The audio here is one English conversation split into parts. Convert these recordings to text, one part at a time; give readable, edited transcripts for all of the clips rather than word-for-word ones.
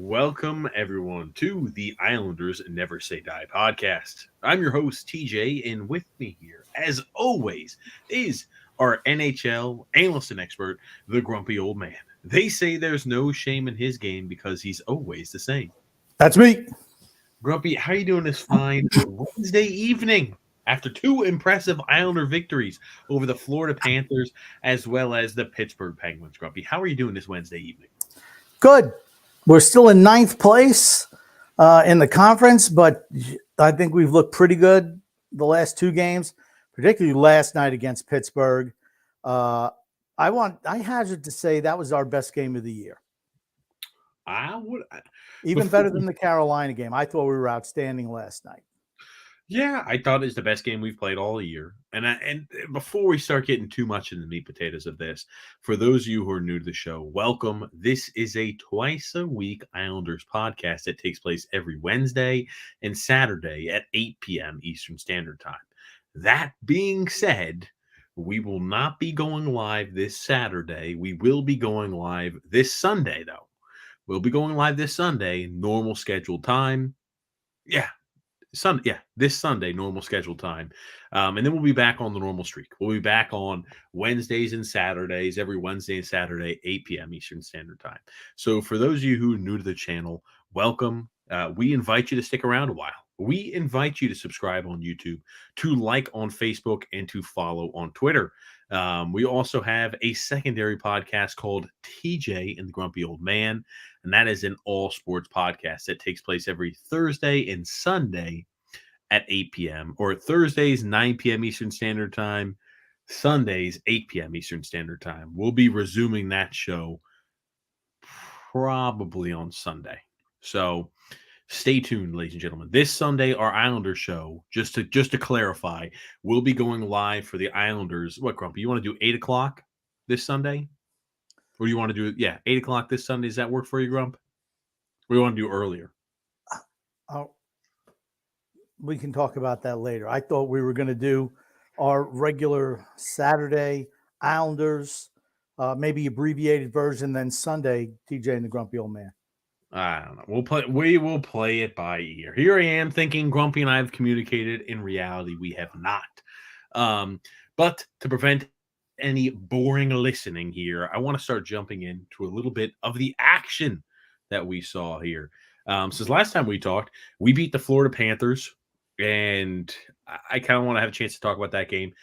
Welcome, everyone, to the Islanders Never Say Die podcast. I'm your host, TJ, and with me here, as always, is our NHL analyst and expert, the grumpy old man. They say there's no shame in his game because he's always the same. That's me. Grumpy, how are you doing this fine Wednesday evening? After two impressive Islander victories over the Florida Panthers as well as the Pittsburgh Penguins, Grumpy, how are you doing this Wednesday evening? Good. We're still in ninth place in the conference, but I think we've looked pretty good the last two games, particularly last night against Pittsburgh. I hazard to say that was our best game of the year. Even better than the Carolina game. I thought we were outstanding last night. Yeah, I thought it's the best game we've played all year. And before we start getting too much into the meat potatoes of this, for those of you who are new to the show, welcome. This is a twice-a-week Islanders podcast that takes place every Wednesday and Saturday at 8 p.m. Eastern Standard Time. That being said, we will not be going live this Saturday. We will be going live this Sunday, though. We'll be going live this Sunday, normal scheduled time. This Sunday, normal scheduled time. And then we'll be back on the normal streak. We'll be back on Wednesdays and Saturdays, every Wednesday and Saturday, 8 p.m. Eastern Standard Time. So for those of you who are new to the channel, welcome. We invite you to stick around a while. We invite you to subscribe on YouTube, to like on Facebook, and to follow on Twitter. We also have a secondary podcast called TJ and the Grumpy Old Man, and that is an all sports podcast that takes place every Thursday and Sunday at 8 p.m. or Thursdays, 9 p.m. Eastern Standard Time, Sundays, 8 p.m. Eastern Standard Time. We'll be resuming that show probably on Sunday. So stay tuned, ladies and gentlemen. This Sunday, our Islanders show, just to clarify, we'll be going live for the Islanders. What, Grumpy, you want to do 8 o'clock this Sunday? Or you want to do, 8 o'clock this Sunday? Does that work for you, Grump? Or you want to do earlier? We can talk about that later. I thought we were going to do our regular Saturday Islanders, maybe abbreviated version, then Sunday, TJ and the Grumpy Old Man. I don't know. We will play it by ear. Here I am thinking Grumpy and I have communicated. In reality, we have not. But to prevent any boring listening here, I want to start jumping into a little bit of the action that we saw here. Since last time we talked, we beat the Florida Panthers, and I kind of want to have a chance to talk about that game.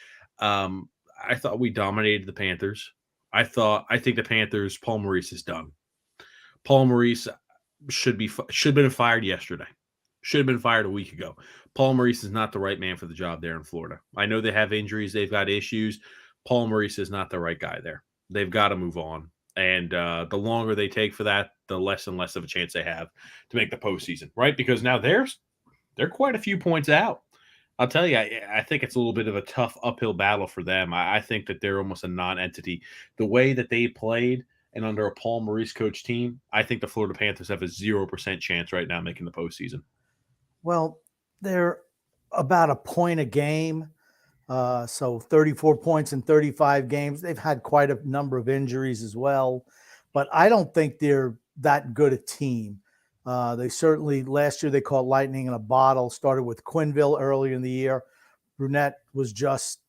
I thought we dominated the Panthers. I think the Panthers, Paul Maurice is done. Paul Maurice should have been fired yesterday. Should have been fired a week ago. Paul Maurice is not the right man for the job there in Florida. I know they have injuries. They've got issues. Paul Maurice is not the right guy there. They've got to move on. And the longer they take for that, the less and less of a chance they have to make the postseason, right? Because now they're quite a few points out. I'll tell you, I think it's a little bit of a tough uphill battle for them. I think that they're almost a non-entity. The way that they played and under a Paul Maurice coach team, I think the Florida Panthers have a 0% chance right now making the postseason. Well, they're about a point a game. So 34 points in 35 games. They've had quite a number of injuries as well, but I don't think they're that good a team. They certainly, last year they caught lightning in a bottle, started with Quinville early in the year. Brunette was just,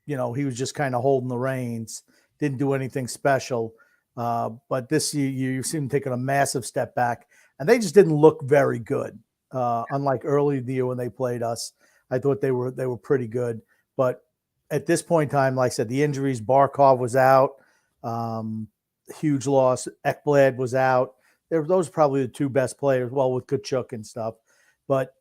he was just kind of holding the reins, didn't do anything special. But this year you seem taking a massive step back, and they just didn't look very good. Unlike early in the year when they played us, I thought they were pretty good. But at this point in time, like I said, the injuries, Barkov was out, huge loss. Ekblad was out. Those are probably the two best players, well, with Kachuk and stuff. But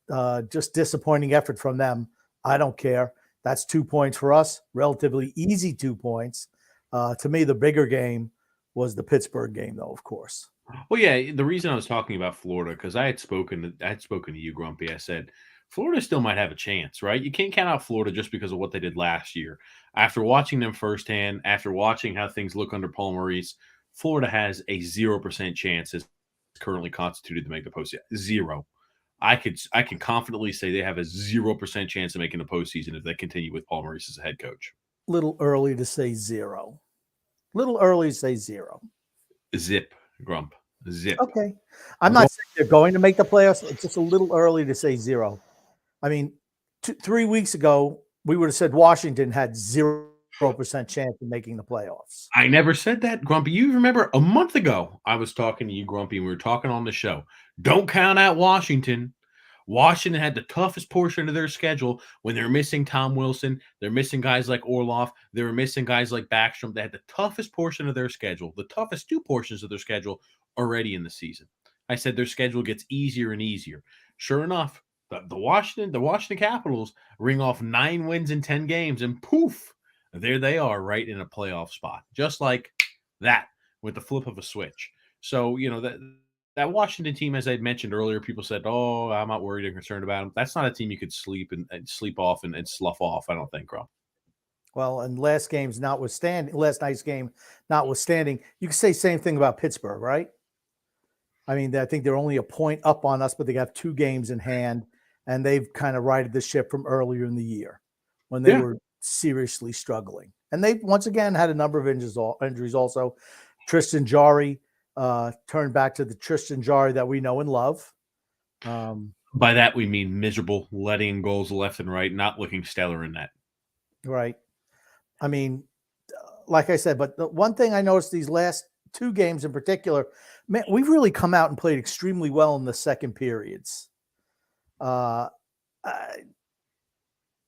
just disappointing effort from them. I don't care. That's 2 points for us, relatively easy 2 points. To me, the bigger game was the Pittsburgh game, though, of course. Well, yeah, the reason I was talking about Florida, because I had spoken to you, Grumpy. I said, Florida still might have a chance, right? You can't count out Florida just because of what they did last year. After watching them firsthand, after watching how things look under Paul Maurice, Florida has a 0% chance as currently constituted to make the postseason. Zero. I can confidently say they have a 0% chance of making the postseason if they continue with Paul Maurice as a head coach. Little early to say zero. Little early to say zero. Zip, Grump. Zip. Okay. I'm not saying they're going to make the playoffs. It's just a little early to say zero. I mean, 3 weeks ago, we would have said Washington had 0% chance of making the playoffs. I never said that, Grumpy. You remember a month ago, I was talking to you, Grumpy, and we were talking on the show. Don't count out Washington. Washington had the toughest portion of their schedule when they're missing Tom Wilson. They're missing guys like Orloff. They were missing guys like Backstrom. They had the toughest portion of their schedule, the toughest two portions of their schedule already in the season. I said their schedule gets easier and easier. Sure enough, the Washington Capitals ring off 9 wins in 10 games, and poof, there they are right in a playoff spot, just like that with the flip of a switch. So, that Washington team, as I mentioned earlier, people said, "Oh, I'm not worried and concerned about them." That's not a team you could sleep off and slough off. I don't think, Grum. Well, and last night's game notwithstanding, you could say same thing about Pittsburgh, right? I mean, I think they're only a point up on us, but they got 2 games in hand, and they've kind of righted the ship from earlier in the year when they were seriously struggling. And they once again had a number of injuries also. Tristan Jarry turned back to the Tristan Jarry that we know and love. By that, we mean miserable, letting goals left and right, not looking stellar in that. Right. I mean, like I said, but the one thing I noticed these last 2 games in particular, man, we've really come out and played extremely well in the second periods.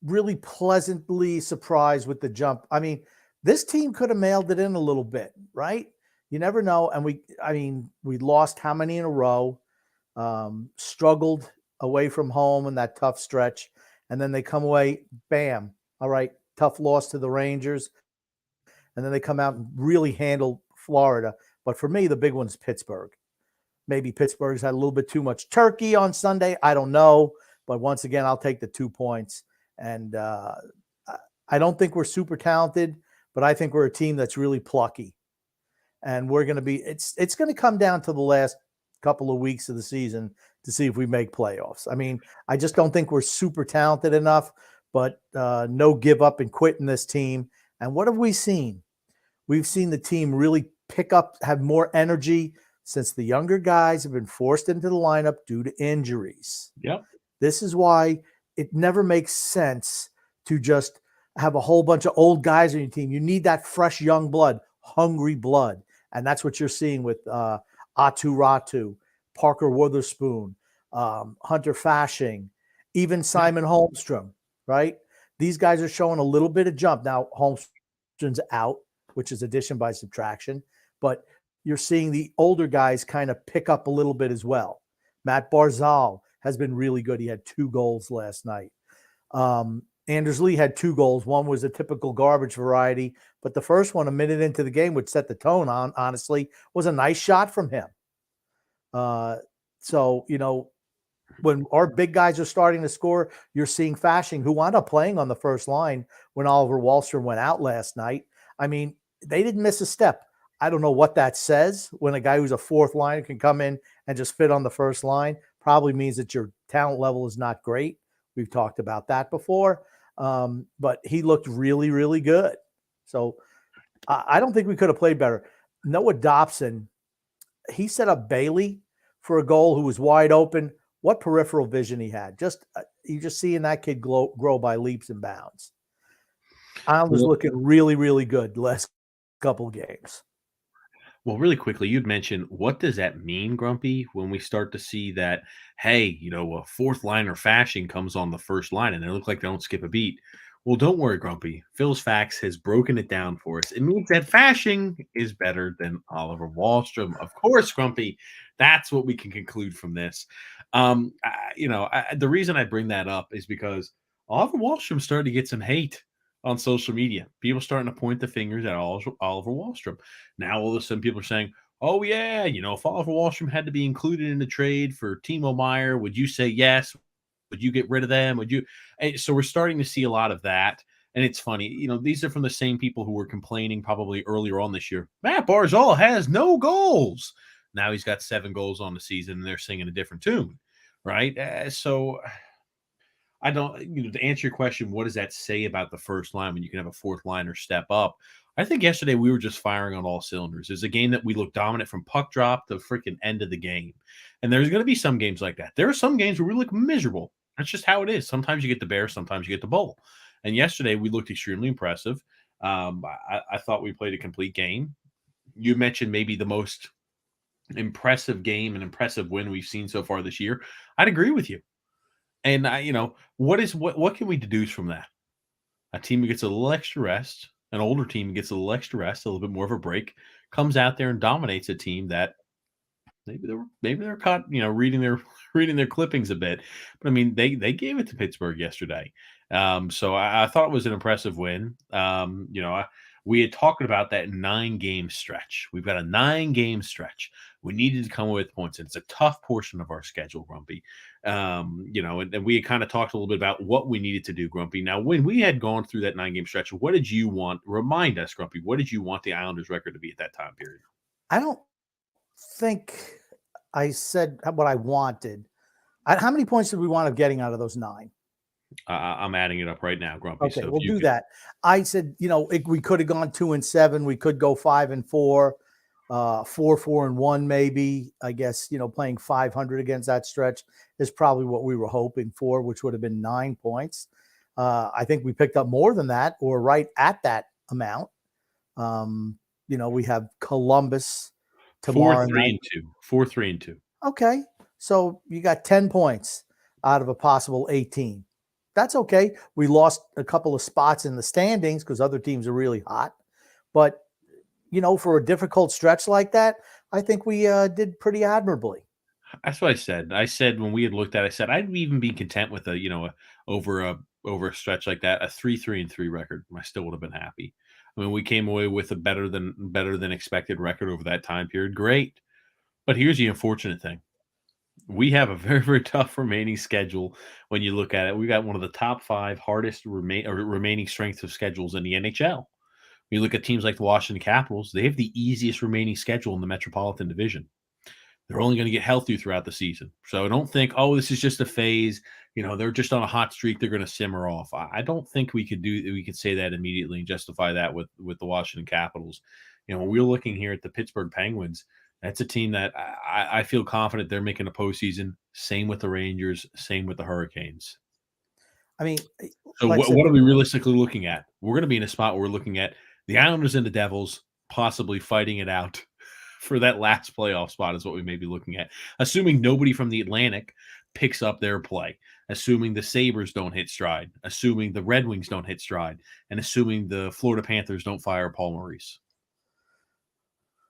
Really pleasantly surprised with the jump. I mean, this team could have mailed it in a little bit, right? You never know. And we lost how many in a row, struggled away from home in that tough stretch. And then they come away, bam. All right. Tough loss to the Rangers. And then they come out and really handle Florida. But for me, the big one's Pittsburgh. Maybe Pittsburgh's had a little bit too much turkey on Sunday. I don't know. But once again, I'll take the 2 points. And I don't think we're super talented, but I think we're a team that's really plucky. And we're going to be – it's going to come down to the last couple of weeks of the season to see if we make playoffs. I mean, I just don't think we're super talented enough, but no give up and quit in this team. And what have we seen? We've seen the team really pick up, have more energy since the younger guys have been forced into the lineup due to injuries. Yep. This is why it never makes sense to just have a whole bunch of old guys on your team. You need that fresh young blood, hungry blood. And that's what you're seeing with Atu Ratu, Parker Witherspoon, Hunter Fashing, even Simon Holmstrom, right? These guys are showing a little bit of jump. Now, Holmstrom's out, which is addition by subtraction, but you're seeing the older guys kind of pick up a little bit as well. Matt Barzal has been really good. He had 2 goals last night. Anders Lee had 2 goals. One was a typical garbage variety, but the first one, a minute into the game, would set the tone on, honestly, was a nice shot from him. So, when our big guys are starting to score, you're seeing Fashing, who wound up playing on the first line when Oliver Wahlstrom went out last night. I mean, they didn't miss a step. I don't know what that says when a guy who's a 4th liner can come in and just fit on the first line. Probably means that your talent level is not great. We've talked about that before. But he looked really, really good. So I don't think we could have played better. Noah Dobson, he set up Bailey for a goal who was wide open. What peripheral vision he had. You're just seeing that kid grow by leaps and bounds. Islanders looking really, really good the last couple of games. Well, really quickly, you'd mentioned, what does that mean, Grumpy, when we start to see that, hey, a 4th liner Fashing comes on the first line and they look like they don't skip a beat? Well, don't worry, Grumpy. Phil's Facts has broken it down for us. It means that Fashing is better than Oliver Wahlstrom. Of course, Grumpy. That's what we can conclude from this. The reason I bring that up is because Oliver Wahlstrom started to get some hate on social media. People starting to point the fingers at Oliver Wahlstrom. Now, all of a sudden, people are saying, oh, yeah, if Oliver Wahlstrom had to be included in the trade for Timo Meier, would you say yes? Would you get rid of them? Would you? And so we're starting to see a lot of that. And it's funny, these are from the same people who were complaining probably earlier on this year. Matt Barzal has no goals. Now he's got 7 goals on the season, and they're singing a different tune, right? So I don't, to answer your question, what does that say about the first line when you can have a 4th liner step up? I think yesterday we were just firing on all cylinders. It's a game that we look dominant from puck drop to freaking end of the game. And there's going to be some games like that. There are some games where we look miserable. That's just how it is. Sometimes you get the bear, sometimes you get the bull. And yesterday we looked extremely impressive. I thought we played a complete game. You mentioned maybe the most impressive game and impressive win we've seen so far this year. I'd agree with you. And what can we deduce from that? A team who gets a little extra rest, an older team gets a little extra rest, a little bit more of a break, comes out there and dominates a team that maybe they're caught, reading their clippings a bit. But I mean, they gave it to Pittsburgh yesterday. So I thought it was an impressive win. We had talked about that 9-game stretch. We've got a 9-game stretch. We needed to come away with points, and it's a tough portion of our schedule, Grumpy. And we had kind of talked a little bit about what we needed to do, Grumpy. Now, when we had gone through that 9-game stretch, what did you want? Remind us, Grumpy, what did you want the Islanders' record to be at that time period? I don't think I said what I wanted. How many points did we wind up getting out of those 9? I'm adding it up right now, Grumpy. Okay, so we'll do that. I said, we could have gone 2-7. We could go 5-4, 4-4-1, maybe. I guess, playing 500 against that stretch is probably what we were hoping for, which would have been 9 points. I think we picked up more than that, or right at that amount. We have Columbus tomorrow night. 4-3-2. Okay, so you got 10 points out of a possible 18. That's okay. We lost a couple of spots in the standings because other teams are really hot. But, for a difficult stretch like that, I think we did pretty admirably. That's what I said. I said when we had looked at it, I said I'd even be content with over a stretch like that, a 3-3-3 record. I still would have been happy. I mean, we came away with a better than expected record over that time period. Great. But here's the unfortunate thing. We have a very, very tough remaining schedule when you look at it. We got one of the top 5 hardest remaining strengths of schedules in the NHL. When you look at teams like the Washington Capitals, they have the easiest remaining schedule in the Metropolitan Division. They're only going to get healthy throughout the season. So don't think, this is just a phase. They're just on a hot streak. They're going to simmer off. I don't think we could say that immediately and justify that with the Washington Capitals. When we're looking here at the Pittsburgh Penguins, that's a team that I feel confident they're making a postseason. Same with the Rangers. Same with the Hurricanes. I mean, so what are we realistically looking at? We're going to be in a spot where we're looking at the Islanders and the Devils possibly fighting it out for that last playoff spot is what we may be looking at. Assuming nobody from the Atlantic picks up their play, assuming the Sabres don't hit stride, assuming the Red Wings don't hit stride, and assuming the Florida Panthers don't fire Paul Maurice.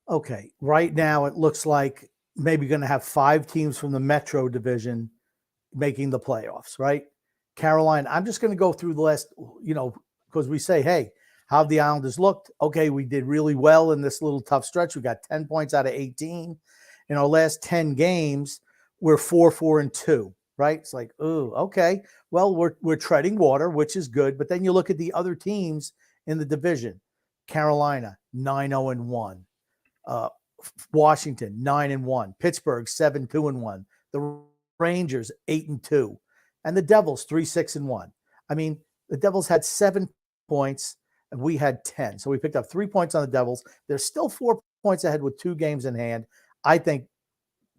Okay, right now it looks like maybe going to have 5 teams from the Metro Division making the playoffs, right? Carolina, I'm just going to go through the last, because we say, hey, how have the Islanders looked? Okay, we did really well in this little tough stretch. We got 10 points out of 18. In our last 10 games, we're 4-4-2, right? It's like, okay. Well, we're treading water, which is good. But then you look at the other teams in the division. Carolina, 9-0-1. Washington, 9-1. Pittsburgh, 7-2-1. The Rangers, 8-2. And the Devils, 3-6-1. I mean, the Devils had 7 points and we had 10. So we picked up 3 points on the Devils. They're still 4 points ahead with 2 games in hand. I think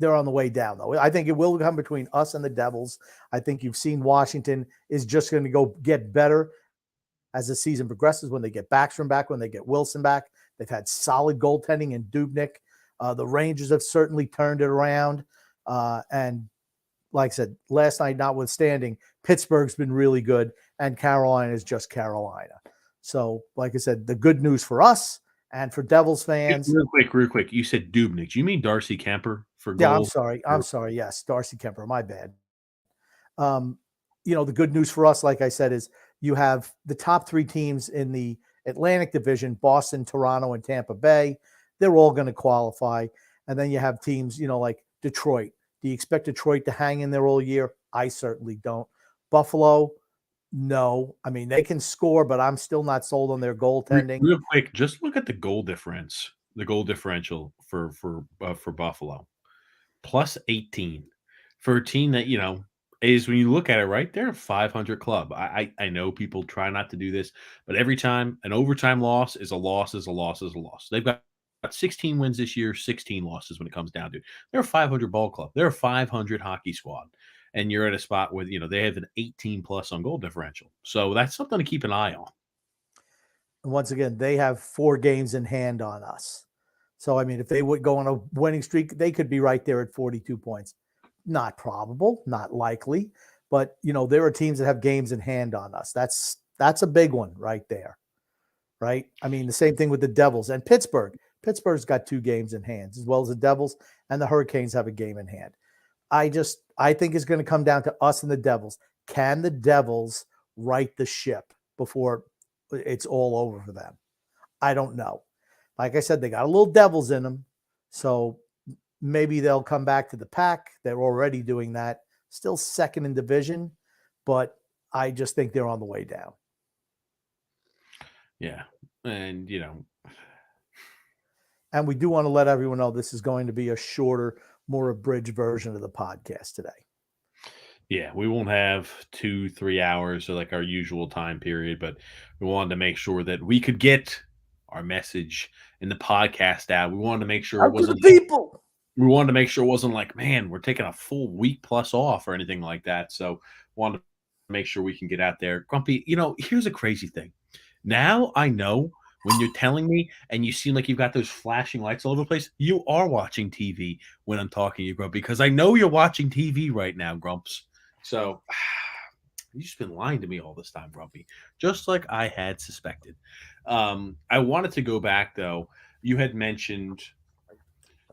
they're on the way down, though. I think it will come between us and the Devils. I think you've seen Washington is just going to go get better as the season progresses when they get Backstrom back, when they get Wilson back. They've had solid goaltending in Dubnyk. The Rangers have certainly turned it around. And like I said, last night notwithstanding, Pittsburgh's been really good, and Carolina is just Carolina. So, like I said, the good news for us and for Devils fans. Real quick. You said Dubnyk. Do you mean Darcy Kemper for goal? Yeah, I'm sorry. Yes, Darcy Kemper. My bad. The good news for us, like I said, is you have the top 3 teams in the Atlantic Division, Boston, Toronto, and Tampa Bay. They're all going to qualify. And then you have teams, like Detroit. Do you expect Detroit to hang in there all year? I certainly don't. Buffalo, no. I mean, they can score, but I'm still not sold on their goaltending. Real quick, just look at the goal differential for Buffalo. +18 for a team that, is when you look at it, right, they're a 500 club. I know people try not to do this, but every time an overtime loss is a loss, is a loss, is a loss. They've got 16 wins this year, 16 losses when it comes down to it. They're a 500 ball club. They're a 500 hockey squad. And you're at a spot where, they have an 18 plus on goal differential. So that's something to keep an eye on. And once again, they have 4 games in hand on us. So, I mean, if they would go on a winning streak, they could be right there at 42 points. Not probable, not likely, but there are teams that have games in hand on us. That's a big one right there, right? I mean, the same thing with the Devils and Pittsburgh. Pittsburgh's got 2 games in hand, as well as the Devils, and the Hurricanes have a game in hand. I think it's going to come down to us and the Devils. Can the Devils right the ship before it's all over for them? I don't know. Like I said, they got a little Devils in them, so maybe they'll come back to the pack. They're already doing that. Still second in division, but I just think they're on the way down. Yeah. And, And we do want to let everyone know this is going to be a shorter, more abridged version of the podcast today. yeah, we won't have 2-3 hours or like our usual time period, but we wanted to make sure that we could get our message in the podcast out. We wanted to make sure it wasn't people. We wanted to make sure it wasn't like, man, we're taking a full week plus off or anything like that. So wanted to make sure we can get out there. Grumpy, here's a crazy thing. Now I know when you're telling me and you seem like you've got those flashing lights all over the place, you are watching TV when I'm talking to you, Grumpy, because I know you're watching TV right now, Grumps. So you've just been lying to me all this time, Grumpy, just like I had suspected. I wanted to go back, though. You mentioned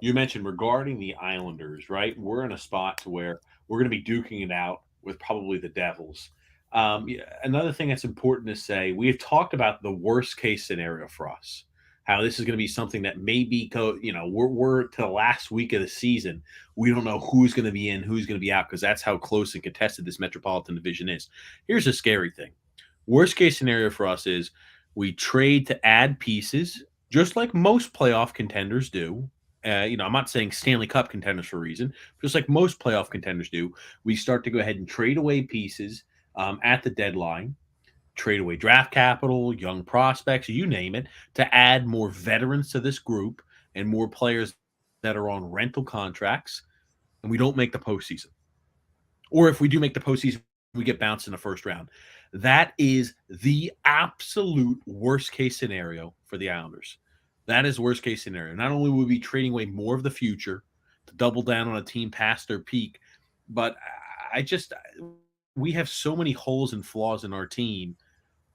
regarding the Islanders, right? We're in a spot to where we're going to be duking it out with probably the Devils. Another thing that's important to say, we have talked about the worst case scenario for us, how this is going to be something that maybe we're to the last week of the season. We don't know who's going to be in, who's going to be out, because that's how close and contested this Metropolitan Division is. Here's a scary thing. Worst case scenario for us is we trade to add pieces, just like most playoff contenders do. I'm not saying Stanley Cup contenders for a reason, just like most playoff contenders do. We start to go ahead and trade away pieces at the deadline, trade away draft capital, young prospects, you name it, to add more veterans to this group and more players that are on rental contracts, and we don't make the postseason. Or if we do make the postseason, we get bounced in the first round. That is the absolute worst case scenario for the Islanders. That is worst case scenario. Not only will we be trading away more of the future to double down on a team past their peak, but we have so many holes and flaws in our team.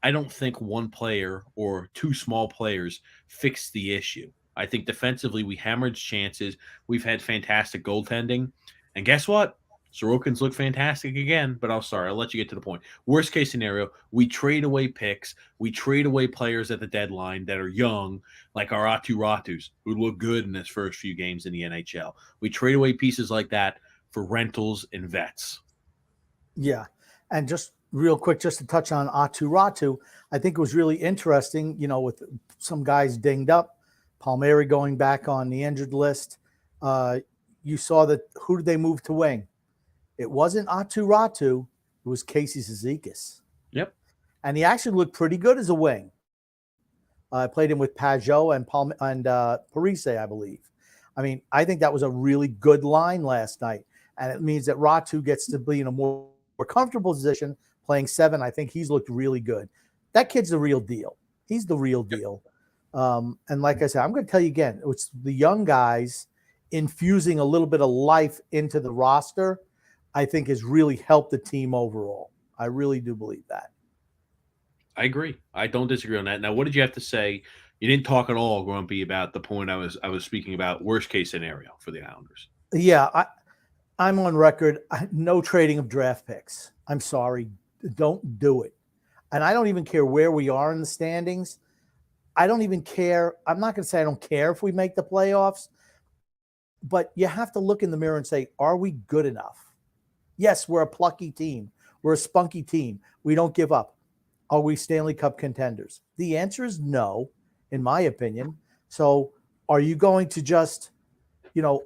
I don't think one player or 2 small players fix the issue. I think defensively we hemorrhage chances. We've had fantastic goaltending. And guess what? Sorokin's look fantastic again, but I'll let you get to the point. Worst case scenario, we trade away picks. We trade away players at the deadline that are young, like our Atu Ratus, who look good in his first few games in the NHL. We trade away pieces like that for rentals and vets. Yeah. And just real quick, just to touch on Atu Ratu, I think it was really interesting, with some guys dinged up, Palmieri going back on the injured list. You saw that who did they move to wing? It wasn't Atu Ratu. It was Casey Cizikas. Yep. And he actually looked pretty good as a wing. I played him with Pajot and Parise, I believe. I mean, I think that was a really good line last night. And it means that Ratu gets to be in a more comfortable position playing 7. I think he's looked really good. That kid's the real deal. He's the real deal. And like I said, I'm going to tell you again, it's the young guys infusing a little bit of life into the roster, I think has really helped the team overall. I really do believe that. I agree. I don't disagree on that. Now, what did you have to say? You didn't talk at all, Grumpy, about the point I was speaking about, worst case scenario for the Islanders. Yeah, I'm on record. No trading of draft picks. I'm sorry. Don't do it. And I don't even care where we are in the standings. I don't even care. I'm not going to say I don't care if we make the playoffs, but you have to look in the mirror and say, are we good enough? Yes, we're a plucky team. We're a spunky team. We don't give up. Are we Stanley Cup contenders? The answer is no, in my opinion. So are you going to just,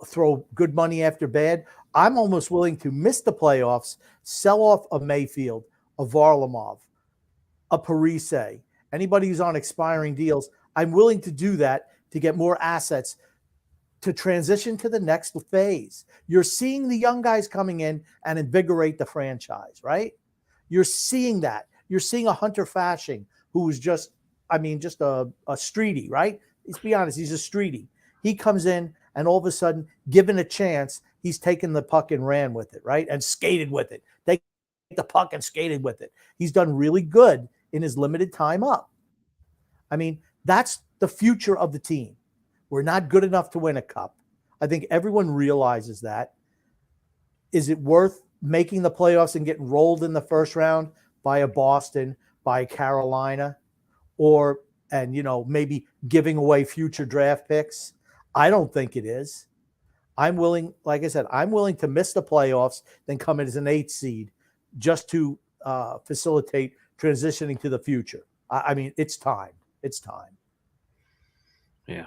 throw good money after bad? I'm almost willing to miss the playoffs, sell off a Mayfield, a Varlamov, a Parise, anybody who's on expiring deals. I'm willing to do that to get more assets to transition to the next phase. You're seeing the young guys coming in and invigorate the franchise, right? You're seeing that. You're seeing a Hunter Fashing who is just, just a streety, right? Let's be honest, he's a streety. He comes in and all of a sudden, given a chance, he's taken the puck and ran with it, right? And skated with it. Take the puck and skated with it. He's done really good in his limited time up. That's the future of the team. We're not good enough to win a cup. I think everyone realizes that. Is it worth making the playoffs and getting rolled in the first round by a Boston, by Carolina, or maybe giving away future draft picks? I don't think it is. I'm willing, like I said, I'm willing to miss the playoffs, then come in as an 8th seed just to facilitate transitioning to the future. It's time. It's time. Yeah,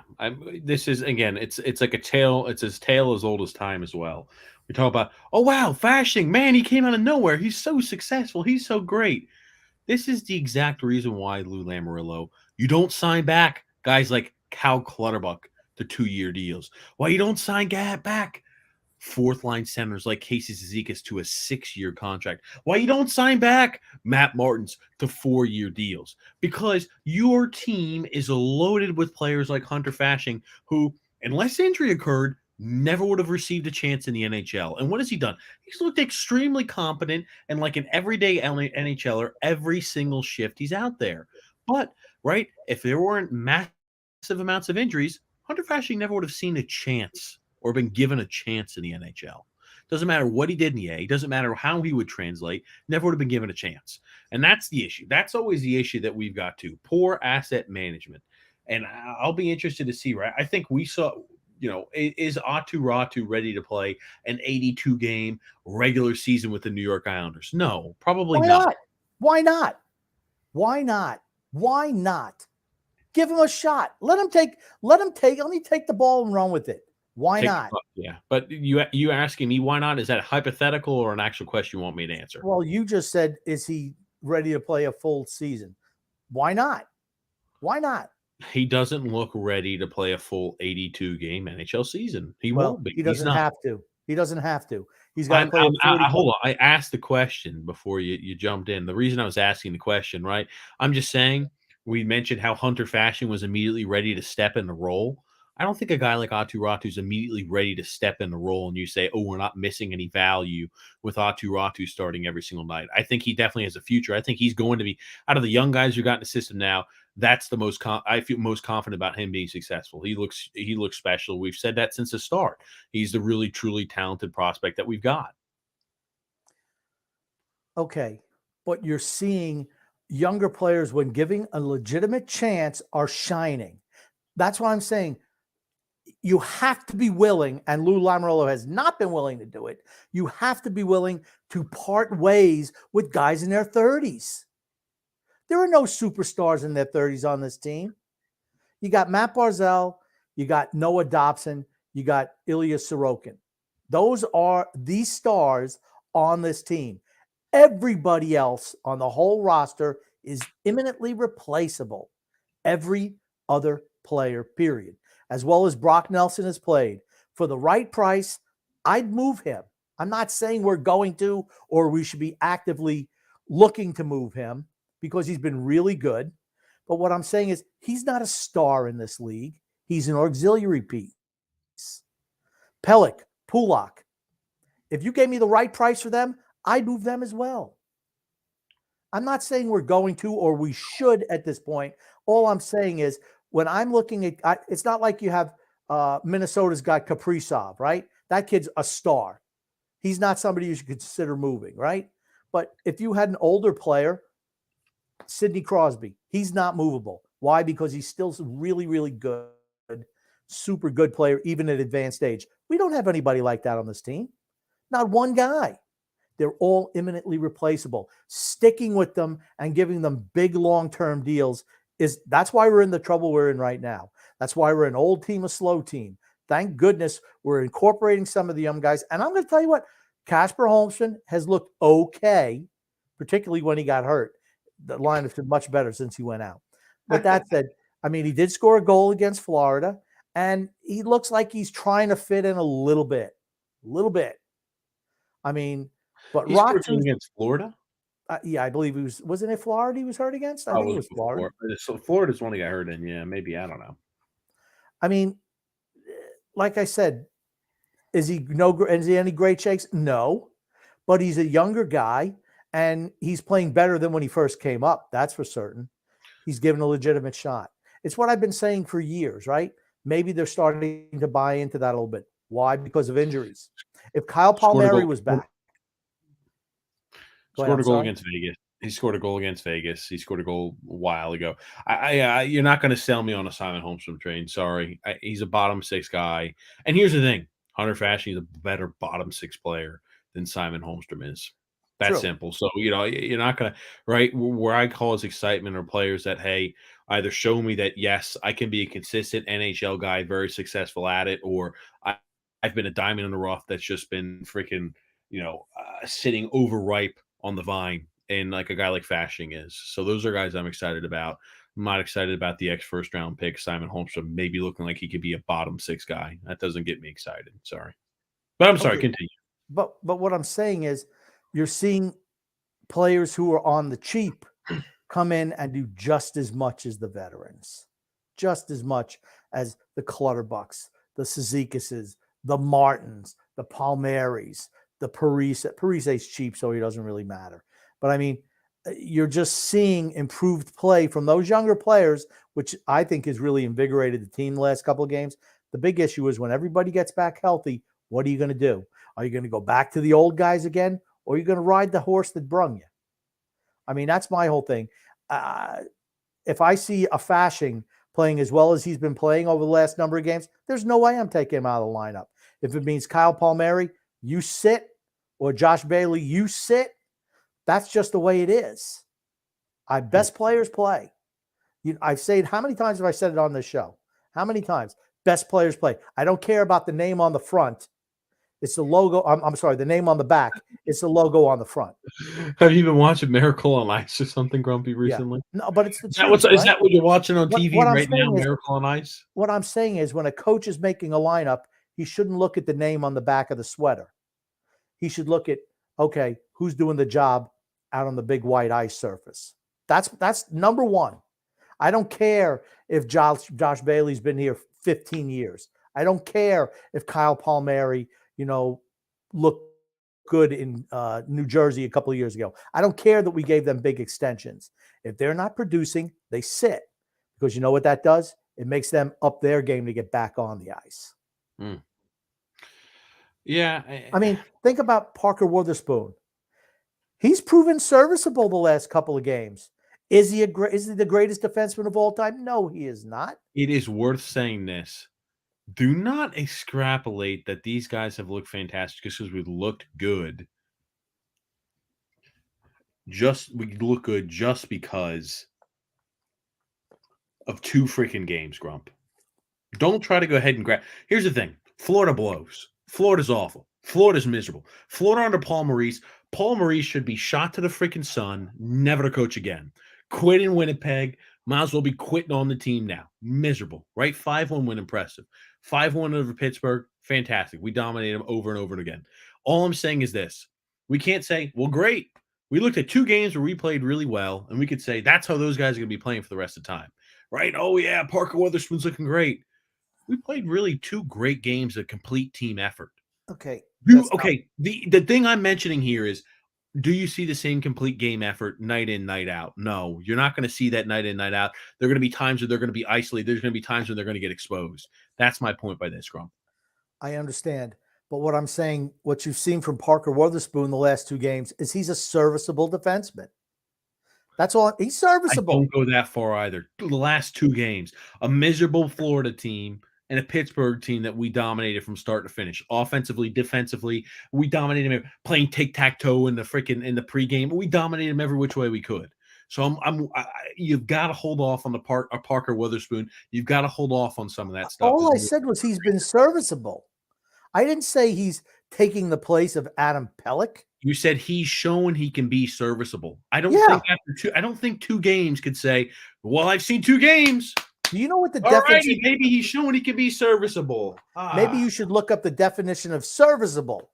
this is, again, it's like a tale. It's as tale as old as time as well. We talk about, oh wow, Fashing, man, he came out of nowhere. He's so successful. He's so great. This is the exact reason why, Lou Lamoriello, you don't sign back guys like Cal Clutterbuck to 2-year deals. Why you don't sign back fourth line centers like Casey Cizikas to a 6-year contract? Why you don't sign back Matt Martins to 4-year deals? Because your team is loaded with players like Hunter Fashing, who, unless injury occurred, never would have received a chance in the NHL. And what has he done? He's looked extremely competent and like an everyday NHLer every single shift he's out there. But, right, if there weren't massive amounts of injuries, Hunter Fashing never would have seen a chance or been given a chance in the NHL. Doesn't matter what he did in the A. Doesn't matter how he would translate. Never would have been given a chance. And that's the issue. That's always the issue that we've got to. Poor asset management. And I'll be interested to see, right? I think we saw, is Aatu Ratu ready to play an 82-game regular season with the New York Islanders? No, probably not. Why not? Why not? Why not? Give him a shot. Let me take the ball and run with it. Why not? Yeah, but you asking me why not? Is that hypothetical or an actual question you want me to answer? Well, you just said, is he ready to play a full season? Why not? Why not? He doesn't look ready to play a full 82-game NHL season. He won't be. He doesn't have to. He doesn't have to. He's got to play. Hold on. I asked the question before you jumped in. The reason I was asking the question, right? I'm just saying, we mentioned how Hunter Fashing was immediately ready to step in the role. I don't think a guy like Aatu Ratu is immediately ready to step in the role and you say, oh, we're not missing any value with Aatu Ratu starting every single night. I think he definitely has a future. I think he's going to be, out of the young guys who got in the system now, that's the most I feel most confident about him being successful. He looks special. We've said that since the start. He's the really, truly talented prospect that we've got. Okay, but you're seeing younger players, when giving a legitimate chance, are shining. That's why I'm saying you have to be willing, and Lou Lamoriello has not been willing to do it. You have to be willing to part ways with guys in their 30s. There are no superstars in their 30s on this team. You got Matt Barzal, you got Noah Dobson, you got Ilya Sorokin. Those are the stars on this team. Everybody else on the whole roster is imminently replaceable. Every other player, period. As well as Brock Nelson has played. For the right price, I'd move him. I'm not saying we're going to, or we should be actively looking to move him, because he's been really good. But what I'm saying is, he's not a star in this league. He's an auxiliary piece. Pelech, Pulak. If you gave me the right price for them, I'd move them as well. I'm not saying we're going to, or we should at this point. All I'm saying is, when I'm looking at, it's not like you have Minnesota's got Kaprizov, right? That kid's a star. He's not somebody you should consider moving, right? But if you had an older player, Sidney Crosby, he's not movable. Why? Because he's still really, really good, super good player, even at advanced age. We don't have anybody like that on this team. Not one guy. They're all imminently replaceable. Sticking with them and giving them big long-term deals that's why we're in the trouble we're in right now. That's why we're an old team, a slow team. Thank goodness we're incorporating some of the young guys. And I'm going to tell you what, Casper Holmstrom has looked okay, particularly when he got hurt. The line has been much better since he went out. With that said, I mean, he did score a goal against Florida, and he looks like he's trying to fit in a little bit. I mean, but He scored Roxon against Florida. Yeah, I believe he wasn't it Florida he was hurt against? I think it was Florida. So Florida's one he got hurt in. Yeah, maybe. I don't know. I mean, like I said, is he any great shakes? No, but he's a younger guy and he's playing better than when he first came up. That's for certain. He's given a legitimate shot. It's what I've been saying for years, right? Maybe they're starting to buy into that a little bit. Why? Because of injuries. If Kyle Palmieri was back, scored a goal against Vegas. He scored a goal against Vegas. He scored a goal a while ago. You're not going to sell me on a Simon Holmstrom train. Sorry. He's a bottom 6 guy. And here's the thing. Hunter Fashion is a better bottom 6 player than Simon Holmstrom is. That's simple. So, you're not going to, right, where I call his excitement are players that, hey, either show me that, yes, I can be a consistent NHL guy, very successful at it, or I've been a diamond in the rough that's just been freaking, sitting overripe on the vine, and like a guy like Fashing is. So those are guys I'm excited about. I'm not excited about the first round pick, Simon Holmstrom, maybe looking like he could be a bottom 6 guy. That doesn't get me excited. Sorry. But I'm sorry, continue. But what I'm saying is you're seeing players who are on the cheap come in and do just as much as the veterans, just as much as the Clutterbucks, the Cizicases, the Martins, the Palmieris, the Parise's cheap, so he doesn't really matter. But I mean, you're just seeing improved play from those younger players, which I think has really invigorated the team the last couple of games. The big issue is when everybody gets back healthy, what are you going to do? Are you going to go back to the old guys again, or are you going to ride the horse that brung you? I mean, that's my whole thing. If I see a Fashing playing as well as he's been playing over the last number of games, there's no way I'm taking him out of the lineup. If it means Kyle Palmieri, you sit, or Josh Bailey, you sit, that's just the way it is. Best players play. I've said, how many times have I said it on this show? How many times? Best players play. I don't care about the name on the front. It's the logo. I'm sorry, the name on the back. It's the logo on the front. Have you been watching Miracle on Ice or something, Grumpy, recently? Yeah. No, but it's the truth. Is that what you're watching on TV right now, Miracle on Ice? What I'm saying is when a coach is making a lineup, he shouldn't look at the name on the back of the sweater. He should look at, okay, who's doing the job out on the big white ice surface. That's number one. I don't care if Josh Bailey's been here 15 years. I don't care if Kyle Palmieri, looked good in New Jersey a couple of years ago. I don't care that we gave them big extensions. If they're not producing, they sit. Because you know what that does? It makes them up their game to get back on the ice. Yeah. I mean, think about Parker Witherspoon. He's proven serviceable the last couple of games. Is he the greatest defenseman of all time? No, he is not. It is worth saying this. Do not extrapolate that these guys have looked fantastic just because we looked good. We look good just because of 2 freaking games, Grump. Don't try to go ahead and grab. Here's the thing. Florida blows. Florida's awful. Florida's miserable. Florida under Paul Maurice. Paul Maurice should be shot to the freaking sun, never to coach again. Quit in Winnipeg. Might as well be quitting on the team now. Miserable, right? 5-1 win, impressive. 5-1 over Pittsburgh, fantastic. We dominated them over and over and again. All I'm saying is this. We can't say, well, great. We looked at 2 games where we played really well, and we could say that's how those guys are going to be playing for the rest of the time, right? Oh, yeah, Parker Witherspoon's looking great. We played really 2 great games of complete team effort. Okay. The thing I'm mentioning here is, do you see the same complete game effort night in, night out? No, you're not going to see that night in, night out. There are going to be times where they're going to be isolated. There's going to be times when they're going to get exposed. That's my point by this, Grump. I understand. But what I'm saying, what you've seen from Parker Witherspoon the last 2 games is he's a serviceable defenseman. That's all. He's serviceable. I don't go that far either. The last 2 games, a miserable Florida team and a Pittsburgh team that we dominated from start to finish. Offensively, defensively, we dominated them, playing tic-tac-toe in the pregame. We dominated them every which way we could. So you've got to hold off on the Parker Witherspoon. You've got to hold off on some of that stuff. All I said was he's been serviceable. I didn't say he's taking the place of Adam Pelech. You said he's shown he can be serviceable. I don't think 2 games could say, well, I've seen 2 games. Do you know what the definition? Maybe he's shown he can be serviceable. Maybe you should look up the definition of serviceable.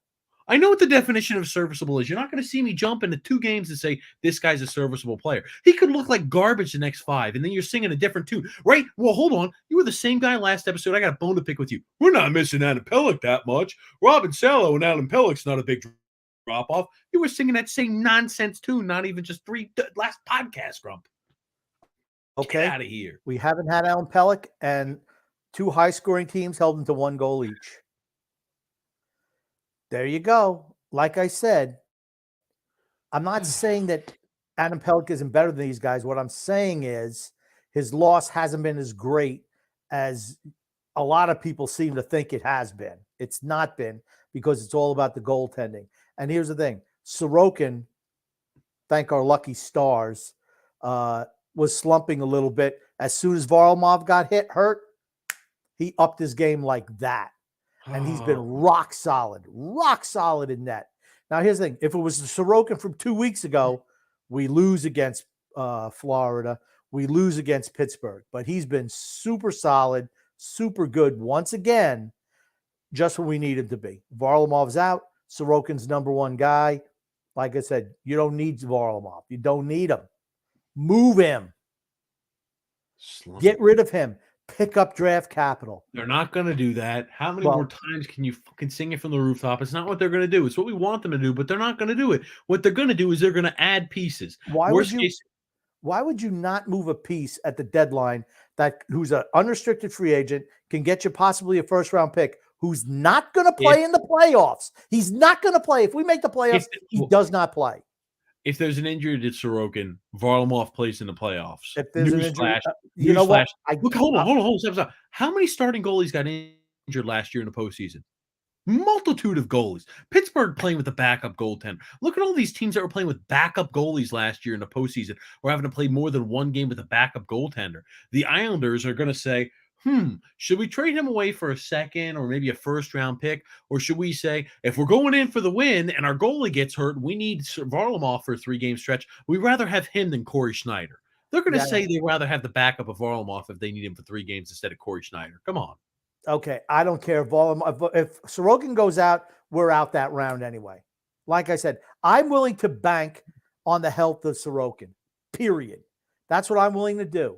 I know what the definition of serviceable is. You're not going to see me jump into 2 games and say this guy's a serviceable player. He could look like garbage the next 5, and then you're singing a different tune, right? Well, hold on. You were the same guy last episode. I got a bone to pick with you. We're not missing Adam Pelech that much. Robin Salo and Adam Pelech's not a big drop-off. You were singing that same nonsense tune, not even just 3 last podcast, Grump. Okay. Get out of here. We haven't had Alan Pelech, and 2 high-scoring teams held them to 1 goal each. There you go. Like I said, I'm not saying that Adam Pelech isn't better than these guys. What I'm saying is his loss hasn't been as great as a lot of people seem to think it has been. It's not been, because it's all about the goaltending. And here's the thing. Sorokin, thank our lucky stars, was slumping a little bit. As soon as Varlamov got hurt, he upped his game like that. And he's been rock solid in net. Now, here's the thing. If it was Sorokin from 2 weeks ago, we lose against Florida. We lose against Pittsburgh. But he's been super solid, super good once again, just when we need him to be. Varlamov's out. Sorokin's number 1 guy. Like I said, you don't need Varlamov. You don't need him. Move him. Get rid of him. Pick up draft capital. They're not going to do that. How many more times can you fucking sing it from the rooftop? It's not what they're going to do. It's what we want them to do, but they're not going to do it. What they're going to do is they're going to add pieces. Why would you not move a piece at the deadline who's an unrestricted free agent, can get you possibly a first-round pick, who's not going to play in the playoffs? He's not going to play. If we make the playoffs, he does not play. If there's an injury to Sorokin, Varlamov plays in the playoffs. If there's an injury, you know what? Look, hold on. Stop. How many starting goalies got injured last year in the postseason? Multitude of goalies. Pittsburgh playing with a backup goaltender. Look at all these teams that were playing with backup goalies last year in the postseason. We're having to play more than 1 game with a backup goaltender. The Islanders are going to say, should we trade him away for a second or maybe a first-round pick? Or should we say, if we're going in for the win and our goalie gets hurt, we need Varlamov for a 3-game stretch. We'd rather have him than Corey Schneider. They're going to say they'd rather have the backup of Varlamov if they need him for 3 games instead of Corey Schneider. Come on. Okay, I don't care if Sorokin goes out, we're out that round anyway. Like I said, I'm willing to bank on the health of Sorokin, period. That's what I'm willing to do.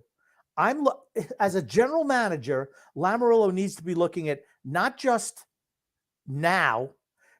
As a general manager, Lamoriello needs to be looking at not just now,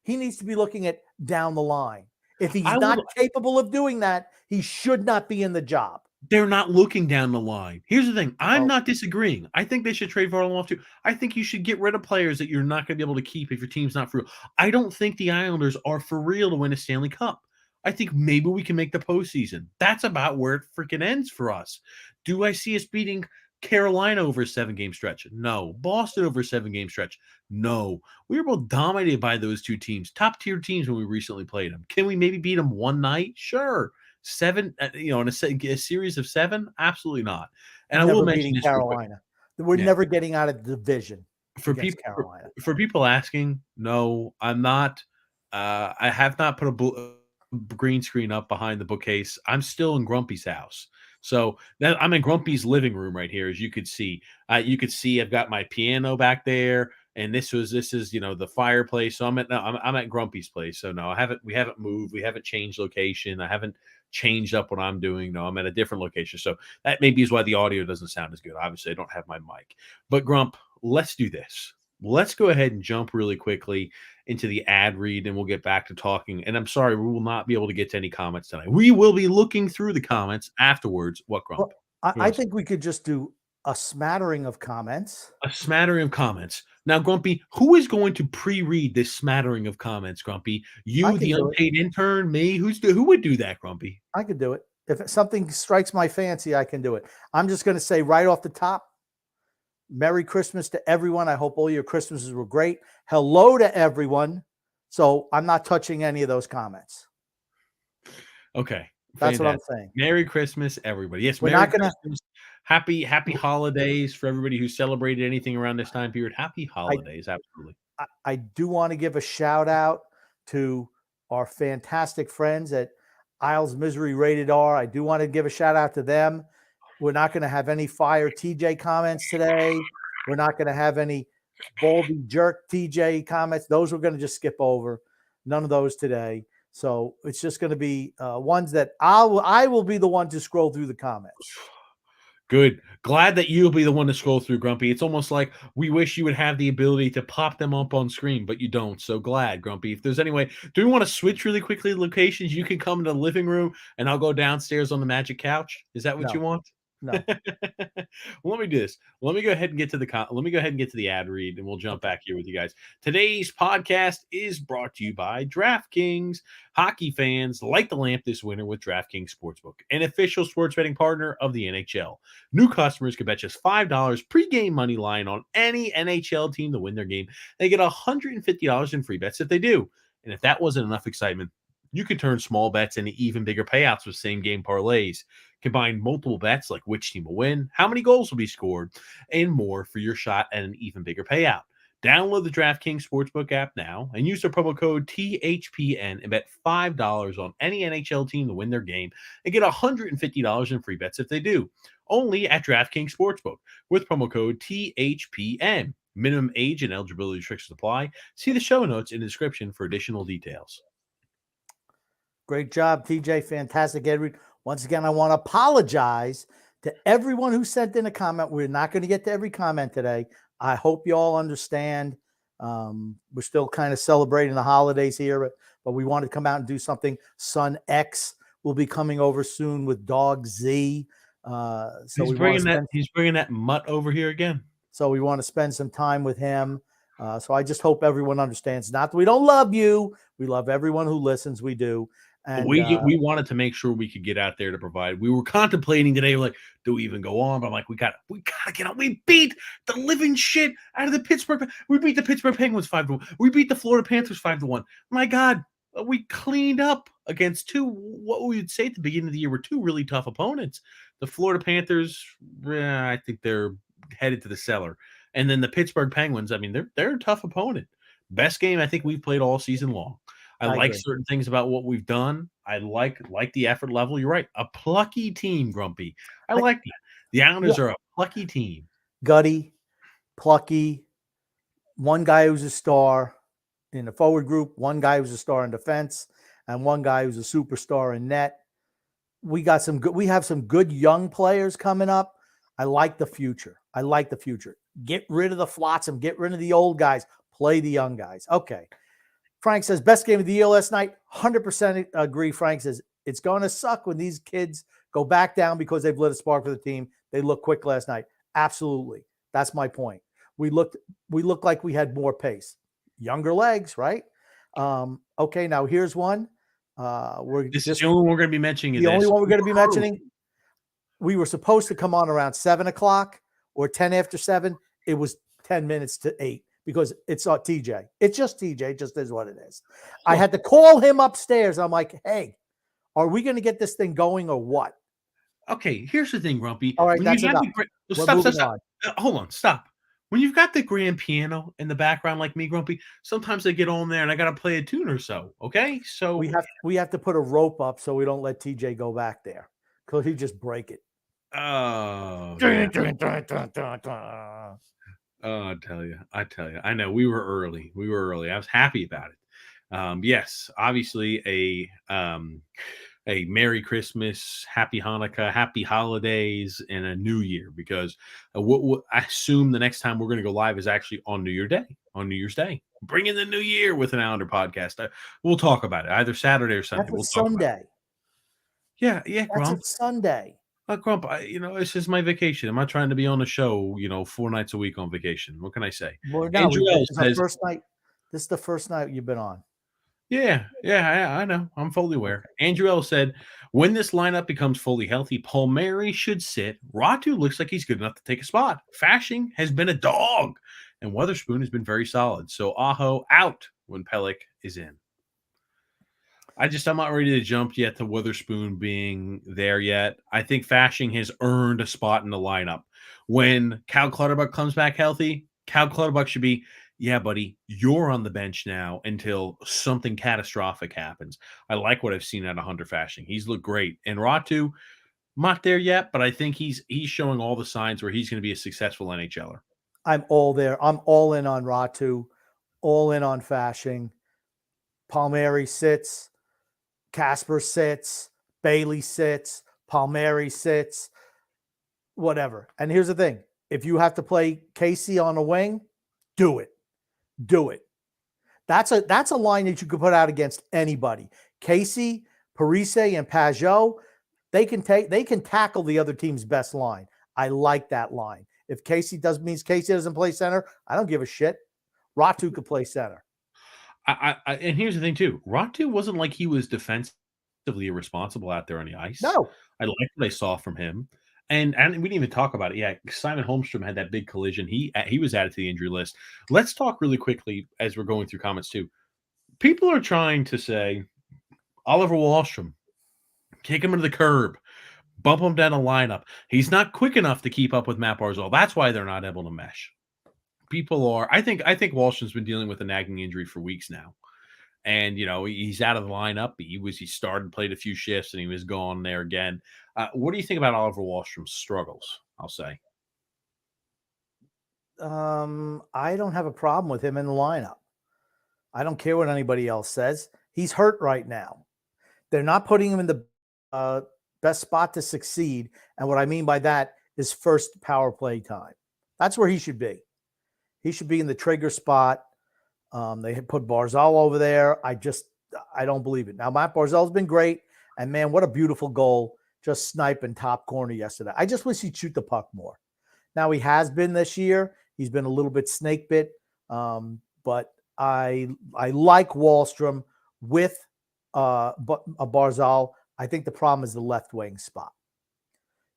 he needs to be looking at down the line. If he's not capable of doing that, he should not be in the job. They're not looking down the line. Here's the thing. I'm not disagreeing. I think they should trade Varlamov too. I think you should get rid of players that you're not going to be able to keep if your team's not for real. I don't think the Islanders are for real to win a Stanley Cup. I think maybe we can make the postseason. That's about where it freaking ends for us. Do I see us beating Carolina over a 7-game stretch? No. Boston over a 7-game stretch? No. We were both dominated by those 2 teams, top-tier teams when we recently played them. Can we maybe beat them one night? Sure. 7, in a series of 7? Absolutely not. And I will mention this Carolina. We're never getting out of the division for people asking, no, I'm not. I have not put a green screen up behind the bookcase. I'm still in Grumpy's house. So I'm in Grumpy's living room right here, as you could see. I've got my piano back there, and this is the fireplace. So I'm at Grumpy's place. So no, we haven't moved. We haven't changed location. I haven't changed up what I'm doing. No, I'm at a different location. So that maybe is why the audio doesn't sound as good. Obviously, I don't have my mic. But Grump, let's do this. Let's go ahead and jump really quickly into the ad read, and we'll get back to talking. And I'm sorry, we will not be able to get to any comments tonight. We will be looking through the comments afterwards. What, Grump? Well, I think we could just do a smattering of comments. A smattering of comments. Now, Grumpy, who is going to pre-read this smattering of comments, Grumpy? You, the unpaid intern, me? Who would do that, Grumpy? I could do it. If something strikes my fancy, I can do it. I'm just going to say right off the top, Merry Christmas to everyone. I hope all your Christmases were great. Hello to everyone. So I'm not touching any of those comments. Okay. That's what I'm Fantastic. saying. Merry Christmas, everybody. Yes, We're Merry not gonna. Christmas. Happy holidays for everybody who celebrated anything around this time period. Happy holidays, absolutely. I do want to give a shout out to our fantastic friends at Isles Misery Rated R. I do want to give a shout out to them. We're not going to have any fire TJ comments today. We're not going to have any Baldy jerk TJ comments. Those we're going to just skip over. None of those today. So it's just going to be ones that I will be the one to scroll through the comments. Good. Glad that you'll be the one to scroll through, Grumpy. It's almost like we wish you would have the ability to pop them up on screen, but you don't. So glad, Grumpy. If there's any way, do we want to switch really quickly locations? You can come into the living room and I'll go downstairs on the magic couch. Is that what you want? No. Well, let me do this. Let me go ahead and get to the ad read, and we'll jump back here with you guys. Today's podcast is brought to you by DraftKings. Hockey fans, light the lamp this winter with DraftKings Sportsbook, an official sports betting partner of the NHL. New customers can bet just $5 pregame money line on any NHL team to win their game. They get $150 in free bets if they do. And if that wasn't enough excitement, you can turn small bets into even bigger payouts with same-game parlays. Combine multiple bets like which team will win, how many goals will be scored, and more for your shot at an even bigger payout. Download the DraftKings Sportsbook app now and use the promo code THPN and bet $5 on any NHL team to win their game and get $150 in free bets if they do. Only at DraftKings Sportsbook with promo code THPN. Minimum age and eligibility restrictions apply. See the show notes in the description for additional details. Great job, TJ. Fantastic, Edward. Once again, I want to apologize to everyone who sent in a comment. We're not going to get to every comment today. I hope you all understand. We're still kind of celebrating the holidays here, but we wanted to come out and do something. Son X will be coming over soon with Dog Z. So he's bringing that mutt over here again. So we want to spend some time with him. So I just hope everyone understands. Not that we don't love you. We love everyone who listens. We do. And we wanted to make sure we could get out there to provide. We were contemplating today, like, do we even go on? But I'm like, we gotta get on. We beat the living shit out of the Pittsburgh. We beat the Pittsburgh Penguins 5-1. We beat the Florida Panthers 5-1. My God, we cleaned up against what we would say at the beginning of the year were two really tough opponents. The Florida Panthers, I think they're headed to the cellar, and then the Pittsburgh Penguins. I mean, they're a tough opponent. Best game I think we've played all season long. I like certain things about what we've done. I like the effort level. You're right. A plucky team, Grumpy. I like that. The Islanders are a plucky team. Gutty, plucky, one guy who's a star in the forward group, one guy who's a star in defense, and one guy who's a superstar in net. We have some good young players coming up. I like the future. Get rid of the flotsam, get rid of the old guys, play the young guys. Okay. Frank says, best game of the year last night. 100% agree. Frank says, it's going to suck when these kids go back down because they've lit a spark for the team. They looked quick last night. Absolutely. That's my point. We looked like we had more pace. Younger legs, right? Okay, now here's one. This is the only one we're going to be mentioning. The only one we're going to be mentioning. We were supposed to come on around 7 o'clock or 10 after 7. It was 10 minutes to 8. Because it's TJ. It's just TJ. It just is what it is. I had to call him upstairs. I'm like, hey, are we going to get this thing going or what? Okay, here's the thing, Grumpy. All right, that's enough. Stop. Hold on, stop. When you've got the grand piano in the background like me, Grumpy, sometimes I get on there and I got to play a tune or so, okay? So we have to put a rope up so we don't let TJ go back there because he'd just break it. Oh, yeah. Oh, I tell you. I know we were early. I was happy about it. Yes, obviously a Merry Christmas, Happy Hanukkah, Happy Holidays, and a New Year. Because I assume the next time we're going to go live is actually on New Year's Day. Bring in the New Year with an Islander podcast. We'll talk about it either Saturday or Sunday. That's Sunday. Yeah, That's Sunday. Grump, it's just my vacation. I'm not trying to be on a show, 4 nights a week on vacation. What can I say? Well, no, this is the first night you've been on. Yeah, I know. I'm fully aware. Andrew L said, when this lineup becomes fully healthy, Palmieri should sit. Ratu looks like he's good enough to take a spot. Fashing has been a dog, and Weatherspoon has been very solid. So Aho out when Pelech is in. I'm not ready to jump yet to Witherspoon being there yet. I think Fashing has earned a spot in the lineup. When Cal Clutterbuck comes back healthy, Cal Clutterbuck should be, yeah, buddy, you're on the bench now until something catastrophic happens. I like what I've seen out of Hunter Fashing. He's looked great. And Ratu, not there yet, but I think he's showing all the signs where he's going to be a successful NHLer. I'm all there. I'm all in on Ratu, all in on Fashing. Palmieri sits, Casper sits, Bailey sits, Palmieri sits, whatever. And here's the thing. If you have to play Casey on a wing, do it. Do it. That's a line that you could put out against anybody. Casey, Parise, and Pajot, they can tackle the other team's best line. I like that line. If means Casey doesn't play center, I don't give a shit. Ratu could play center. And here's the thing too. Ratu wasn't like he was defensively irresponsible out there on the ice. No. I like what I saw from him. And we didn't even talk about it. Yeah, Simon Holmstrom had that big collision. He was added to the injury list. Let's talk really quickly as we're going through comments too. People are trying to say Oliver Wahlstrom, kick him into the curb, bump him down the lineup. He's not quick enough to keep up with Matt Barzal. That's why they're not able to mesh. People are. I think Wahlstrom's been dealing with a nagging injury for weeks now. And, he's out of the lineup. He started, played a few shifts, and he was gone there again. What do you think about Oliver Wahlstrom's struggles, I'll say? I don't have a problem with him in the lineup. I don't care what anybody else says. He's hurt right now. They're not putting him in the best spot to succeed. And what I mean by that is first power play time. That's where he should be. He should be in the trigger spot. They had put Barzal over there. I don't believe it. Now, Matt Barzal's been great. And, man, what a beautiful goal. Just sniping top corner yesterday. I just wish he'd shoot the puck more. Now, he has been this year. He's been a little bit snake bit. But I like Wahlstrom with a Barzal. I think the problem is the left wing spot.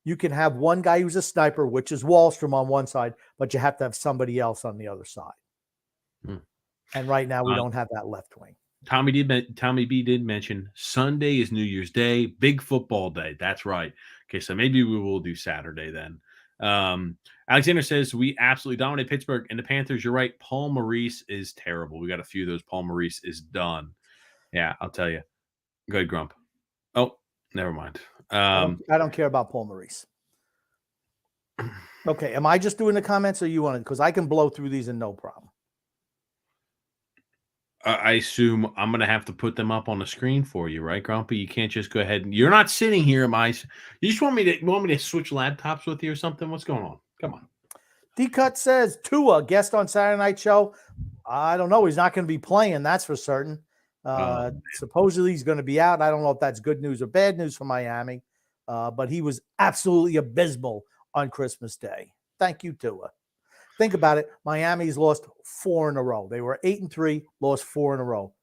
You can have one guy who's a sniper, which is Wahlstrom on one side, but you have to have somebody else on the other side. And right now we don't have that left wing. Tommy B did mention Sunday is New Year's Day, big football day. That's right. Okay, so maybe we will do Saturday then. Alexander says we absolutely dominate Pittsburgh and the Panthers. You're right. Paul Maurice is terrible. We got a few of those. Paul Maurice is done. Yeah, I'll tell you. Good Grump. Oh, never mind. I don't care about Paul Maurice. Okay, am I just doing the comments or you want to? Because I can blow through these and no problem. I assume I'm going to have to put them up on the screen for you, right, Grumpy? You can't just go ahead and you're not sitting here. You just want me to switch laptops with you or something? What's going on? Come on. D-Cut says Tua, guest on Saturday Night Show. I don't know. He's not going to be playing. That's for certain. Supposedly he's going to be out. I don't know if that's good news or bad news for Miami, but he was absolutely abysmal on Christmas Day. Thank you, Tua. Think about it. Miami's lost 4 in a row. They were 8-3, lost 4 in a row.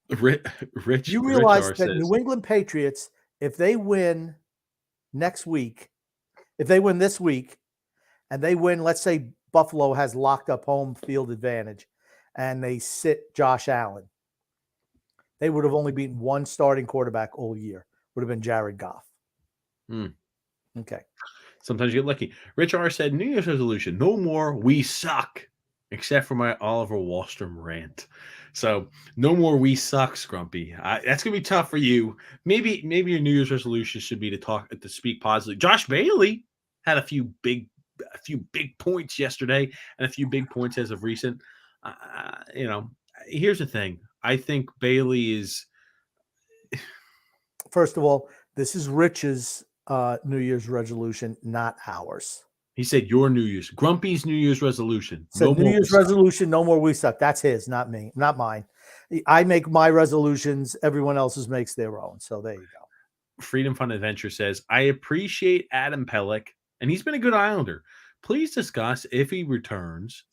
Rich, you realize that New England Patriots, if they win next week, if they win this week, and they win, let's say Buffalo has locked up home field advantage, and they sit Josh Allen, they would have only beaten one starting quarterback all year. Would have been Jared Goff. Okay. Sometimes you get lucky. Rich R said, New Year's resolution, no more we suck, except for my Oliver Wahlstrom rant. So no more we sucks, Grumpy. That's going to be tough for you. Maybe your New Year's resolution should be to speak positively. Josh Bailey had a few big points yesterday and a few big points as of recent. Here's the thing. I think Bailey is. First of all, this is Rich's New Year's resolution, not ours. He said your Grumpy's New Year's resolution. So New Year's resolution, no more we suck. That's his, not me, not mine. I make my resolutions. Everyone else's makes their own. So there you go. Freedom Fun Adventure says, I appreciate Adam Pellick, and he's been a good Islander. Please discuss if he returns,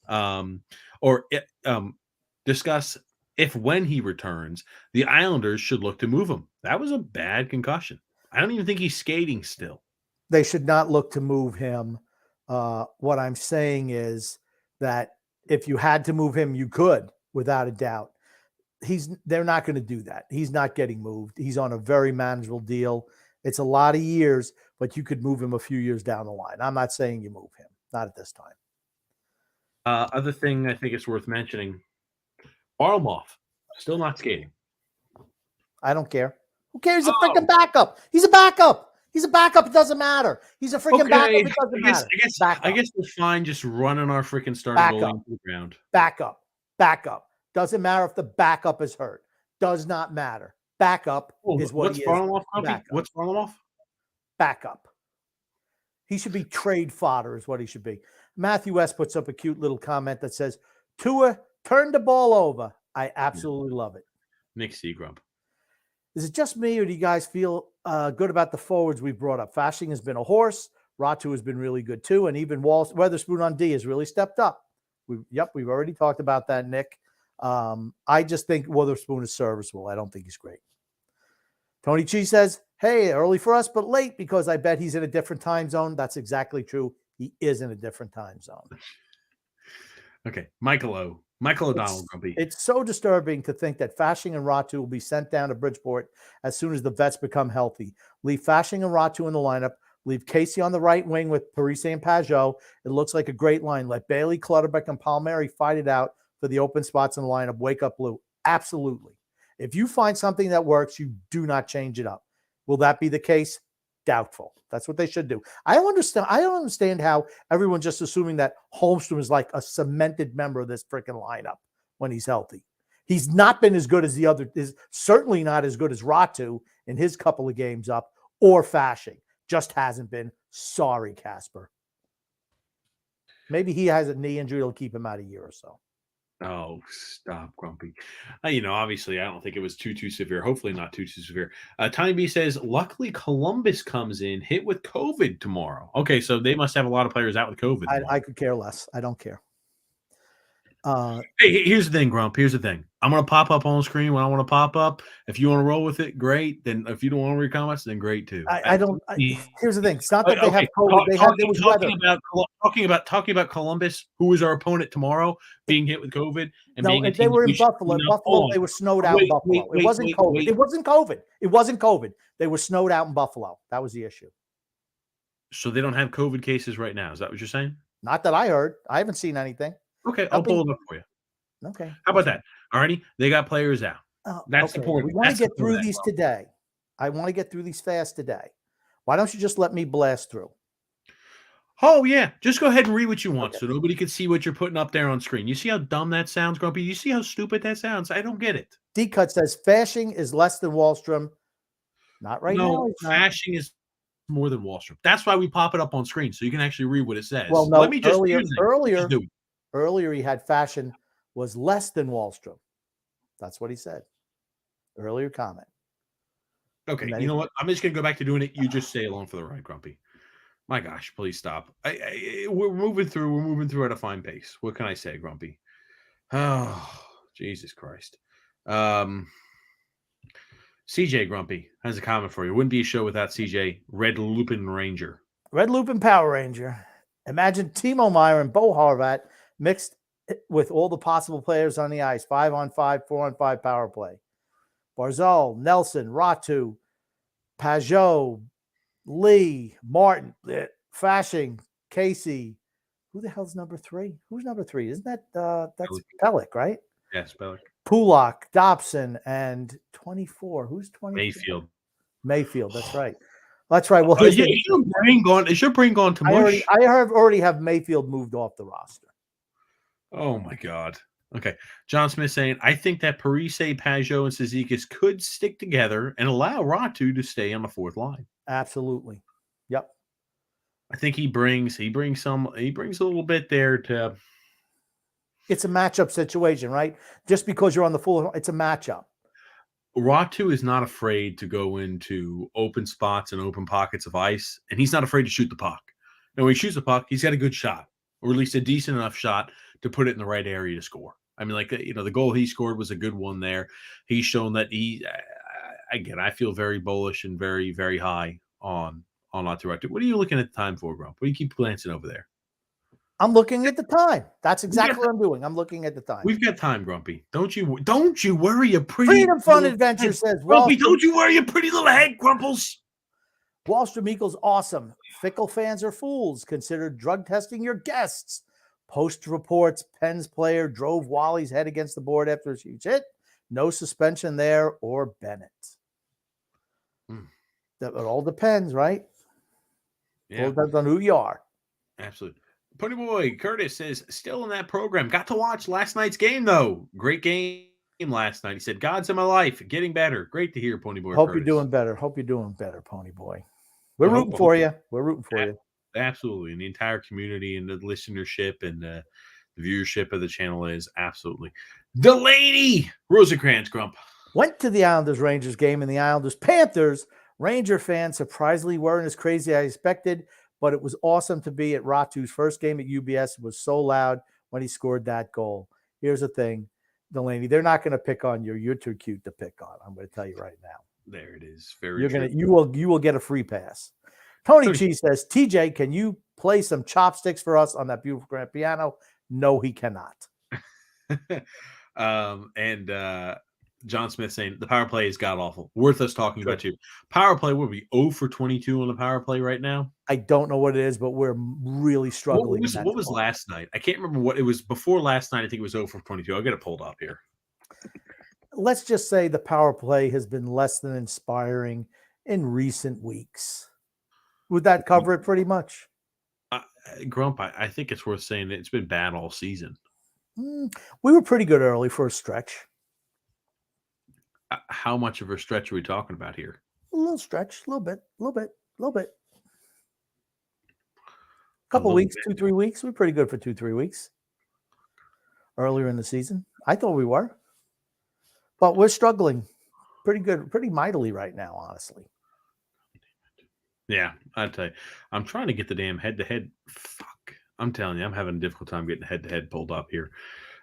discuss if when he returns, the Islanders should look to move him. That was a bad concussion. I don't even think he's skating still. They should not look to move him. What I'm saying is that if you had to move him, you could, without a doubt. they're not going to do that. He's not getting moved. He's on a very manageable deal. It's a lot of years, but you could move him a few years down the line. I'm not saying you move him. Not at this time. Other thing I think it's worth mentioning, Varlamov, still not skating. I don't care. Who cares? He's a freaking backup. He's a backup. He's a backup. It doesn't matter. He's a freaking backup. It doesn't matter. I guess we're fine just running our freaking starting goalie into the ground. Backup. Doesn't matter if the backup is hurt. Does not matter. Backup is what he is. What's Varlamov? Backup. He should be trade fodder is what he should be. Matthew S. puts up a cute little comment that says, Tua turned the ball over. I absolutely love it. Nick Seagrump. Is it just me, or do you guys feel good about the forwards we've brought up? Fasching has been a horse. Ratu has been really good too. And even Weatherspoon on D has really stepped up. We've already talked about that, Nick. I just think Weatherspoon is serviceable. I don't think he's great. Tony Chi says, hey, early for us, but late because I bet he's in a different time zone. That's exactly true. He is in a different time zone. Okay. Michael O'Donnell, Grumpy. It's so disturbing to think that Fasching and Ratu will be sent down to Bridgeport as soon as the vets become healthy. Leave Fasching and Ratu in the lineup. Leave Casey on the right wing with Parise and Pajot. It looks like a great line. Let Bailey, Clutterbuck, and Palmieri fight it out for the open spots in the lineup. Wake up blue. Absolutely. If you find something that works, you do not change it up. Will that be the case? Doubtful. That's what they should do. I don't understand how everyone's just assuming that Holmstrom is like a cemented member of this freaking lineup when he's healthy. He's not been as good as the other, is certainly not as good as Ratu in his couple of games up, or Fasching. Just hasn't been. Sorry, Casper. Maybe he has a knee injury that'll keep him out a year or so. Oh, stop, Grumpy. Obviously, I don't think it was too severe. Hopefully not too severe. Tiny B says, luckily Columbus comes in hit with COVID tomorrow. Okay, so they must have a lot of players out with COVID. I could care less. I don't care. Hey, here's the thing, Grump. Here's the thing. I'm going to pop up on screen when I want to pop up. If you want to roll with it, great. Then if you don't want to read comments, then great too. Here's the thing. It's not that they have COVID. Talking about Columbus, who is our opponent tomorrow, being hit with COVID. And they were in Buffalo. Buffalo, they were snowed out in Buffalo. It wasn't COVID. It wasn't COVID. They were snowed out in Buffalo. That was the issue. So they don't have COVID cases right now. Is that what you're saying? Not that I heard. I haven't seen anything. Okay, I'll pull it up for you. Okay. How about that? Alrighty, they got players out. That's the point. We want to get through these today. I want to get through these fast today. Why don't you just let me blast through? Oh, yeah. Just go ahead and read what you want so nobody can see what you're putting up there on screen. You see how dumb that sounds, Grumpy? You see how stupid that sounds? I don't get it. D-Cut says Fasching is less than Wahlstrom. Not right now. No, Fasching is more than Wahlstrom. That's why we pop it up on screen so you can actually read what it says. Well, no, let me just earlier he had Fasching was less than Wahlstrom. That's what he said. Earlier comment. Okay, you know what? I'm just going to go back to doing it. You just stay along for the ride, Grumpy. My gosh, please stop. We're moving through. We're moving through at a fine pace. What can I say, Grumpy? Oh, Jesus Christ. CJ Grumpy has a comment for you. Wouldn't be a show without CJ. Red Lupin Ranger. Red Lupin Power Ranger. Imagine Timo Meyer and Bo Horvat mixed with all the possible players on the ice. 5-on-5, 4-on-5 power play. Barzal, Nelson, Ratu, Pajot, Lee, Martin, Fasching, Casey. Who the hell's number 3? Who's number 3? Isn't that that's Pellick, right? Yes, Pellick. Pulak, Dobson, and 24. Who's 24? Mayfield. That's right. That's right. Well, is your brain gone to mush? I already have Mayfield moved off the roster. Oh my God. Okay. John Smith saying, I think that Parise, Pajot, and Cizikas could stick together and allow Ratu to stay on the fourth line. Absolutely. Yep. I think he brings a little bit there to. It's a matchup situation, right? Just because you're on the full, it's a matchup. Ratu is not afraid to go into open spots and open pockets of ice, and he's not afraid to shoot the puck. And when he shoots the puck, he's got a good shot, or at least a decent enough shot to put it in the right area to score. I mean, the goal he scored was a good one there. He's shown that I feel very bullish and very, very high on Ratu. What are you looking at the time for, bro? What do you keep glancing over there? I'm looking at the time. That's exactly what I'm doing. I'm looking at the time. We've got time, Grumpy. Don't you worry, you pretty Freedom Fun little Adventure head. says Grumpy, don't you worry, you pretty little head, Grumples. Wallstrom equals awesome. Fickle fans are fools. Consider drug testing your guests. Post reports, Pens player drove Wally's head against the board after a huge hit. No suspension there or Bennett. It all depends, right? Yeah. All depends on who you are. Absolutely. Pony Boy Curtis says, still in that program. Got to watch last night's game, though. Great game last night. He said, God's in my life. Getting better. Great to hear, Pony Boy Hope Curtis. you're doing better. Hope you're doing better, Pony Boy. We're rooting for you. We're rooting for you. Absolutely. And the entire community and the listenership and the viewership of the channel is absolutely. Delaney Rosencrantz, Grump. Went to the Islanders-Rangers game, and the Islanders-Panthers. Ranger fans surprisingly weren't as crazy as I expected, but it was awesome to be at Ratu's first game at UBS. It was so loud when he scored that goal. Here's the thing, Delaney, they're not going to pick on you. You're too cute to pick on. I'm going to tell you right now. There it is. Very true. You will get a free pass. Tony G says, TJ, can you play some chopsticks for us on that beautiful grand piano? No, he cannot. John Smith saying the power play is god awful. Worth us talking about you. Power play, what are we 0 for 22 on the power play right now? I don't know what it is, but we're really struggling. What was last night? I can't remember what it was before last night. I think it was 0 for 22. I'll get it pulled up here. Let's just say the power play has been less than inspiring in recent weeks. Would that cover it pretty much? Grump, I think it's worth saying that it's been bad all season. We were pretty good early for a stretch. How much of a stretch are we talking about here? A little stretch, a little bit. Couple weeks, 2-3 weeks. We're pretty good for 2-3 weeks. Earlier in the season, I thought we were, but we're struggling pretty good, pretty mightily right now, honestly. Yeah, I tell you, I'm trying to get the damn head-to-head. Fuck, I'm telling you, I'm having a difficult time getting head-to-head pulled up here.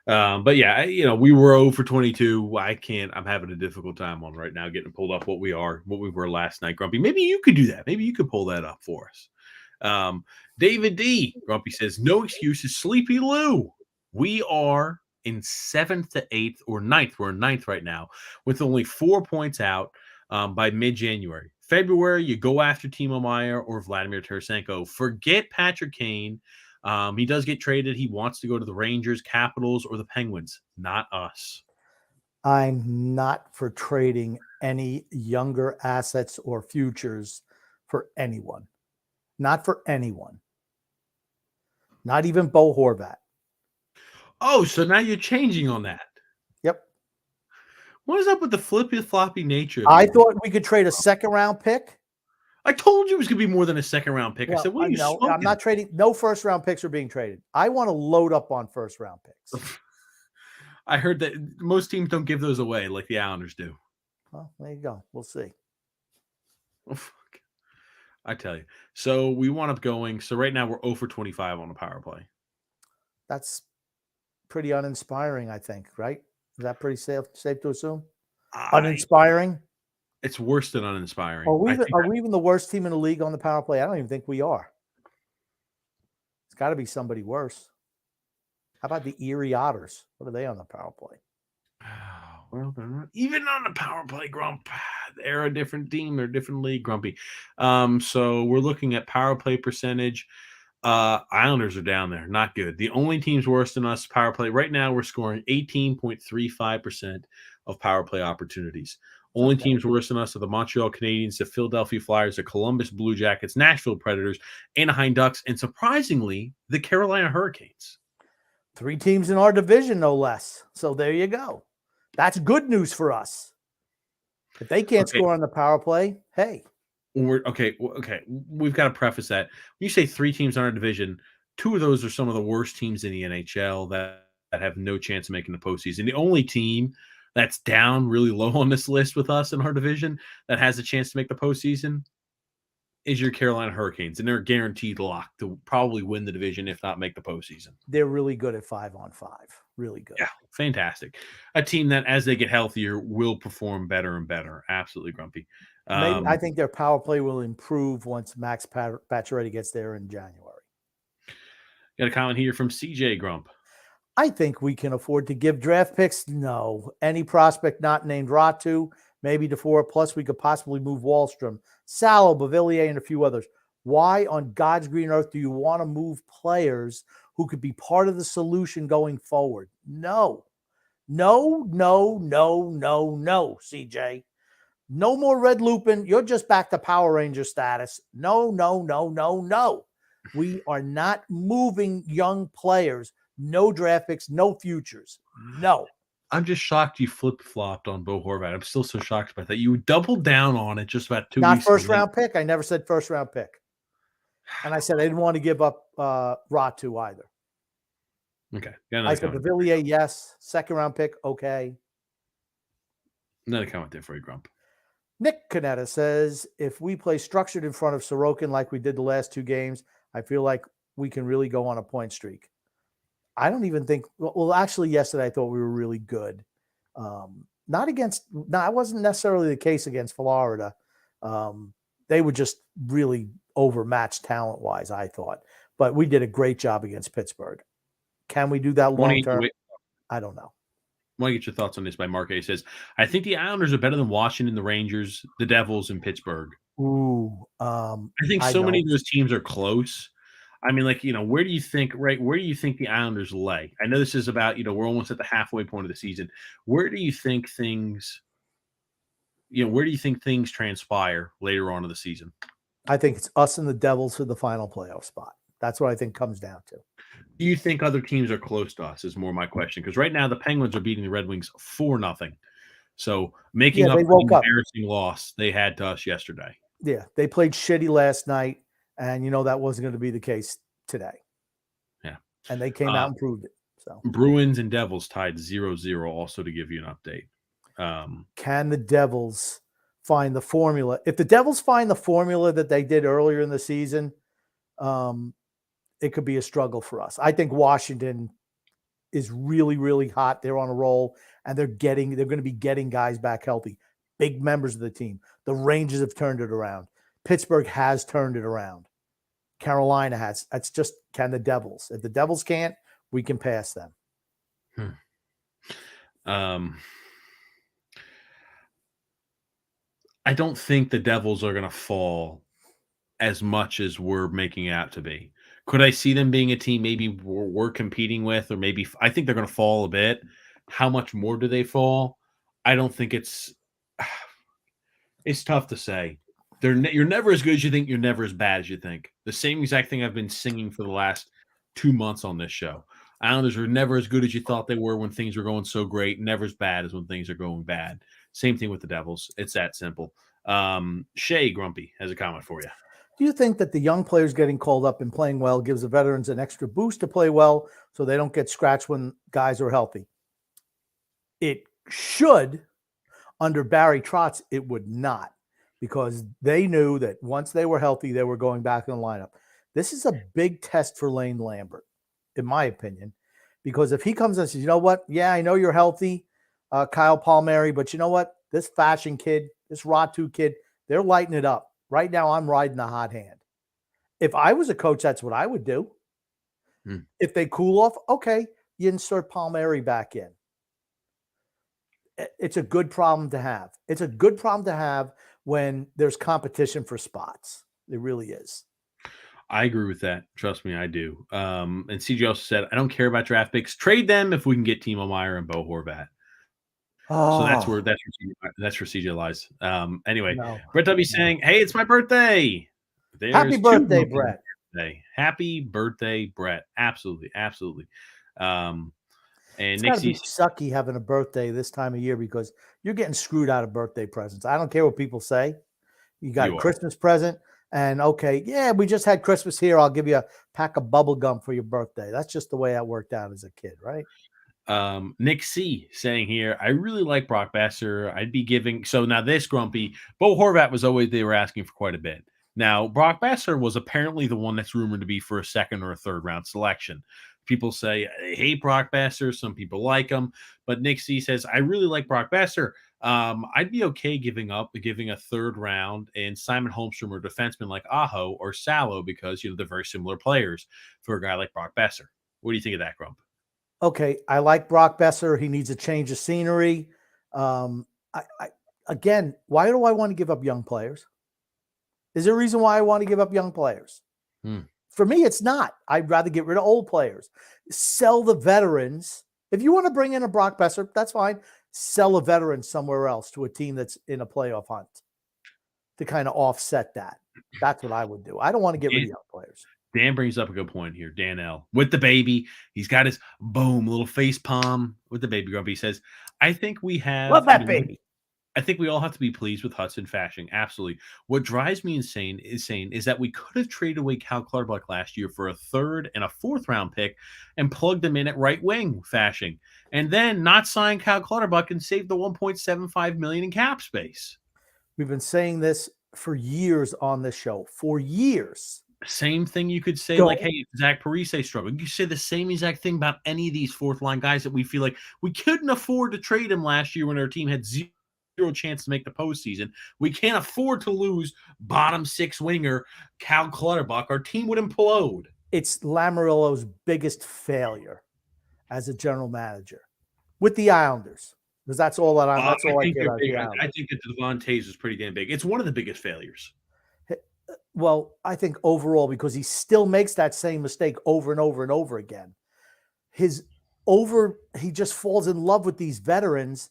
But yeah, we were 0 for 22. I'm having a difficult time on right now getting pulled up what we were last night, Grumpy. Maybe you could do that. Maybe you could pull that up for us. David D. Grumpy says, no excuses, Sleepy Lou. We are in 7th to 8th or 9th. We're in 9th right now with only 4 points out by mid-January. February, you go after Timo Meier or Vladimir Tarasenko. Forget Patrick Kane. He does get traded. He wants to go to the Rangers, Capitals, or the Penguins, not us. I'm not for trading any younger assets or futures for anyone. Not for anyone. Not even Bo Horvat. Oh, so now you're changing on that. Yep. What is up with the flippy-floppy nature? I thought we could trade a second-round pick. I told you it was going to be more than a second-round pick. Well, I said, what are you smoking? I'm not trading. No first-round picks are being traded. I want to load up on first-round picks. I heard that most teams don't give those away like the Islanders do. Well, there you go. We'll see. Oh, fuck. I tell you. So we wound up going. So right now we're 0 for 25 on the power play. That's pretty uninspiring, I think, right? Is that pretty safe to assume? Uninspiring? It's worse than uninspiring. Are we even the worst team in the league on the power play? I don't even think we are. It's got to be somebody worse. How about the Erie Otters? What are they on the power play? Well, they're not even on the power play, Grump. They're a different team. They're a different league, Grumpy. So we're looking at power play percentage. Islanders are down there. Not good. The only teams worse than us power play. Right now, we're scoring 18.35% of power play opportunities. Only teams worse than us are the Montreal Canadiens, the Philadelphia Flyers, the Columbus Blue Jackets, Nashville Predators, Anaheim Ducks, and surprisingly, the Carolina Hurricanes. 3 teams in our division, no less. So there you go. That's good news for us. If they can't score on the power play, hey. Okay. We've got to preface that. When you say 3 teams in our division, 2 of those are some of the worst teams in the NHL that have no chance of making the postseason. The only team that's down really low on this list with us in our division that has a chance to make the postseason is your Carolina Hurricanes, and they're guaranteed lock to probably win the division, if not make the postseason. They're really good at 5-on-5. Really good. Yeah, fantastic. A team that, as they get healthier, will perform better and better. Absolutely, Grumpy. I think their power play will improve once Max Pacioretty gets there in January. Got a comment here from CJ Grump. I think we can afford to give draft picks. No. Any prospect not named Ratu, maybe DeFore. Plus, we could possibly move Wallstrom, Salo, Bavillier, and a few others. Why on God's green earth do you want to move players who could be part of the solution going forward? No. No, no, no, no, no, CJ. No more Red Lupin. You're just back to Power Ranger status. No, no, no, no, no. We are not moving young players. No draft picks, no futures. No. I'm just shocked you flip-flopped on Bo Horvat. I'm still so shocked about that. You doubled down on it just about 2 Not weeks first ago. round pick. I never said first round pick. And I said I didn't want to give up Ratu either. Okay. I said Bavillier, yes. Second round pick, okay. Another comment there for you, Grump. Nick Canetta says, if we play structured in front of Sorokin like we did the last 2 games, I feel like we can really go on a point streak. I don't even think – well, actually, yesterday I thought we were really good. Not against – no, that wasn't necessarily the case against Florida. They were just really overmatched talent-wise, I thought. But we did a great job against Pittsburgh. Can we do that long-term? I don't know. I want to get your thoughts on this by Mark A. Says, I think the Islanders are better than Washington, the Rangers, the Devils, and Pittsburgh. Ooh. I think many of those teams are close. I mean, like, where do you think the Islanders lay? I know this is about, we're almost at the halfway point of the season. Where do you think things transpire later on in the season? I think it's us and the Devils for the final playoff spot. That's what I think comes down to. Do you think other teams are close to us is more my question. Because right now the Penguins are beating the Red Wings 4-0. So making up the embarrassing loss they had to us yesterday. Yeah, they played shitty last night, and that wasn't going to be the case today. Yeah. And they came out and proved it. So Bruins and Devils tied 0-0 also to give you an update. Can the Devils find the formula? If the Devils find the formula that they did earlier in the season, it could be a struggle for us. I think Washington is really, really hot. They're on a roll, and they're going to be getting guys back healthy. Big members of the team. The Rangers have turned it around. Pittsburgh has turned it around. Carolina has. That's just, can the Devils? If the Devils can't, we can pass them. I don't think the Devils are going to fall as much as we're making out to be. Could I see them being a team maybe we're competing with, or maybe I think they're going to fall a bit. How much more do they fall? I don't think it's tough to say. You're never as good as you think. You're never as bad as you think. The same exact thing I've been singing for the last 2 months on this show. Islanders are never as good as you thought they were when things were going so great. Never as bad as when things are going bad. Same thing with the Devils. It's that simple. Shay Grumpy has a comment for you. Do you think that the young players getting called up and playing well gives the veterans an extra boost to play well so they don't get scratched when guys are healthy? It should. Under Barry Trotz, it would not, because they knew that once they were healthy, they were going back in the lineup. This is a big test for Lane Lambert, in my opinion, because if he comes and says, you know what? Yeah, I know you're healthy, Kyle Palmieri, but you know what? This Fashion kid, this Ratu kid, they're lighting it up. Right now, I'm riding the hot hand. If I was a coach, that's what I would do. If they cool off, okay, you insert Palmieri back in. It's a good problem to have. It's a good problem to have when there's competition for spots. It really is. I agree with that. Trust me, I do. And CJ also said, I don't care about draft picks. Trade them if we can get Timo Meier and Bo Horvat. So that's where CJ lies. Anyway, Brett W saying, hey, it's my birthday. Happy birthday, Brett. Happy birthday, Brett. Absolutely. And it's got to be sucky having a birthday this time of year, because you're getting screwed out of birthday presents. I don't care what people say. You got a Christmas present, and okay, yeah, we just had Christmas here. I'll give you a pack of bubble gum for your birthday. That's just the way that worked out as a kid, right? Nick C saying here, I really like Brock Besser. I'd be giving. So now this Grumpy, Bo Horvat was always, they were asking for quite a bit. Now, Brock Besser was apparently the one that's rumored to be for a second or a third round selection. People say I hate Brock Besser. Some people like him. But Nick C says, I really like Brock Besser. I'd be okay giving a third round and Simon Holmstrom or defenseman like Aho or Salo because they're very similar players for a guy like Brock Besser. What do you think of that, Grump? Okay, I like Brock Besser. He needs a change of scenery. Again, why do I want to give up young players? Is there a reason why I want to give up young players? For me, it's not. I'd rather get rid of old players. Sell the veterans. If you want to bring in a Brock Besser, that's fine. Sell a veteran somewhere else to a team that's in a playoff hunt to kind of offset that. That's what I would do. I don't want to get rid of young players. Dan brings up a good point here. Dan L. with the baby. He's got his little face palm with the baby, Grumpy. He says, I think we have. Love that baby. I think we all have to be pleased with Hudson Fasching. Absolutely. What drives me insane is that we could have traded away Cal Clutterbuck last year for a third and a fourth round pick and plugged him in at right wing Fasching, and then not sign Cal Clutterbuck and save the $1.75 million in cap space. We've been saying this for years on this show. For years. Same thing you could say, like, hey, Zach Parise struggled. You could say the same exact thing about any of these fourth line guys that we feel like we couldn't afford to trade him last year when our team had zero chance to make the postseason. We can't afford to lose bottom six winger Cal Clutterbuck. Our team would implode. It's Lamoriello's biggest failure as a general manager with the Islanders, because that's all that I get out of the Islanders. I think that Devon Toews is pretty damn big. It's one of the biggest failures. Well, I think overall, because he still makes that same mistake over and over and over again. He just falls in love with these veterans.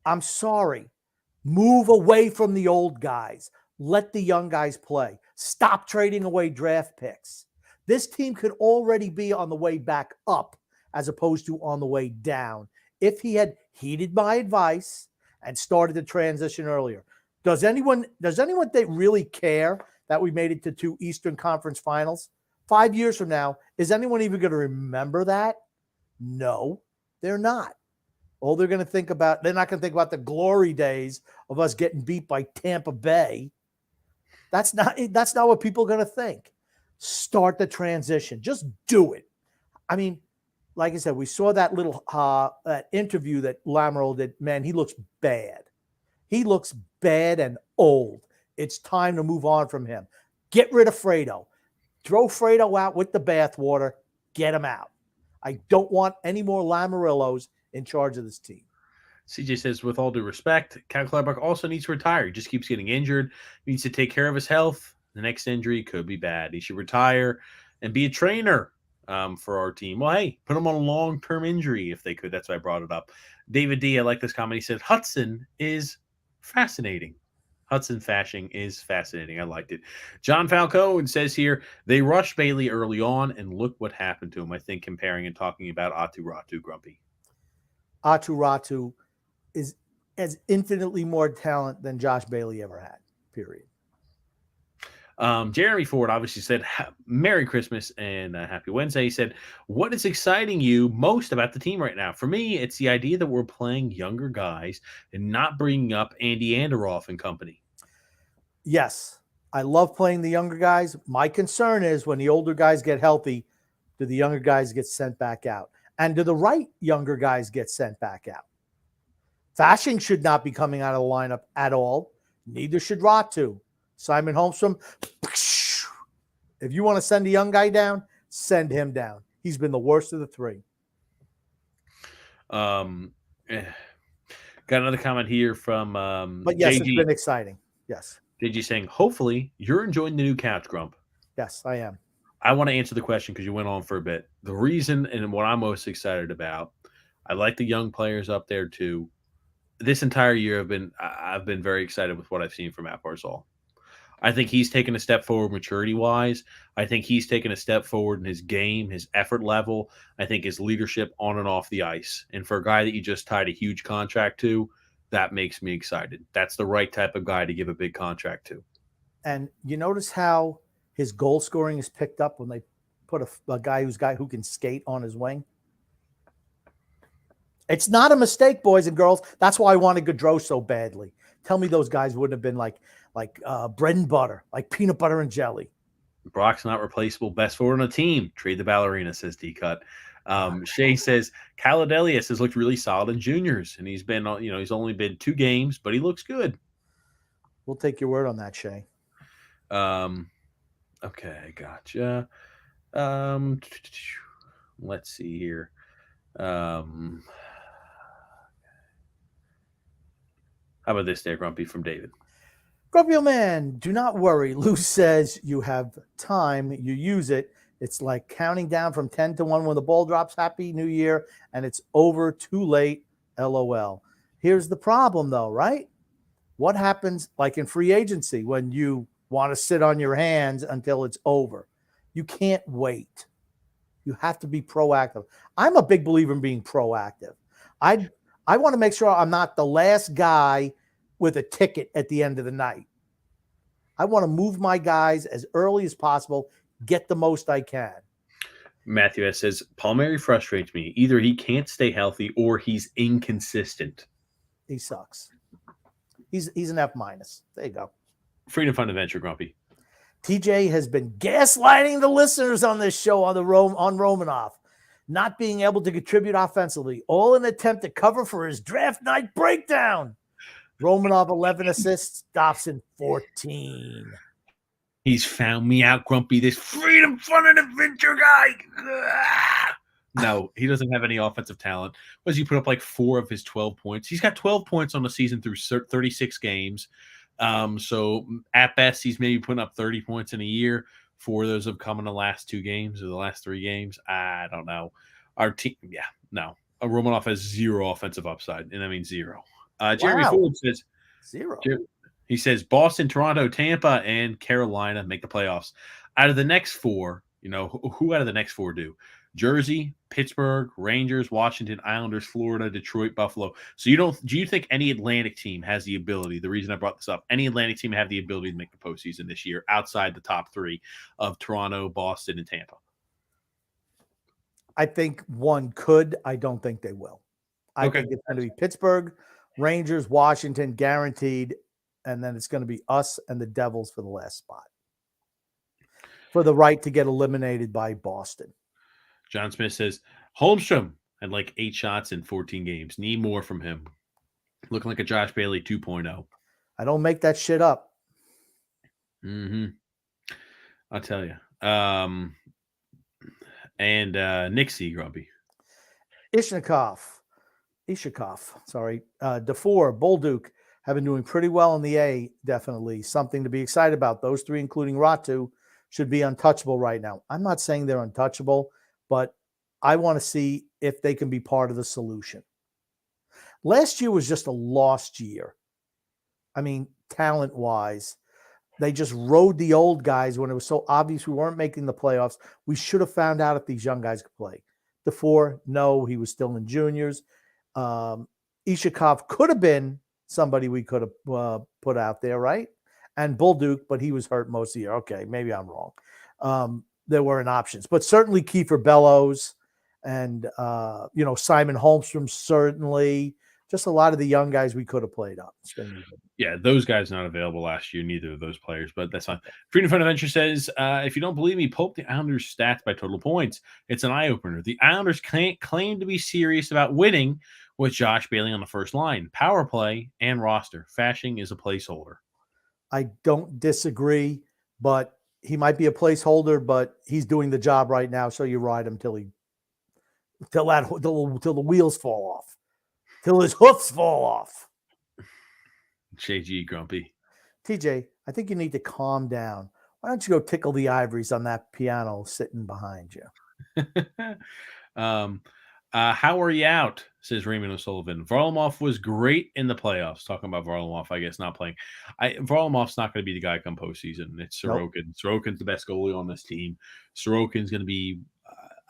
I'm sorry. Move away from the old guys. Let the young guys play. Stop trading away draft picks. This team could already be on the way back up as opposed to on the way down if he had heeded my advice and started the transition earlier. Does anyone really care that we made it to 2 Eastern Conference Finals? 5 years from now, is anyone even going to remember that? No, they're not. All they're going to think about, they're not going to think about the glory days of us getting beat by Tampa Bay. That's not what people are going to think. Start the transition. Just do it. I mean, like I said, we saw that little that interview that Lamoriello did. Man, he looks bad. He looks bad and old. It's time to move on from him. Get rid of Fredo. Throw Fredo out with the bathwater. Get him out. I don't want any more Lamoriellos in charge of this team. CJ says, with all due respect, Cal Clutterbuck also needs to retire. He just keeps getting injured. He needs to take care of his health. The next injury could be bad. He should retire and be a trainer for our team. Well, hey, put him on a long-term injury if they could. That's why I brought it up. David D., I like this comment. He said, Hudson is fascinating. Hudson Fasching is fascinating. I liked it. John Falcone says here, they rushed Bailey early on, and look what happened to him. I think comparing and talking about Aatu Ratu, Grumpy. Aatu Ratu has infinitely more talent than Josh Bailey ever had, period. Jeremy Ford obviously said, Merry Christmas and Happy Wednesday. He said, what is exciting you most about the team right now? For me, it's the idea that we're playing younger guys and not bringing up Andy Anderoff and company. Yes, I love playing the younger guys. My concern is when the older guys get healthy, do the younger guys get sent back out? And do the right younger guys get sent back out? Fasching should not be coming out of the lineup at all. Neither should Ratu. Simon Holmstrom, if you want to send a young guy down, send him down. He's been the worst of the three. Got another comment here from but yes, JG. It's been exciting. Yes. JG saying, hopefully you're enjoying the new couch, Grump. Yes, I am. I want to answer the question because you went on for a bit. The reason and what I'm most excited about, I like the young players up there too. This entire year I've been very excited with what I've seen from Matt Barzal. I think he's taken a step forward maturity-wise. I think he's taken a step forward in his game, his effort level. I think his leadership on and off the ice. And for a guy that you just tied a huge contract to, that makes me excited. That's the right type of guy to give a big contract to. And you notice how his goal scoring is picked up when they put a guy who can skate on his wing? It's not a mistake, boys and girls. That's why I wanted Gaudreau so badly. Tell me those guys wouldn't have been like bread and butter, like peanut butter and jelly. Brock's not replaceable. Best forward on the team. Trade the ballerina, says D-Cut. Shay says Caladelius has looked really solid in juniors, and he's been, he's only been 2 games, but he looks good. We'll take your word on that, Shay. Okay, gotcha. Let's see here. How about this there, Grumpy, from David? Grumpy old man, do not worry. Lou says you have time, you use it. It's like counting down from 10 to 1 when the ball drops. Happy New Year, and it's over too late. LOL. Here's the problem, though, right? What happens like in free agency when you want to sit on your hands until it's over? You can't wait. You have to be proactive. I'm a big believer in being proactive. I want to make sure I'm not the last guy with a ticket at the end of the night. I want to move my guys as early as possible, get the most I can. Matthew S. says, Palmieri frustrates me. Either he can't stay healthy or he's inconsistent. He sucks. He's an F-. There you go. Freedom Fund Adventure, Grumpy. TJ has been gaslighting the listeners on this show on Romanoff, not being able to contribute offensively, all in an attempt to cover for his draft night breakdown. Romanov 11 assists, Dobson 14. He's found me out, Grumpy, this Freedom Fun and Adventure guy. No, he doesn't have any offensive talent. Was he put up like 4 of his 12 points? He's got 12 points on the season through 36 games. So at best, he's maybe putting up 30 points in a year. 4 of those have come in the last 2 games or the last 3 games. I don't know. Our team, no. Romanov has 0 offensive upside, and I mean 0. Jeremy Ford says 0. He says Boston, Toronto, Tampa, and Carolina make the playoffs. Out of the next 4, who out of the next 4 do? Jersey, Pittsburgh, Rangers, Washington, Islanders, Florida, Detroit, Buffalo. So do you think any Atlantic team has the ability? The reason I brought this up, any Atlantic team have the ability to make the postseason this year outside the top 3 of Toronto, Boston, and Tampa? I think one could. I don't think they will. I think it's going to be Pittsburgh, Rangers, Washington, guaranteed, and then it's going to be us and the Devils for the last spot for the right to get eliminated by Boston. John Smith says Holmstrom had like 8 shots in 14 games. Need more from him. Looking like a Josh Bailey 2.0. I don't make that shit up. I'll tell you. And Nixie, Grumpy. Ishakov, sorry. DeFore, Bolduc have been doing pretty well in the A, definitely. Something to be excited about. Those 3, including Ratu, should be untouchable right now. I'm not saying they're untouchable, but I want to see if they can be part of the solution. Last year was just a lost year. I mean, talent-wise, they just rode the old guys when it was so obvious we weren't making the playoffs. We should have found out if these young guys could play. DeFore, no, he was still in juniors. Ishakov could have been somebody we could have put out there, right? And Bolduc, but he was hurt most of the year. Okay, maybe I'm wrong. There weren't options, but certainly Kiefer Bellows and, Simon Holmstrom, certainly. Just a lot of the young guys we could have played up. Yeah, those guys not available last year, neither of those players, but that's fine. Freedom Fund Adventure says, if you don't believe me, pull up the Islanders' stats by total points. It's an eye-opener. The Islanders can't claim to be serious about winning with Josh Bailey on the first line. Power play and roster. Fashing is a placeholder. I don't disagree, but he might be a placeholder, but he's doing the job right now, so you ride him till the wheels fall off, till his hoofs fall off. JG Grumpy. TJ, I think you need to calm down. Why don't you go tickle the ivories on that piano sitting behind you? How are you out? Says Raymond O'Sullivan. Varlamov was great in the playoffs. Talking about Varlamov, I guess, not playing. Varlamov's not going to be the guy come postseason. It's Sorokin. Nope. Sorokin's the best goalie on this team. Sorokin's going to be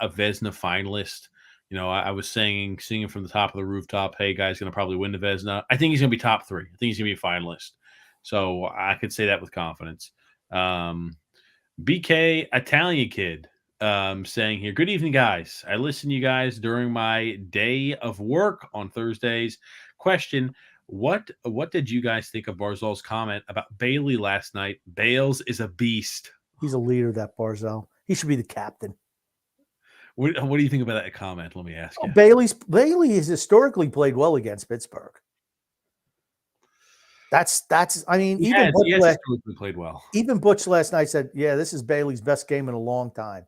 a Vezina finalist. I was singing from the top of the rooftop, hey, guy's going to probably win the Vezina. I think he's going to be top 3. I think he's going to be a finalist. So I could say that with confidence. BK Italian Kid saying here, good evening, guys. I listen to you guys during my day of work on Thursdays. Question, what did you guys think of Barzal's comment about Bailey last night? Bales is a beast. He's a leader, that Barzal. He should be the captain. What do you think about that comment? Let me ask you. Bailey has historically played well against Pittsburgh. I mean, He even has played well. Even Butch last night said, yeah, this is Bailey's best game in a long time.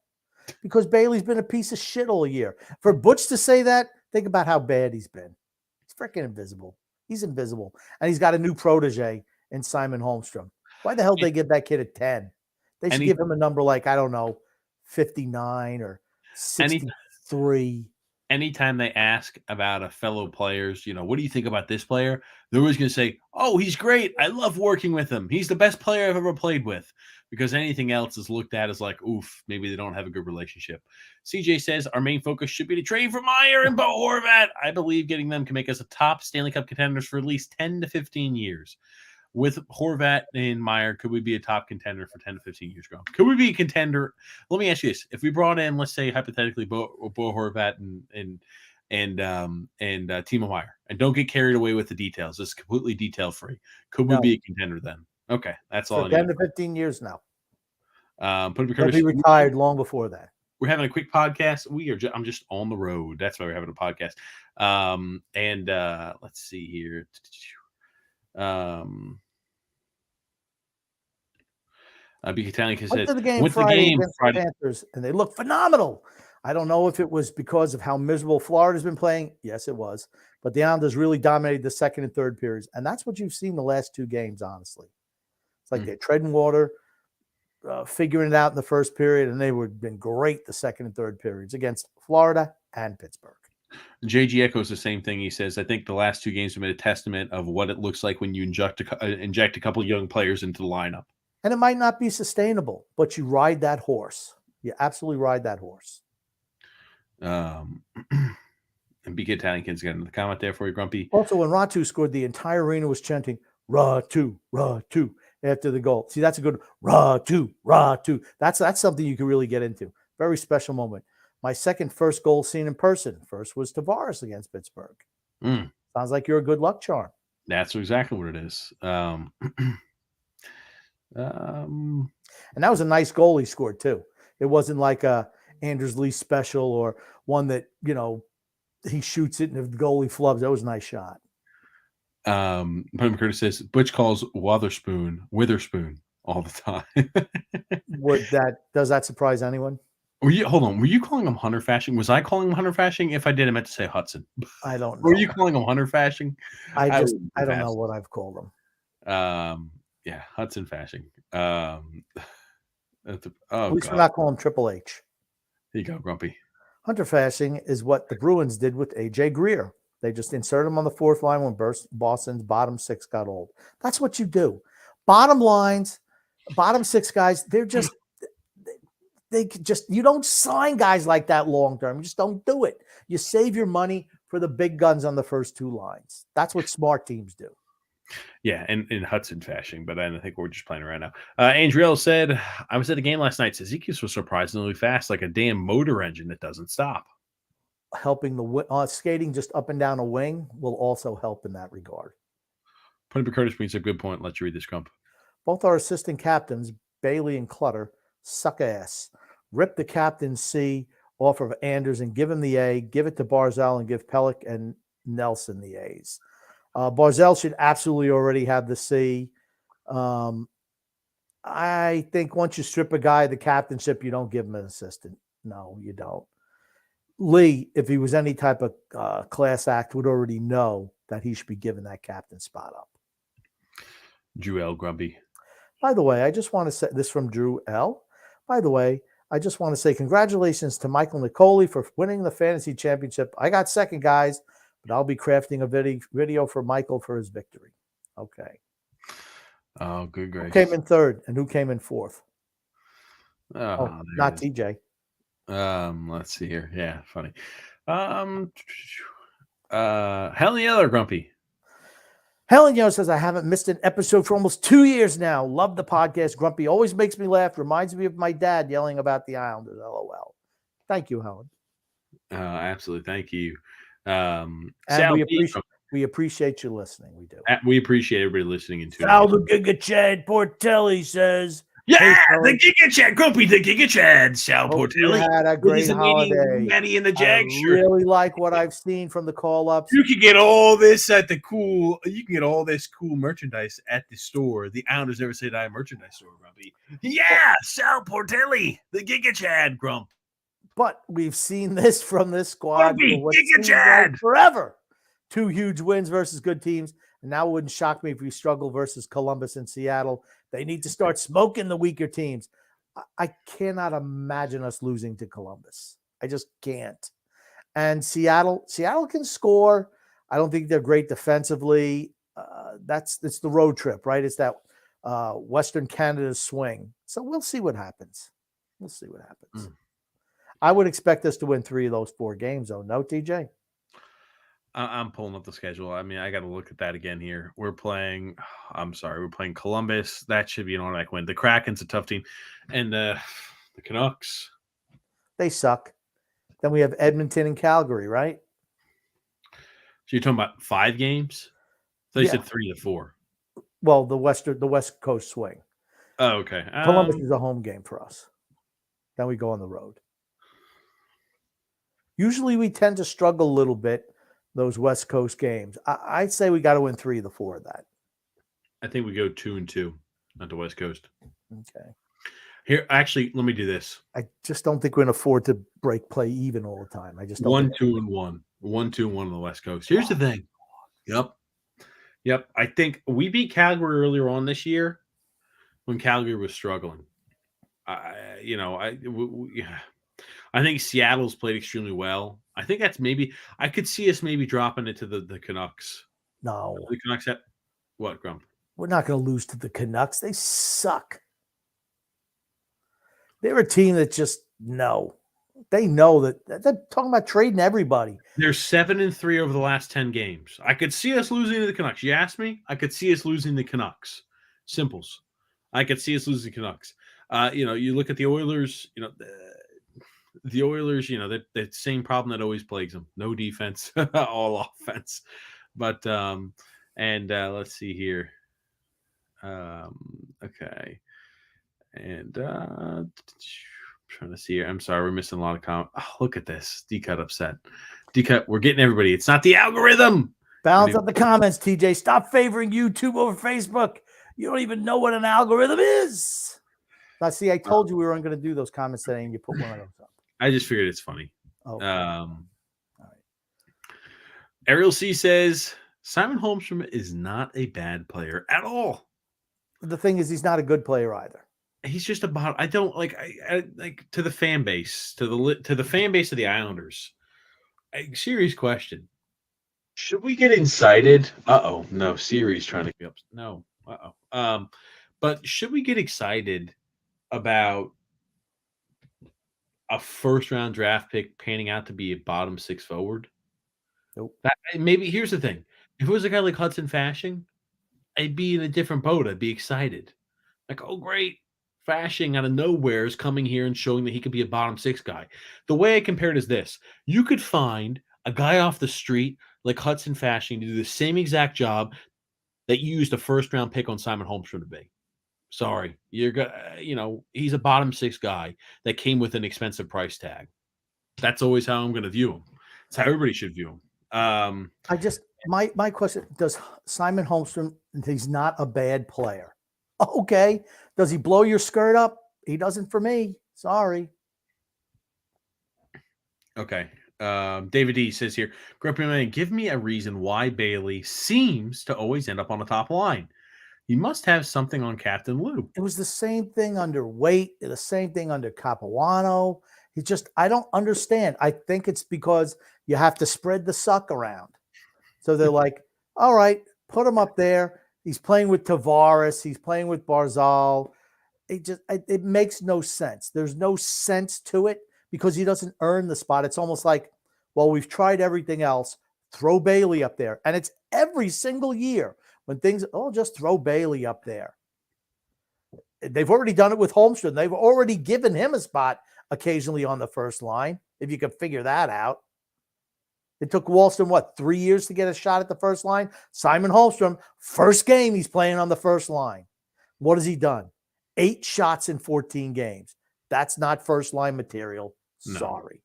Because Bailey's been a piece of shit all year. For Butch to say that, think about how bad he's been. He's freaking invisible. He's invisible. And he's got a new protege in Simon Holmstrom. Why the hell did they give that kid a 10? They should give him a number like, I don't know, 59 or 63. Anytime they ask about a fellow player's, what do you think about this player? They're always going to say, oh, he's great. I love working with him. He's the best player I've ever played with. Because anything else is looked at as like, oof, maybe they don't have a good relationship. CJ says, our main focus should be to trade for Meyer and Bo Horvat. I believe getting them can make us a top Stanley Cup contenders for at least 10 to 15 years. With Horvat and Meyer, could we be a top contender for 10 to 15 years ago? Could we be a contender? Let me ask you this. If we brought in, let's say, hypothetically, Bo Horvat and Timo Meyer, and don't get carried away with the details. It's completely detail-free. Could we be a contender then? Okay, that's all. For 10 to 15 years now. He'll be retired long before that. We're having a quick podcast. I'm just on the road. That's why we're having a podcast. Let's see here. Big Italian said, went to the game Friday against the Panthers, and they looked phenomenal. I don't know if it was because of how miserable Florida's been playing. Yes, it was. But the Islanders really dominated the second and third periods, and that's what you've seen the last two games, honestly. It's like they're treading water, figuring it out in the first period, and they would have been great the second and third periods against Florida and Pittsburgh. JG echoes the same thing. He says, I think the last two games have been a testament of what it looks like when you inject a couple of young players into the lineup. And it might not be sustainable, but you ride that horse. You absolutely ride that horse. And Big Italian Kid's got another comment there for you, Grumpy. Also, when Ratu scored, the entire arena was chanting, Ratu, Ratu, after the goal. See, that's a good Ratu, Ratu. That's something you can really get into. Very special moment. My first goal seen in person. First was Tavares against Pittsburgh. Sounds like you're a good luck charm. That's exactly what it is. And that was a nice goal he scored too. It wasn't like a Anders Lee special or one that, he shoots it and the goalie flubs. That was a nice shot. Curtis says Butch calls Witherspoon all the time. Does that surprise anyone? Were you calling him Hunter Fashing? Was I calling him Hunter Fashing? If I did, I meant to say Hudson. I don't know. Were you calling him Hunter Fashing? I don't know what I've called him. Yeah, Hudson Fashing. At least we're not calling him Triple H. Here you go, Grumpy. Hunter Fashing is what the Bruins did with AJ Greer. They just inserted him on the fourth line when Boston's bottom six got old. That's what you do. Bottom six guys, you don't sign guys like that long term. You just don't do it. You save your money for the big guns on the first two lines. That's what smart teams do. Yeah, and in Hudson Fashing, but I think we're just playing around now. Andriel said, I was at a game last night. Ezekiel was surprisingly fast, like a damn motor engine that doesn't stop. Helping skating just up and down a wing will also help in that regard. Punny Curtis brings a good point. Let's read this, Grump. Both our assistant captains, Bailey and Clutter, suck ass. Rip the captain's C off of Anders and give him the A. Give it to Barzal and give Pellick and Nelson the A's. Barzal should absolutely already have the C. I think once you strip a guy of the captainship, you don't give him an assistant. No, you don't. Lee, if he was any type of class act, would already know that he should be given that captain spot up. Drew L. Grumpy. By the way, I just want to say this from Drew L. By the way, I just want to say congratulations to Michael Nicoli for winning the fantasy championship. I got second, guys, but I'll be crafting a video for Michael for his victory. Okay. Oh, good, great. Who came in third and who came in fourth? Oh, not TJ. Let's see here. Yeah, funny. Helen Yeller, Grumpy. Helen Yeller says, I haven't missed an episode for almost 2 years now. Love the podcast. Grumpy always makes me laugh. Reminds me of my dad yelling about the Islanders. LOL. Thank you, Helen. Absolutely. Thank you. And we appreciate you listening. We do. We appreciate everybody listening. Sal the Giga Chad Portelli says, Yeah, fellas. the Giga Chad, Grumpy, the Giga Chad, Sal Hope you Portelli. had a With great his amazing holiday. Manny in the I Jag shirt. really like what I've seen from the call-ups. You can get all this at the cool. You can get all this cool merchandise at the store. The Islanders Never Say Die merchandise store, Grumpy. Yeah, Sal Portelli, the Giga Chad, Grump. But we've seen this from this squad Grumpy, for what Giga seems like Chad. forever. 2 huge wins versus good teams. And now it wouldn't shock me if we struggle versus Columbus and Seattle. They need to start smoking the weaker teams. I cannot imagine us losing to Columbus. I just can't. And Seattle can score. I don't think they're great defensively. It's the road trip, right? It's that Western Canada swing. So we'll see what happens. I would expect us to win 3 of those 4 games, though. No, TJ? I'm pulling up the schedule. I mean, I got to look at that again here. We're playing Columbus. That should be an automatic win. The Kraken's a tough team. And the Canucks. They suck. Then we have Edmonton and Calgary, right? So you're talking about 5 games? So you said 3 to 4. Well, the West Coast swing. Oh, okay. Columbus is a home game for us. Then we go on the road. Usually we tend to struggle a little bit, those West Coast games. I'd say we got to win 3 of the 4 of that. I think we go 2-2 on the West Coast. Okay. Here, actually, let me do this. I just don't think we're going to afford to break play even all the time. I just don't 1-2-1. 1-2-1 on the West Coast. Here's the thing. Yep. I think we beat Calgary earlier on this year when Calgary was struggling. I think Seattle's played extremely well. I think that's I could see us maybe dropping it to the Canucks. No. The Canucks have what, Grump? We're not going to lose to the Canucks. They suck. They're a team that just they know that they're talking about trading everybody. They're 7-3 over the last 10 games. I could see us losing to the Canucks. You asked me? I could see us losing the Canucks. Simples. I could see us losing the Canucks. You look at the Oilers, the Oilers, that same problem that always plagues them. No defense, all offense. But let's see here. Okay. And trying to see here. I'm sorry, we're missing a lot of comments. Oh, look at this. D-Cut upset. D-Cut, we're getting everybody. It's not the algorithm. Balance up the comments, TJ. Stop favoring YouTube over Facebook. You don't even know what an algorithm is. Now, see, I told you we weren't going to do those comments today, and you put one of those up. I just figured it's funny. Okay. All right. Ariel C says Simon Holmstrom is not a bad player at all. The thing is, he's not a good player either. He's just about. I don't like. I like to the fan base, to the fan base of the Islanders. Serious question: should we get excited? No, Siri's trying to get up. No, but should we get excited about a first-round draft pick panning out to be a bottom 6 forward? Nope. Maybe here's the thing: if it was a guy like Hudson Fasching, I'd be in a different boat. I'd be excited, like, oh great. Fasching out of nowhere is coming here and showing that he could be a bottom 6 guy. The way I compare it is this. You could find a guy off the street like Hudson Fasching to do the same exact job that you used a first-round pick on Simon Holmstrom to be. Sorry. He's a bottom 6 guy that came with an expensive price tag. That's always how I'm going to view him. That's how everybody should view him. My question, does Simon Holmstrom, he's not a bad player. Okay. Does he blow your skirt up? He doesn't for me. Sorry. Okay. David D says here, Grumpy Man, give me a reason why Bailey seems to always end up on the top line. He must have something on Captain Lou. It was the same thing under Waite, the same thing under Capuano. I don't understand. I think it's because you have to spread the suck around. So they're like, all right, put him up there. He's playing with Tavares. He's playing with Barzal. It makes no sense. There's no sense to it because he doesn't earn the spot. It's almost like, well, we've tried everything else. Throw Bailey up there. And it's every single year when just throw Bailey up there. They've already done it with Holmstrom. They've already given him a spot occasionally on the first line, if you could figure that out. It took Wallstrom, 3 years to get a shot at the first line? Simon Holmstrom, first game he's playing on the first line. What has he done? 8 shots in 14 games. That's not first line material. No. Sorry.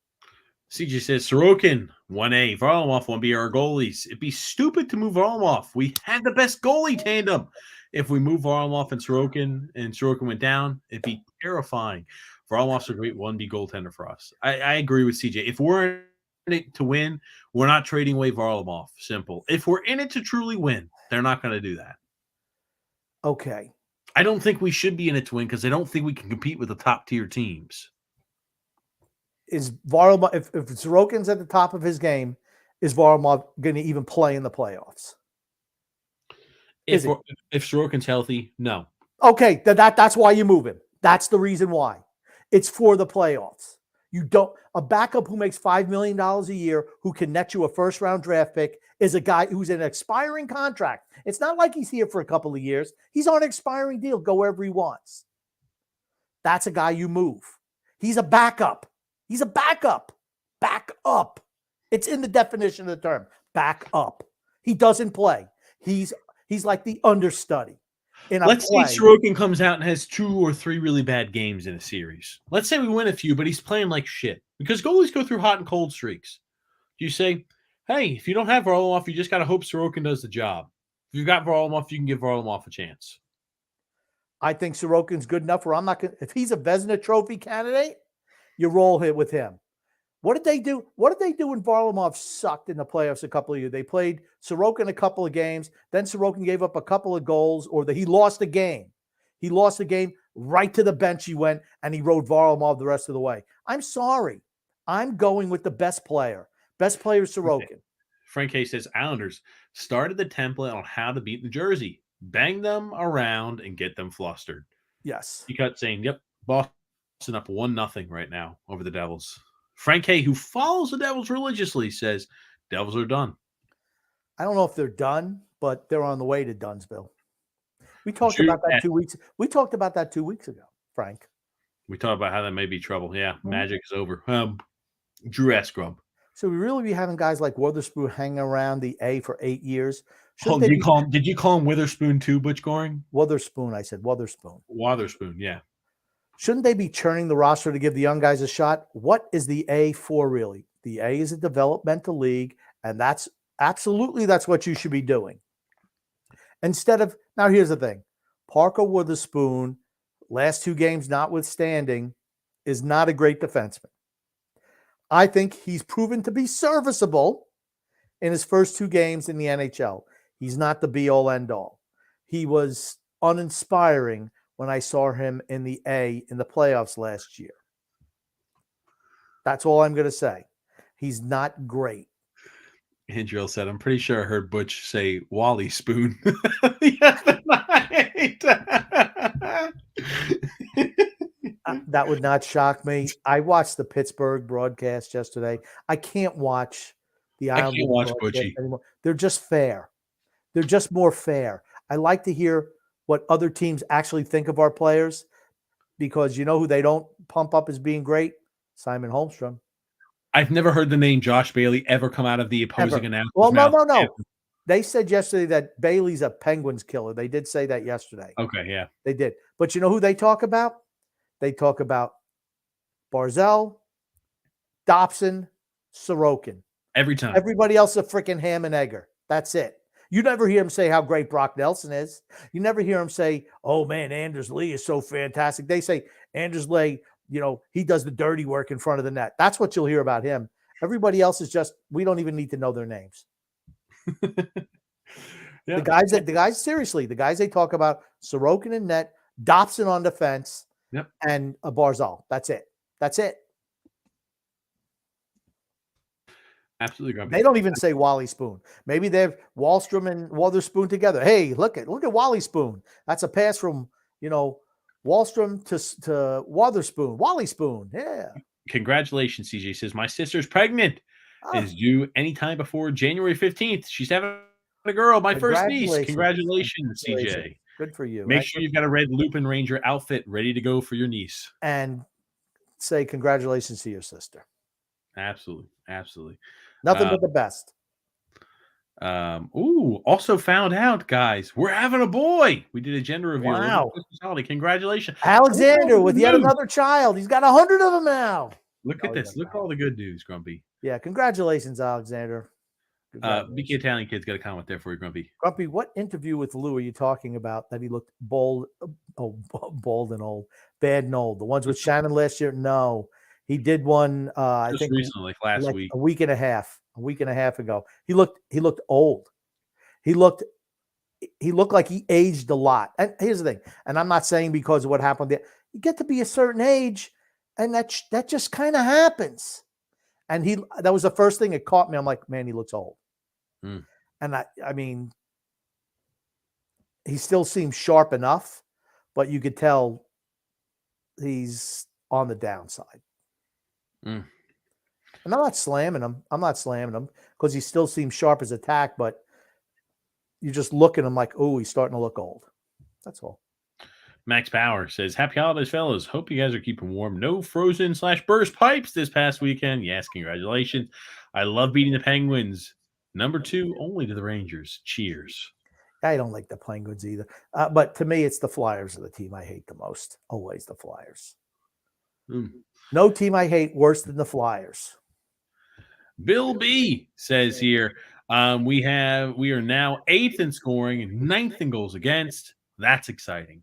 CJ says Sorokin 1A, Varlamov 1B are our goalies. It'd be stupid to move Varlamov. We had the best goalie tandem. If we move Varlamov and Sorokin went down, it'd be terrifying. Varlamov's a great 1B goaltender for us. I agree with CJ. If we're in it to win, we're not trading away Varlamov. Simple. If we're in it to truly win, they're not going to do that. Okay. I don't think we should be in it to win because I don't think we can compete with the top tier teams. Is Varlamov, if Sorokin's at the top of his game, is Varlamov going to even play in the playoffs? If Sorokin's healthy, no. Okay, that's why you move him. That's the reason why. It's for the playoffs. You don't a backup who makes $5 million a year who can net you a first round draft pick is a guy who's in an expiring contract. It's not like he's here for a couple of years. He's on an expiring deal. Go wherever he wants. That's a guy you move. He's a backup. He's a backup. Back up. It's in the definition of the term. Back up. He doesn't play. He's like the understudy. Let's say Sorokin comes out and has 2 or 3 really bad games in a series. Let's say we win a few, but he's playing like shit. Because goalies go through hot and cold streaks. You say, hey, if you don't have Varlamov, you just got to hope Sorokin does the job. If you've got Varlamov, you can give Varlamov a chance. I think Sorokin's good enough where I'm not going to – if he's a Vezina Trophy candidate, you roll it with him. What did they do? What did they do when Varlamov sucked in the playoffs a couple of years? They played Sorokin a couple of games. Then Sorokin gave up a couple of goals, or he lost a game. He lost the game. Right to the bench he went, and he rode Varlamov the rest of the way. I'm sorry. I'm going with the best player. Best player is Sorokin. Frank K says Islanders started the template on how to beat New Jersey. Bang them around and get them flustered. Yes. He cut saying, yep, Boston up 1-0 right now over the Devils. Frank K, who follows the Devils religiously, says Devils are done. I don't know if they're done, but they're on the way to Dunsville. We talked about that 2 weeks. We talked about that 2 weeks ago, Frank. We talked about how that may be trouble. Yeah, magic is over. Drew Escrump. So we really be having guys like Witherspoon hanging around the A for 8 years. Did you call him Witherspoon too, Butch Goring? Witherspoon, I said Witherspoon. Witherspoon, yeah. Shouldn't they be churning the roster to give the young guys a shot? What is the A for, really? The A is a developmental league, and that's what you should be doing. Instead of, now here's the thing. Parker Witherspoon, last 2 games notwithstanding, is not a great defenseman. I think he's proven to be serviceable in his first 2 games in the NHL. He's not the be-all, end-all. He was uninspiring when I saw him in the A in the playoffs last year. That's all I'm going to say. He's not great. Andrew said, I'm pretty sure I heard Butch say Wally Spoon the other night. That would not shock me. I watched the Pittsburgh broadcast yesterday. I can't watch the Islanders broadcast anymore. They're just fair. They're just more fair. I like to hear what other teams actually think of our players, because you know who they don't pump up as being great? Simon Holmstrom. I've never heard the name Josh Bailey ever come out of the opposing announcer's mouth. Well, no. They said yesterday that Bailey's a Penguins killer. They did say that yesterday. Okay, yeah. They did. But you know who they talk about? They talk about Barzal, Dobson, Sorokin. Every time. Everybody else is a freaking ham and egger. That's it. You never hear him say how great Brock Nelson is. You never hear him say, oh, man, Anders Lee is so fantastic. They say Anders Lee, he does the dirty work in front of the net. That's what you'll hear about him. Everybody else is just, we don't even need to know their names. Yeah. The guys, seriously, the guys they talk about, Sorokin in net, Dobson on defense, yep, and a Barzal. That's it. That's it. Absolutely grumpy. They don't even say Wally Spoon. Maybe they have Wallstrom and Witherspoon together. Hey, look at Wally Spoon. That's a pass from, Wallstrom to Witherspoon. Wally Spoon. Yeah. Congratulations, CJ says. My sister's pregnant. Is due anytime before January 15th. She's having a girl, my first niece. Congratulations, CJ. Good for you. Make sure you've got a red Lupin Ranger outfit ready to go for your niece. And say congratulations to your sister. Absolutely. Absolutely. Nothing but the best. Also found out, guys, we're having a boy. We did a gender reveal over the Wow. Christmas holiday. Congratulations. Alexander with Good yet news. another child. He's got 100 of them now. Look No, at he this. doesn't Look at have all the them. good news, Grumpy. Yeah, congratulations, Alexander. BK Italian Kid's got a comment there for you, Grumpy. Grumpy, what interview with Lou are you talking about that he looked bold, bold and old, bad and old? The ones with Shannon last year? No, he did one. I Just think recently, like last like week. a week and a half ago. He looked old. He looked like he aged a lot. And here's the thing, and I'm not saying because of what happened there. You get to be a certain age, and that just kind of happens. And that was the first thing that caught me. I'm like, man, he looks old. Mm. And I mean, he still seems sharp enough, but you could tell he's on the downside. Mm. And I'm not slamming him because he still seems sharp as attack, but you just look at him like, oh, he's starting to look old. That's all. Max Power says, happy holidays, fellas. Hope you guys are keeping warm. No frozen/burst pipes this past weekend. Yes, congratulations. I love beating the Penguins. Number 2 only to the Rangers. Cheers. I don't like the Penguins either. But to me, it's the Flyers are the team I hate the most. Always the Flyers. No team I hate worse than the Flyers. Bill B says here, we are now 8th in scoring and 9th in goals against. That's exciting.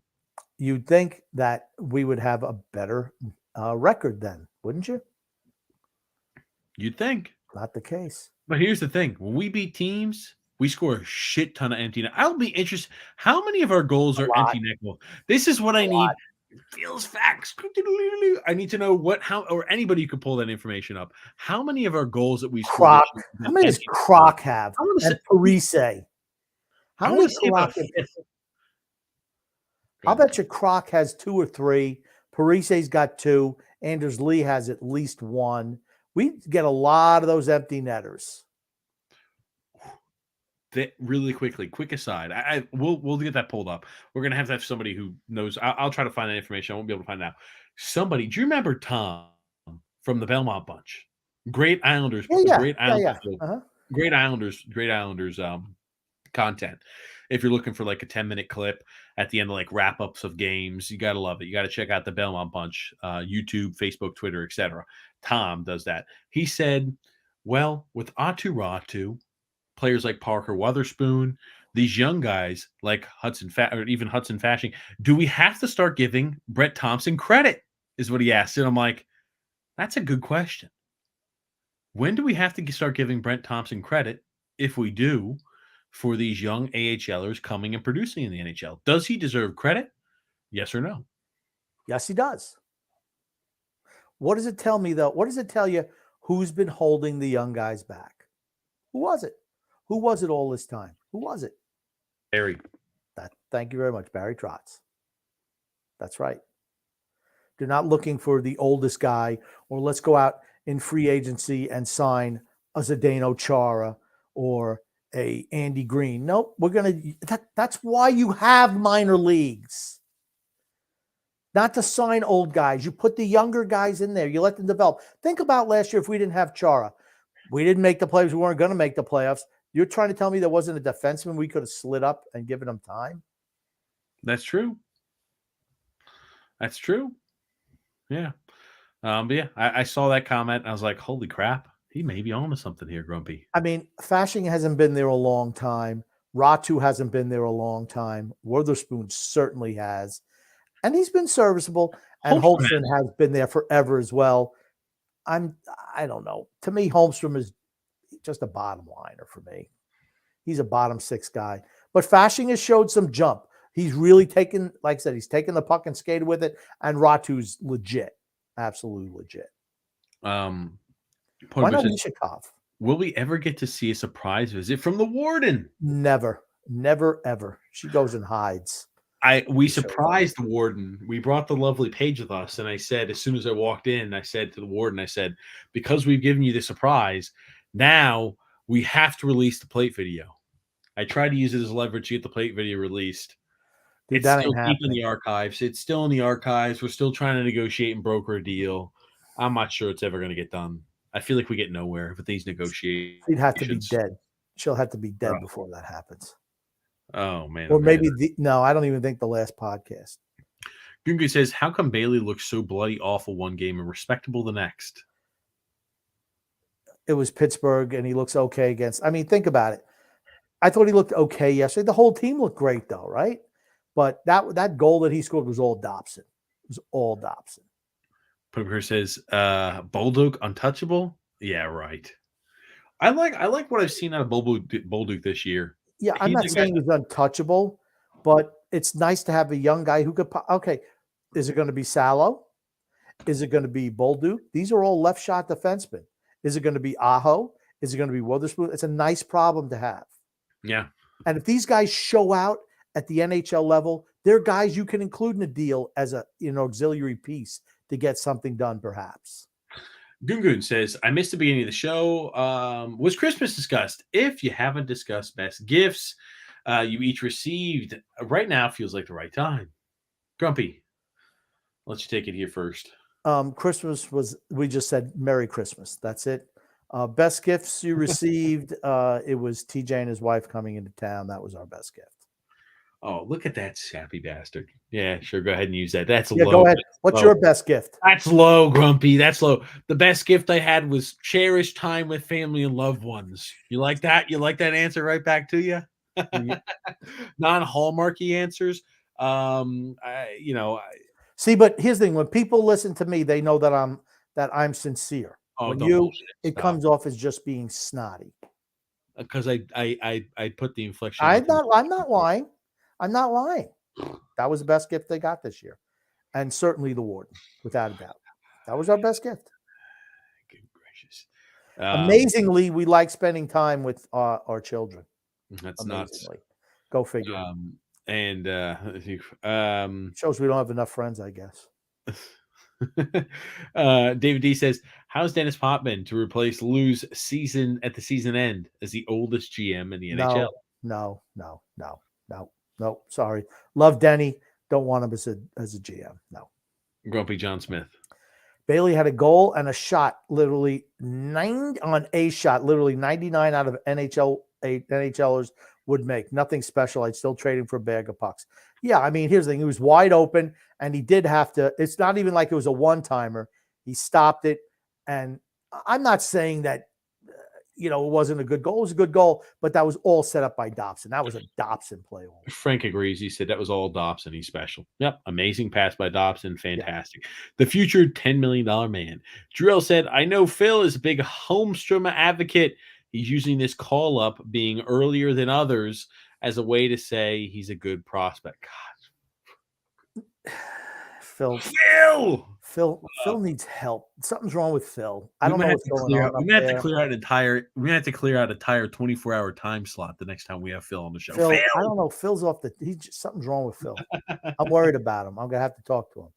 You'd think that we would have a better record then, wouldn't you? You'd think. Not the case. But here's the thing. When we beat teams, we score a shit ton of empty net. I'll be interested. How many of our goals are empty net goals? This is what I need. Feels facts. I need to know or anybody could pull that information up. How many of our goals that we scored? How many does Croc have? And Parise. How many Croc? I'll bet you Croc has 2 or 3. Parise's got 2. Anders Lee has at least 1. We get a lot of those empty netters. Really quickly, quick aside. We'll get that pulled up. We're gonna have to have somebody who knows. I'll try to find that information. I won't be able to find it out. Somebody, do you remember Tom from the Belmont Bunch? Great Islanders. Great Islanders content. If you're looking for like a 10-minute clip at the end of like wrap-ups of games, you got to love it. You got to check out the Belmont Bunch, YouTube, Facebook, Twitter, etc. Tom does that. He said, well, with Atu Ratu, players like Parker Wotherspoon, these young guys like Hudson Fasching, do we have to start giving Brett Thompson credit? Is what he asked. And I'm like, that's a good question. When do we have to start giving Brett Thompson credit? If we do, for these young AHLers coming and producing in the NHL. Does he deserve credit? Yes or no? Yes, he does. What does it tell me, though? What does it tell you who's been holding the young guys back? Who was it? Who was it all this time? Who was it? Barry. Thank you very much, Barry Trotz. That's right. They're not looking for the oldest guy, or let's go out in free agency and sign a Zdeno Chara or a Andy Green. Nope, that's why you have minor leagues. Not to sign old guys. You put the younger guys in there. You let them develop. Think about last year if we didn't have Chara. We didn't make the playoffs. We weren't going to make the playoffs. You're trying to tell me there wasn't a defenseman we could have slid up and given him time? That's true. That's true. Yeah. But yeah, I saw that comment and I was like, holy crap. He may be on to something here, Grumpy. I mean, Fasching hasn't been there a long time. Ratu hasn't been there a long time. Witherspoon certainly has. And he's been serviceable. And Holmstrom has been there forever as well. I don't know. To me, Holmstrom is just a bottom liner for me. He's a bottom 6 guy. But Fasching has showed some jump. He's really taken, like I said, he's taken the puck and skated with it. And Ratu's legit. Absolutely legit. Why not Ishikov? Will we ever get to see a surprise visit from the warden? Never. Never, ever. She goes and hides. We surprised the warden. We brought the lovely Paige with us, and I said, as soon as I walked in, I said to the warden, I said, because we've given you the surprise, now we have to release the plate video. I tried to use it as leverage to get the plate video released. Dude, it's still deep in the archives. It's still in the archives. We're still trying to negotiate and broker a deal. I'm not sure it's ever going to get done. I feel like we get nowhere with these negotiations. He'd have to be dead. she'll have to be dead before that happens. Oh man. Or maybe no, I don't even think the last podcast. Gungu says, how come Bailey looks so bloody awful one game and respectable the next? It was Pittsburgh, and he looks okay against. I mean, think about it. I thought he looked okay yesterday. The whole team looked great, though, right? But that goal that he scored was all Dobson. It was all Dobson. Poker says, Bolduc untouchable? Yeah, right. I like what I've seen out of Bolduc this year. Yeah, I'm not saying he's untouchable, but it's nice to have a young guy who could. Okay, is it going to be Salo? Is it going to be Bolduc? These are all left shot defensemen. Is it going to be Aho? Is it going to be Witherspoon? It's a nice problem to have. Yeah. And if these guys show out at the NHL level, they're guys you can include in a deal as a auxiliary piece to get something done, perhaps. Gungun says, I missed the beginning of the show. Was Christmas discussed? If you haven't discussed best gifts you each received, right now feels like the right time. Grumpy, I'll let you take it here first. Christmas was, we just said Merry Christmas. That's it. Best gifts you received, it was TJ and his wife coming into town. That was our best gift. Oh, look at that sappy bastard. Yeah, sure. Go ahead and use that. That's low. Go ahead. What's your best gift? That's low, Grumpy. That's low. The best gift I had was cherished time with family and loved ones. You like that? You like that answer right back to you? Non-hallmarky answers. See, but here's the thing: when people listen to me, they know that I'm sincere. Oh, when it comes off as just being snotty. Because I put the inflection. I'm not lying. I'm not lying. That was the best gift they got this year, and certainly the warden, without a doubt. That was our best gift. Good gracious! Amazingly, we like spending time with our children. That's nuts. Go figure. Shows we don't have enough friends, I guess. David D says, how's Dennis Potvin to replace Lou's season at the season end as the oldest GM in the NHL? No. Sorry. Love Denny. Don't want him as a GM. No. Grumpy John Smith. Bailey had a goal and a shot, literally 99 out of NHLers would make. Nothing special. I'd still trade him for a bag of pucks. Yeah, I mean, here's the thing. He was wide open, and he did have to. It's not even like it was a one-timer. He stopped it, and I'm not saying that, it wasn't a good goal. It was a good goal, but that was all set up by Dobson. That was a Dobson play. Frank agrees. He said that was all Dobson. He's special. Yep. Amazing pass by Dobson. Fantastic. Yeah. The future $10 million man. Drill said, I know Phil is a big Holmstrom advocate. He's using this call-up being earlier than others as a way to say he's a good prospect. God. Phil needs help. Something's wrong with Phil. I don't know what's going on. We have to clear out an entire 24-hour time slot the next time we have Phil on the show. Phil. I don't know. Phil's off something's wrong with Phil. I'm worried about him. I'm gonna have to talk to him.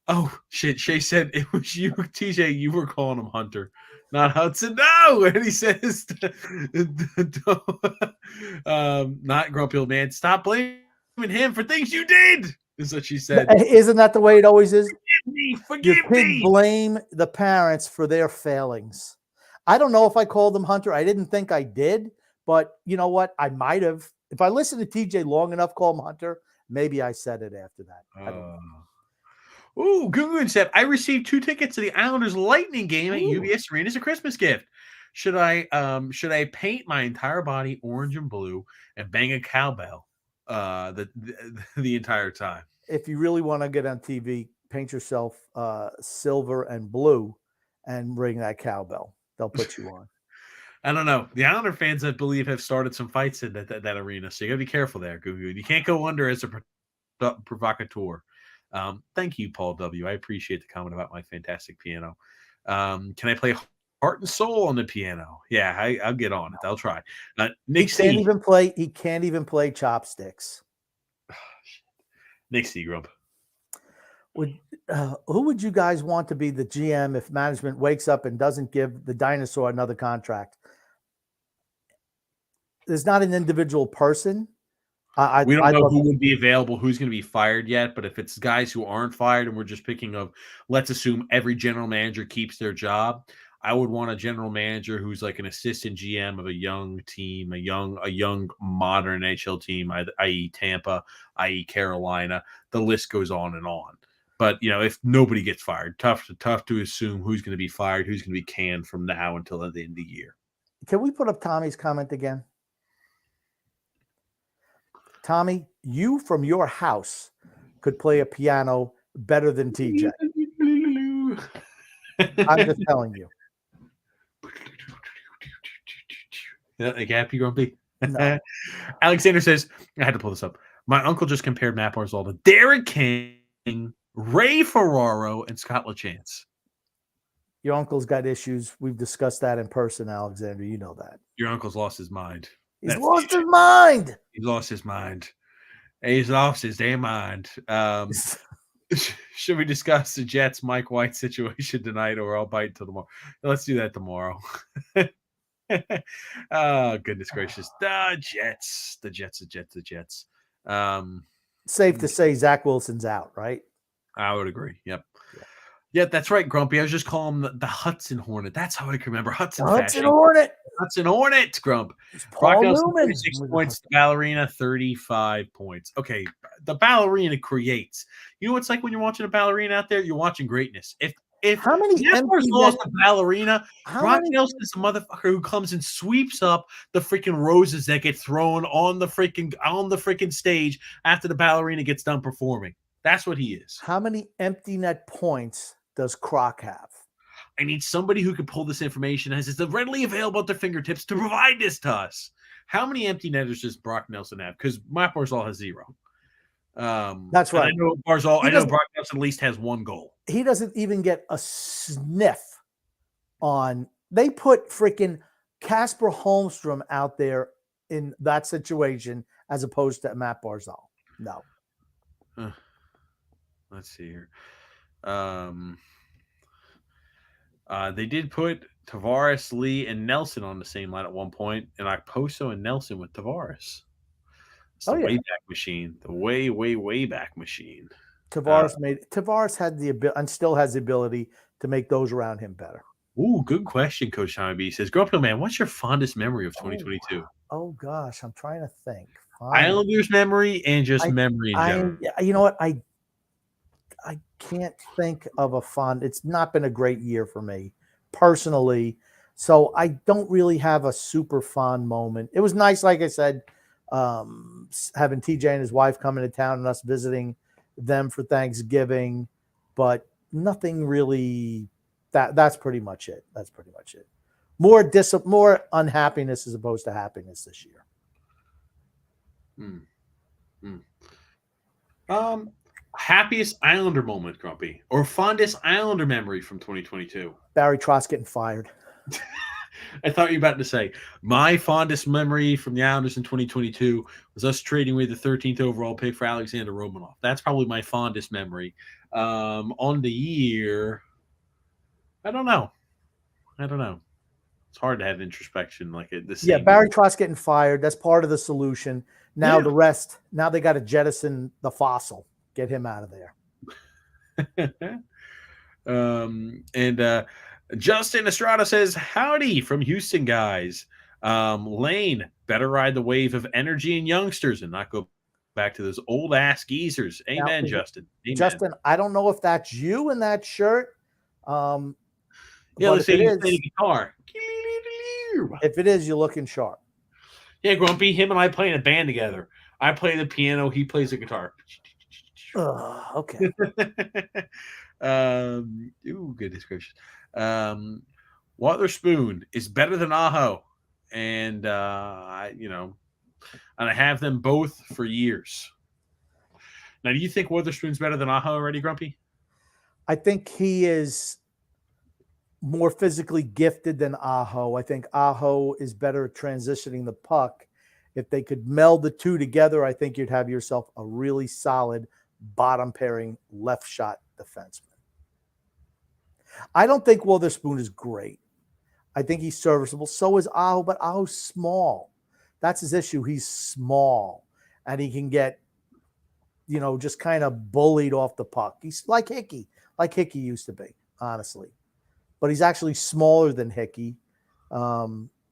Oh shit. Shay said it was you, TJ. You were calling him Hunter, not Hudson. No, and he says not grumpy old man. Stop blaming him for things you did. Is what she said. Isn't that the way it always is? Forgive me. Blame the parents for their failings. I don't know if I called them Hunter. I didn't think I did, but you know what? I might have. If I listened to TJ long enough, call him Hunter. Maybe I said it after that. I don't know. Ooh, Gungun said, I received 2 tickets to the Islanders Lightning game at UBS Arena as a Christmas gift. Should I paint my entire body orange and blue and bang a cowbell the entire time? If you really want to get on TV, paint yourself silver and blue and ring that cowbell. They'll put you on. I don't know. The Islander fans, I believe, have started some fights in that arena, so you got to be careful there, Gungun. You can't go under as a provocateur. Thank you, Paul W. I appreciate the comment about my fantastic piano. Can I play Heart and Soul on the piano? Yeah, I'll get on it. I'll try. Nick he can't even play chopsticks. Nick Seagrump. Who would you guys want to be the GM if management wakes up and doesn't give the dinosaur another contract? There's not an individual person. We don't know who would be available, who's going to be fired yet, but if it's guys who aren't fired and we're just picking of, let's assume every general manager keeps their job, I would want a general manager who's like an assistant GM of a young team, a young modern NHL team, i.e. Tampa, i.e. Carolina. The list goes on and on. But if nobody gets fired, tough to assume who's going to be fired, who's going to be canned from now until the end of the year. Can we put up Tommy's comment again? Tommy, you from your house could play a piano better than TJ. I'm just telling you. Like happy grumpy. No. Alexander says, I had to pull this up. My uncle just compared Matt Barzal to Derek King, Ray Ferraro, and Scott LaChance. Your uncle's got issues. We've discussed that in person, Alexander. You know that. Your uncle's lost his mind. He's lost his mind. He's lost his mind. He's lost his damn mind. Should we discuss the Jets Mike White situation tonight, or I'll bite until tomorrow? Let's do that tomorrow. Oh, goodness gracious. The Jets. Safe to say Zach Wilson's out, right? I would agree. Yep. Yeah, that's right, Grumpy. I was just calling him the Hudson Hornet. That's how I can remember. Hudson Hornet. Hudson Hornet, Grump. Paul Newman. 36 points. The Ballerina, 35 points. Okay, the Ballerina creates. You know what it's like when you're watching a ballerina out there? You're watching greatness. If how many lost the ballerina, Brock Nelson is a motherfucker who comes and sweeps up the freaking roses that get thrown on the freaking stage after the ballerina gets done performing. That's what he is. How many empty net points does Croc have? I need somebody who can pull this information as it's readily available at their fingertips to provide this to us. How many empty netters does Brock Nelson have? Because Matt Barzal has 0. That's right. I know Brock Nelson at least has 1 goal. He doesn't even get a sniff on. They put freaking Casper Holmstrom out there in that situation as opposed to Matt Barzal. No. Let's see here. They did put Tavares, Lee, and Nelson on the same line at one point, and Okposo and Nelson with Tavares. It's the Wayback Machine. The way back machine. Tavares had the ability and still has the ability to make those around him better. Ooh, good question, Coach Tommy B. Says, Grumpy Man, what's your fondest memory of 2022? Oh gosh, I'm trying to think. Islanders memory and just memory in general. You know what? I can't think of a fond. It's not been a great year for me personally, so I don't really have a super fond moment. It was nice, like I said, having TJ and his wife come into town and us visiting them for Thanksgiving, but nothing really. That's pretty much it. More unhappiness as opposed to happiness this year. Happiest Islander moment, Grumpy, or fondest Islander memory from 2022? Barry Trotz getting fired. I thought you were about to say my fondest memory from the Islanders in 2022 was us trading away the 13th overall pick for Alexander Romanov. That's probably my fondest memory. On the year, I don't know. It's hard to have introspection like this. Yeah, Barry Trotz getting fired. That's part of the solution. Now the rest. Now they got to jettison the fossil. Get him out of there. And Justin Estrada says, howdy from Houston, guys. Lane, better ride the wave of energy and youngsters and not go back to those old ass geezers. Amen, now, Justin. Amen. Justin, I don't know if that's you in that shirt. Let's say you play the guitar. If it is, you're looking sharp. Yeah, Grumpy, him and I play in a band together. I play the piano, he plays the guitar. Okay. Goodness gracious. Waterspoon is better than Aho, and I have them both for years. Now, do you think Witherspoon's better than Aho already, Grumpy? I think he is more physically gifted than Aho. I think Aho is better at transitioning the puck. If they could meld the two together, I think you'd have yourself a really solid bottom pairing left shot defenseman. I don't think Witherspoon is great. I think he's serviceable. So is Aho, but Aho's small. That's his issue. He's small, and he can get, just kind of bullied off the puck. He's like Hickey used to be, honestly. but he's actually smaller than Hickey.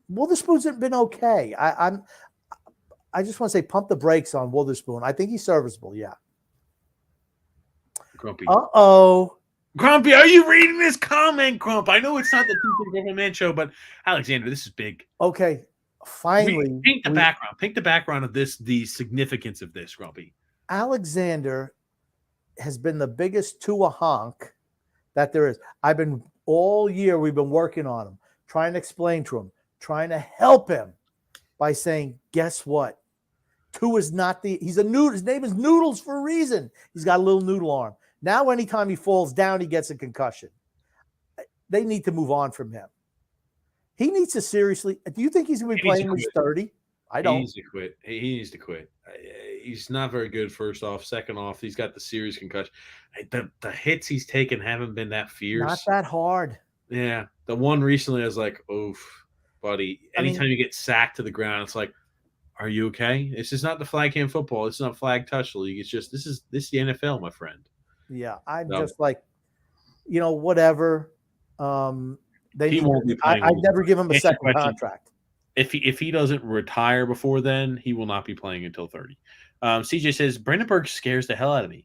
Witherspoon's been okay. I just want to say pump the brakes on Witherspoon. I think he's serviceable. Yeah. Grumpy. Uh-oh. Grumpy, are you reading this comment, Grump? I know it's not the Two Man show, but Alexander, this is big. Okay. Finally. Paint the background. Paint the background of this, the significance of this, Grumpy. Alexander has been the biggest Tua honk that there is. All year we've been working on him, trying to explain to him, trying to help him by saying, guess what? Tua's not he's a noodle. His name is Noodles for a reason. He's got a little noodle arm. Now, anytime he falls down, he gets a concussion. They need to move on from him. He needs to seriously. Do you think he's going to be playing when he's 30? I don't. He needs to quit. He needs to quit. He's not very good, first off. Second off, he's got the serious concussion. The hits he's taken haven't been that fierce. Not that hard. Yeah. The one recently, I was like, oof, buddy. Anytime you get sacked to the ground, it's like, are you okay? This is not the flag hand football. It's not flag touch league. It's just this is the NFL, my friend. Yeah, I'm just like, whatever. They won't be playing. I'd never give him a second contract. If he doesn't retire before then, he will not be playing until 30. CJ says Brandenburg scares the hell out of me.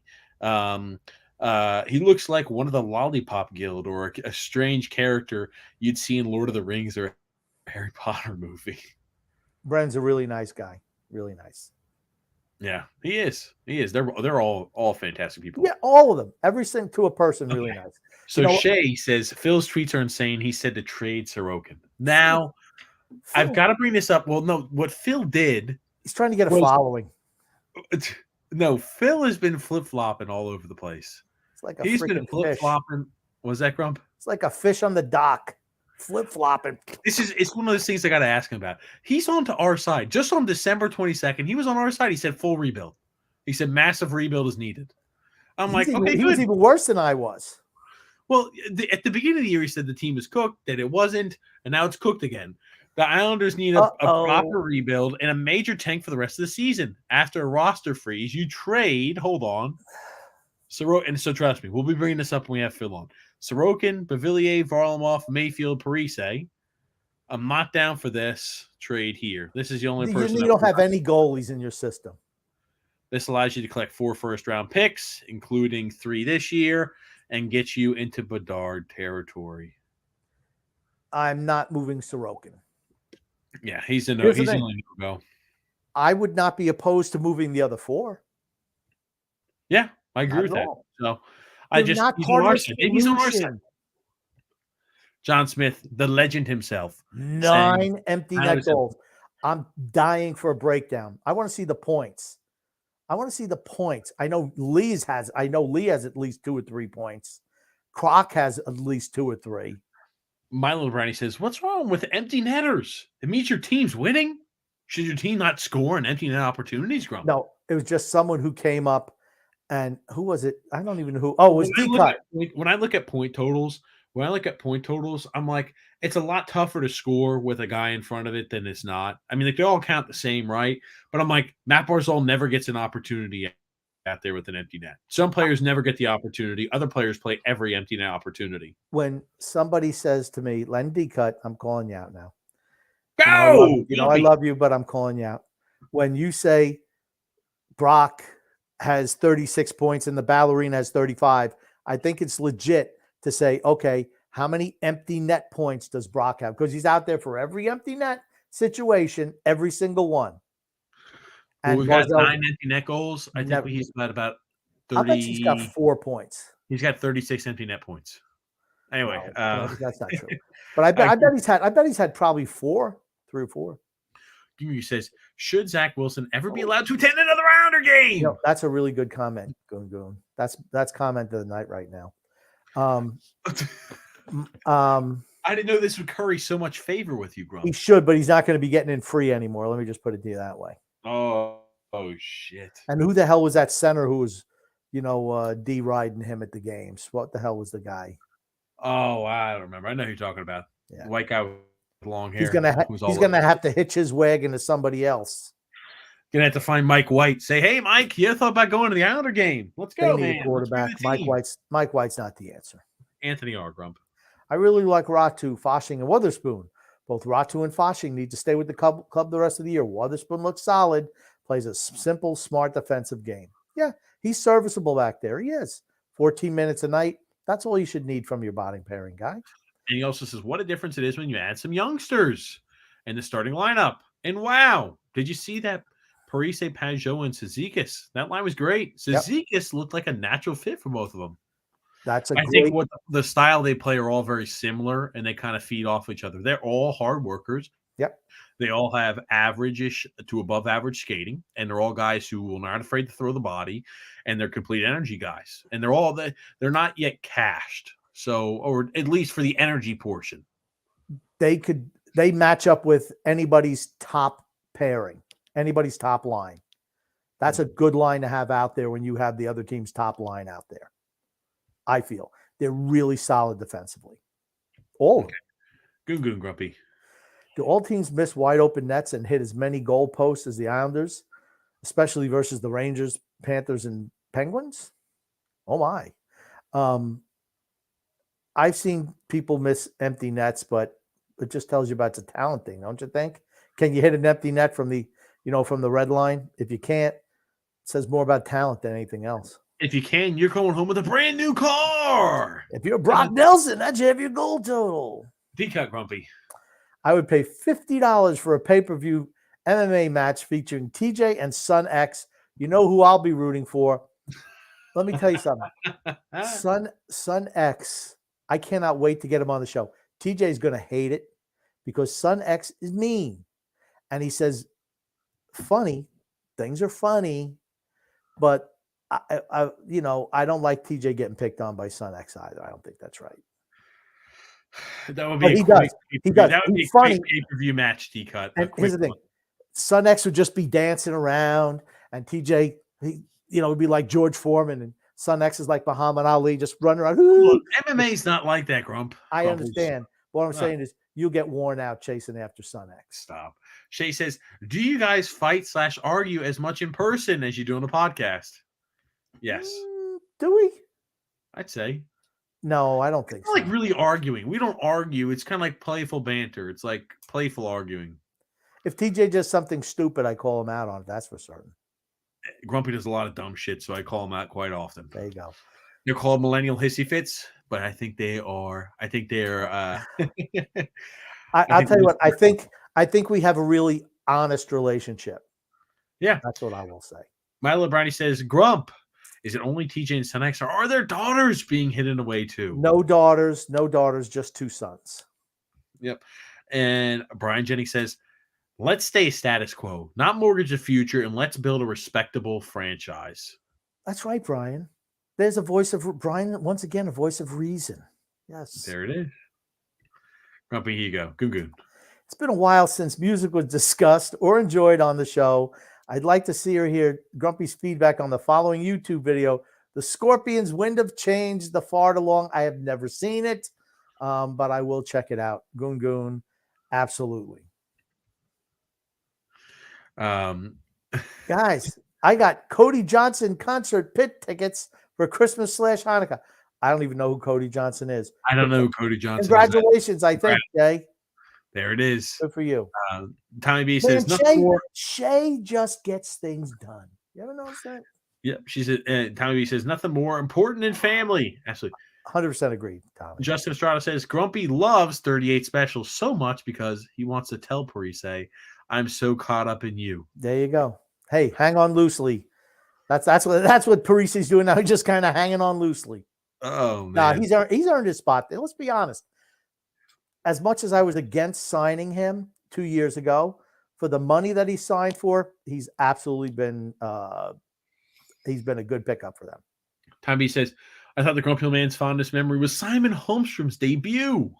He looks like one of the Lollipop Guild or a strange character you'd see in Lord of the Rings or a Harry Potter movie. Bren's a really nice guy. Really nice. Yeah, he is. He is. They're all fantastic people. Yeah, all of them. Every single to a person, really nice. So Shay says Phil's tweets are insane. He said to trade Sorokin. Now, I've got to bring this up. Well, no, what Phil did. He's trying to get a following. No, Phil has been flip-flopping all over the place. It's like he's been flip-flopping. Was that Grump? It's like a fish on the dock. Flip-flopping. It's one of those things I got to ask him about. He's on to our side. Just on December 22nd, he was on our side. He said full rebuild. He said massive rebuild is needed. I'm okay, he was even worse than I was. Well, at the beginning of the year, he said the team was cooked, that it wasn't, and now it's cooked again. The Islanders need a proper rebuild and a major tank for the rest of the season. After a roster freeze, you trade. Hold on. And so trust me, we'll be bringing this up when we have Phil on. Sorokin, Bavillier, Varlamov, Mayfield, Parise. I'm not down for this trade here. This is the only person. You don't have any goalies in your system. This allows you to collect 4 first-round picks, including 3 this year, and get you into Bedard territory. I'm not moving Sorokin. Yeah, he's the only no-go. I would not be opposed to moving the other 4. Yeah, I agree with that. So he's on our side. Maybe he's on our side. John Smith, the legend himself. 9 empty net goals. I'm dying for a breakdown. I want to see the points. I know Lee has at least 2 or 3 points. Croc has at least 2 or 3. Milo Brownie says, what's wrong with empty netters? It means your team's winning. Should your team not score in empty net opportunities, Grump? No, it was just someone who came up. And who was it? I don't even know who. Oh, it was D-Cut. When I look at point totals, I'm like, it's a lot tougher to score with a guy in front of it than it's not. I mean, they all count the same, right? But I'm like, Matt Barzal never gets an opportunity out there with an empty net. Some players never get the opportunity. Other players play every empty net opportunity. When somebody says to me, Len D-Cut, I'm calling you out now. Go! I love you, but I'm calling you out. When you say Brock has 36 points and the ballerina has 35, I think it's legit to say, okay, how many empty net points does Brock have? Because he's out there for every empty net situation, every single one. And we've got 9 empty net goals. I think he's got about 30. I bet he's got 4 points. He's got 36 empty net points. Anyway, no, that's not true. But I bet he's had probably 3 or 4. He says, should Zach Wilson ever be allowed to attend another Rounder game? That's a really good comment, Goon. That's comment of the night right now. I didn't know this would curry so much favor with you, Grump. He should, but he's not going to be getting in free anymore. Let me just put it to you that way. Oh shit. And who the hell was that center who was, D-riding him at the games? What the hell was the guy? Oh, I don't remember. I know who you're talking about. Yeah. White guy with long hair. He's gonna have to hitch his wagon to somebody else. Gonna have to find Mike White. Say, hey, Mike, you thought about going to the Islander game? Let's go, man. Quarterback. Mike White's not the answer. Anthony R. Grump. I really like Ratu, Foshing, and Witherspoon. Both Ratu and Foshing need to stay with the club the rest of the year. Witherspoon looks solid, plays a simple, smart defensive game. Yeah, he's serviceable back there. He is. 14 minutes a night. That's all you should need from your bottom pairing guy. And he also says, what a difference it is when you add some youngsters in the starting lineup. And wow, did you see that Parise, Pajot, and Cizikas? That line was great. Cizikas looked like a natural fit for both of them. I think what the style they play are all very similar, and they kind of feed off each other. They're all hard workers. Yep. They all have average-ish to above average skating, and they're all guys who are not afraid to throw the body, and they're complete energy guys. And they're not yet cashed. So, or at least for the energy portion. They match up with anybody's top pairing, anybody's top line. That's a good line to have out there when you have the other team's top line out there. I feel they're really solid defensively. All of them. Good, Grumpy. Do all teams miss wide open nets and hit as many goal posts as the Islanders, especially versus the Rangers, Panthers, and Penguins? Oh my. I've seen people miss empty nets, but it just tells you about it's a talent thing, don't you think? Can you hit an empty net from the red line? If you can't, it says more about talent than anything else. If you can, you're going home with a brand new car. If you're Brock Nelson, that's your goal total. D-cut, Grumpy. I would pay $50 for a pay-per-view MMA match featuring TJ and Son X. You know who I'll be rooting for. Let me tell you something. Son X, I cannot wait to get him on the show. TJ is going to hate it because Son X is mean. And he says, funny, things are funny, but I don't like TJ getting picked on by Son X either. I don't think that's right. That would be he does. That would be a funny pay-per-view match, D-cut. And here's the thing. Son X would just be dancing around, and TJ, would be like George Foreman, and Son X is like Muhammad Ali, just running around. Look, MMA's not like that, Grump. I understand. What I'm saying is you'll get worn out chasing after Son X. Stop. Shay says, do you guys fight/argue as much in person as you do on the podcast? Yes. Do we? I'd say. No, I don't think so. Like really arguing. We don't argue. It's kind of like playful banter. It's like playful arguing. If TJ does something stupid, I call him out on it. That's for certain. Grumpy does a lot of dumb shit, so I call him out quite often. There you go. They're called millennial hissy fits, but I think they're I'll tell you what, I think we have a really honest relationship. Yeah. That's what I will say. Milo Brownie says, Grump, is it only TJ and Son X, or are there daughters being hidden away too? No daughters, just two sons. Yep. And Brian Jennings says, let's stay status quo, not mortgage the future, and let's build a respectable franchise. That's right, Brian. There's a voice of Brian, once again, a voice of reason. Yes. There it is. Grumpy, here you go. Goon. It's been a while since music was discussed or enjoyed on the show. I'd like to see or hear Grumpy's feedback on the following YouTube video. The Scorpions' Wind of Change, the Far Along. I have never seen it, but I will check it out. Goon. Absolutely. Guys, I got Cody Johnson concert pit tickets for Christmas/Hanukkah. I don't even know who Cody Johnson is. I don't know who Cody Johnson Congratulations, is. I think, Jay. There it is. Good for you. Tommy B says, Shay just gets things done. You ever notice that? Yeah, she said, Tommy B says, nothing more important than family. Absolutely. 100% agreed, Tommy. Justin Estrada says, Grumpy loves 38 Special so much because he wants to tell Parise, I'm so caught up in you. There you go. Hey, hang on loosely. That's what Parise's doing now. He's just kind of hanging on loosely. Oh man. Nah, he's earned his spot there. Let's be honest. As much as I was against signing him 2 years ago, for the money that he signed for, he's absolutely been a good pickup for them. Tom B says, I thought the Grumpy Man's fondest memory was Simon Holmstrom's debut.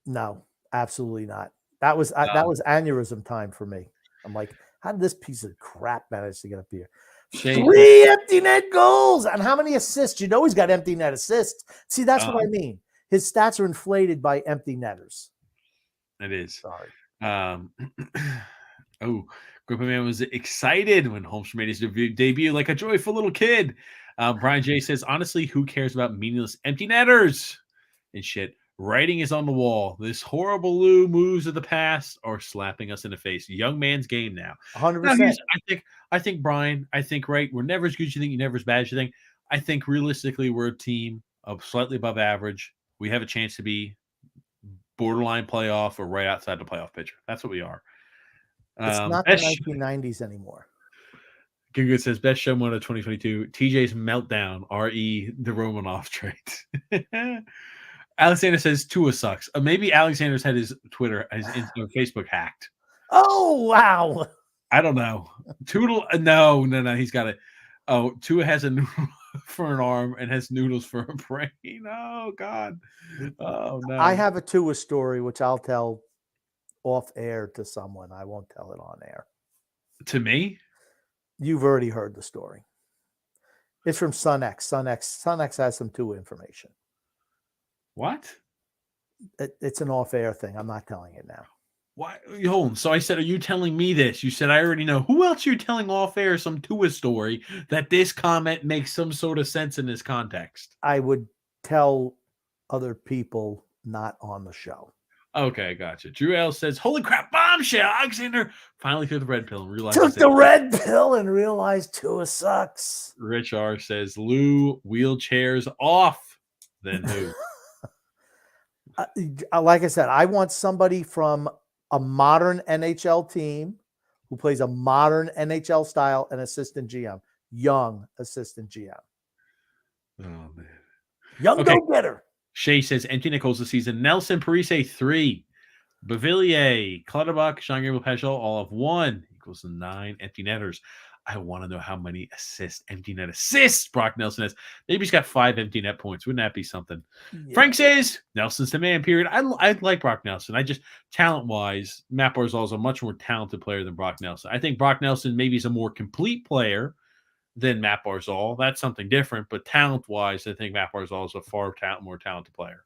No, absolutely not. That was aneurysm time for me. I'm like, how did this piece of crap manage to get up here? Shane. 3 empty net goals. And how many assists? You know he's got empty net assists. See, that's what I mean. His stats are inflated by empty netters. It is. Sorry. Grumpy Man was excited when Holmstrom made his debut like a joyful little kid. Brian J says, honestly, who cares about meaningless empty netters and shit? Writing is on the wall. This horrible Lou moves of the past are slapping us in the face. Young man's game now. Now 100%. I think Brian. I think we're never as good as you think. You're never as bad as you think. I think realistically, we're a team of slightly above average. We have a chance to be borderline playoff or right outside the playoff picture. That's what we are. It's not the 1990s anymore. Good says best show one of 2022. TJ's meltdown. RE the Romanov trade. Alexander says Tua sucks. Maybe Alexander's had his Twitter, his Facebook hacked. Oh wow! I don't know. Toodle. No. He's got it. Oh, Tua has a noodle for an arm and has noodles for a brain. Oh God. Oh no. I have a Tua story which I'll tell off air to someone. I won't tell it on air. To me? You've already heard the story. It's from SunX. SunX has some Tua information. What? It's an off-air thing. I'm not telling it now. Why? Hold on. So I said, are you telling me this? You said, I already know. Who else are you telling off-air some Tua story that this comment makes some sort of sense in this context? I would tell other people not on the show. Okay, gotcha. Drew L says, holy crap, bombshell. Alexander finally took the red pill and realized. Took the red pill and realized Tua sucks. Rich R says, Lou, wheelchairs off. Then who? Like I said, I want somebody from a modern NHL team who plays a modern NHL style and assistant GM. Young assistant GM. Oh, man. Young go-getter. Shay says, empty Nichols this season. Nelson Parise, 3. Bavillier, Clutterbuck, Jean-Gabriel Pajot, all of 1 equals 9 empty netters. I want to know how many empty net assists Brock Nelson has. Maybe he's got 5 empty net points. Wouldn't that be something? Yeah. Frank says, Nelson's the man, period. I like Brock Nelson. I just, talent-wise, Matt Barzal is a much more talented player than Brock Nelson. I think Brock Nelson maybe is a more complete player than Matt Barzal. That's something different. But talent-wise, I think Matt Barzal is a far more talented player.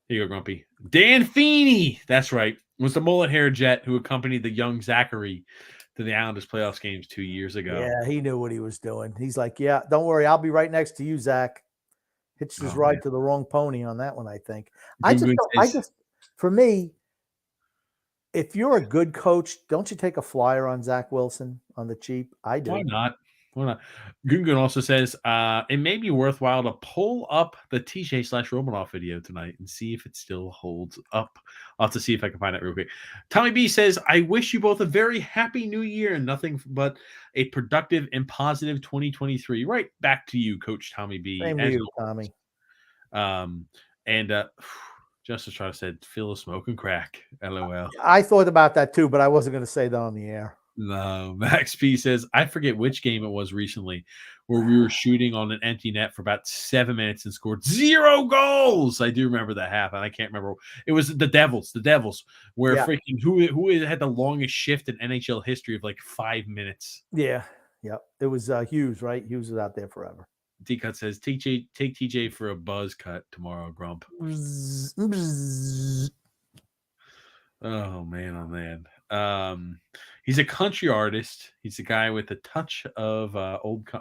Here you go, Grumpy. Dan Feeney, that's right, was the mullet-haired Jet who accompanied the young Zachary to the Islanders playoffs games 2 years ago. Yeah, he knew what he was doing. He's like, yeah, don't worry. I'll be right next to you, Zach. Hitched his ride to the wrong pony on that one, I think. For me, if you're a good coach, don't you take a flyer on Zach Wilson on the cheap? I do. Why not? Gungun also says, it may be worthwhile to pull up the TJ/Romanov video tonight and see if it still holds up. I'll have to see if I can find it real quick. Tommy B says, I wish you both a very happy new year and nothing but a productive and positive 2023. Right back to you, Coach Tommy B. Same to you, Tommy. Justice Trotter said, feel a smoke and crack. LOL. I thought about that too, but I wasn't going to say that on the air. No, Max P says, I forget which game it was recently where we were shooting on an empty net for about 7 minutes and scored 0 goals. I do remember that happened. I can't remember. It was the Devils, where freaking who had the longest shift in NHL history of like 5 minutes. Yeah. Yep. It was Hughes, right? Hughes was out there forever. D-Cut says, take TJ for a buzz cut tomorrow, Grump. Oh, man. He's a country artist. He's a guy with a touch of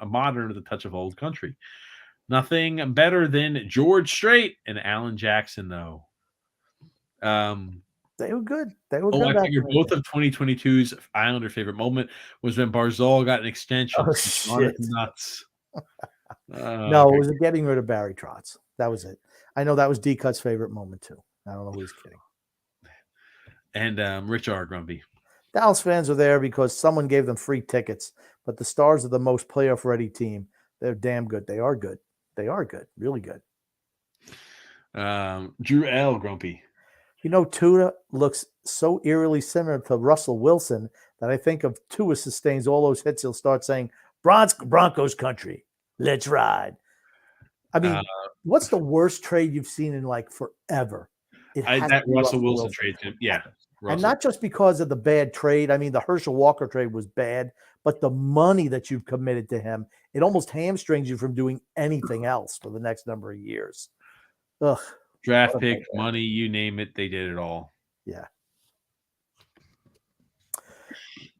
modern with a touch of old country. Nothing better than George Strait and Alan Jackson, though. They were good. I figured both of 2022's Islander favorite moment was when Barzal got an extension. Oh, shit. Nuts. No, it was getting rid of Barry Trotz. That was it. I know that was D-Cut's favorite moment, too. I don't know who's kidding. And Rich R. Grumpy. Dallas fans are there because someone gave them free tickets, but the Stars are the most playoff-ready team. They're damn good. They are good. Really good. Drew L. Grumpy. You know, Tua looks so eerily similar to Russell Wilson that I think if Tua sustains all those hits, he'll start saying, Broncos country, let's ride. I mean, what's the worst trade you've seen in like forever? That Russell Wilson trade, yeah. Russell. And not just because of the bad trade. I mean, the Herschel Walker trade was bad, but the money that you've committed to him, it almost hamstrings you from doing anything else for the next number of years. Ugh. Draft pick, money, you name it, they did it all. Yeah.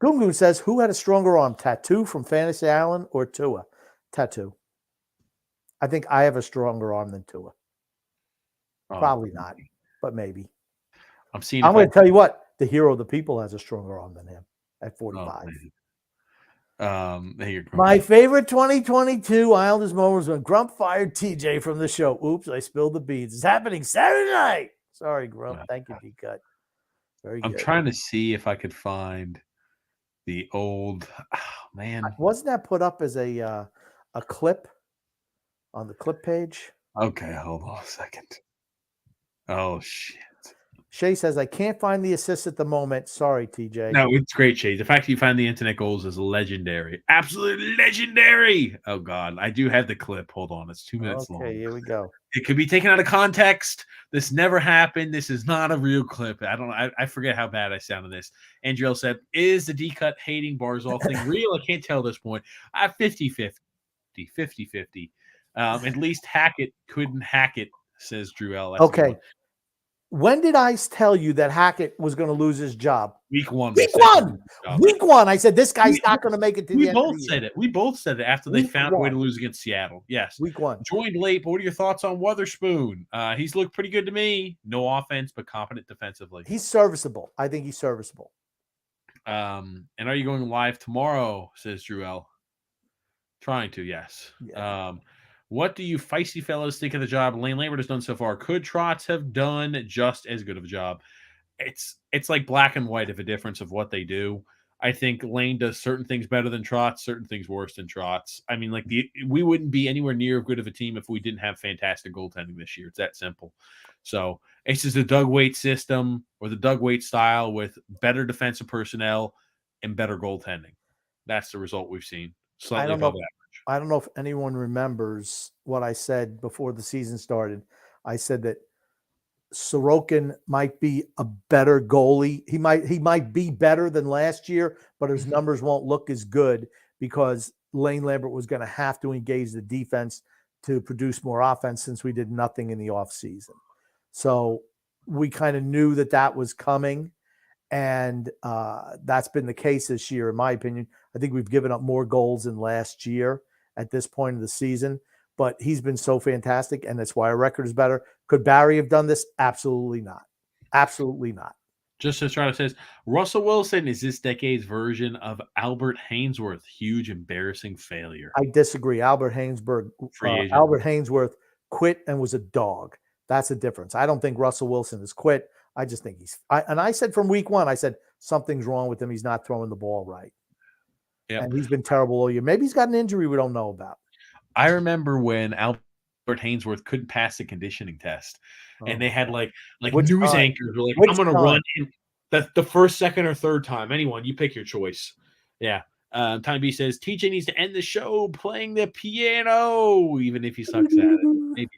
Gungun says, who had a stronger arm, Tattoo from Fantasy Island or Tua? Tattoo. I think I have a stronger arm than Tua. Probably not, but maybe. I'm seeing. I'm going to tell you what, the hero of the people has a stronger arm than him at 45. My favorite 2022 Islanders moment was when Grump fired TJ from the show. Oops, I spilled the beans. It's happening Saturday night. Sorry, Grump. Thank you, D-Cut. Very good. I'm trying to see if I could find the old. Oh, man, wasn't that put up as a clip on the clip page? Okay, hold on a second. Oh shit. Shay says, I can't find the assist at the moment. Sorry, TJ. No, it's great, Shay. The fact that you find the internet goals is legendary. Absolutely legendary. Oh, God. I do have the clip. Hold on. It's 2 minutes long. Okay, here we go. It could be taken out of context. This never happened. This is not a real clip. I forget how bad I sound in this. Andriel said, is the D-Cut hating Barzal thing real? I can't tell at this point. 50-50. 50-50. At least Hackett couldn't hack it, says Drew L. That's okay. When did I tell you that Hackett was going to lose his job? Week 1. Week 1. I said, this guy's not going to make it to the end of the year. We both said it after they found a way to lose against Seattle. Yes. Week 1. Joined late, but what are your thoughts on Witherspoon? He's looked pretty good to me. No offense, but competent defensively. He's serviceable. I think he's serviceable. And are you going live tomorrow, says Drew L. Trying to, yes. Yeah. What do you feisty fellows think of the job Lane Lambert has done so far? Could Trotz have done just as good of a job? It's like black and white of a difference of what they do. I think Lane does certain things better than Trotz, certain things worse than Trotz. I mean, we wouldn't be anywhere near as good of a team if we didn't have fantastic goaltending this year. It's that simple. So it's just the Doug Weight system or the Doug Weight style with better defensive personnel and better goaltending. That's the result we've seen. Slightly above average. I don't know if anyone remembers what I said before the season started. I said that Sorokin might be a better goalie. He might be better than last year, but his numbers won't look as good because Lane Lambert was going to have to engage the defense to produce more offense since we did nothing in the offseason. So we kind of knew that was coming, and that's been the case this year, in my opinion. I think we've given up more goals than last year at this point of the season, but he's been so fantastic, and that's why our record is better. Could Barry have done this? Absolutely not. Absolutely not. Just as Strata says, Russell Wilson is this decade's version of Albert Hainsworth. Huge, embarrassing failure. I disagree. Albert Hainsworth quit and was a dog. That's the difference. I don't think Russell Wilson has quit. I just think I said from week 1, I said something's wrong with him. He's not throwing the ball right. Yep. And he's been terrible all year. Maybe he's got an injury we don't know about. I remember when Albert Hainsworth couldn't pass the conditioning test, and they had like news anchors were like, I'm going to run in the first, second, or third time. Anyone, you pick your choice. Yeah. Time B says TJ needs to end the show playing the piano, even if he sucks at it. Maybe.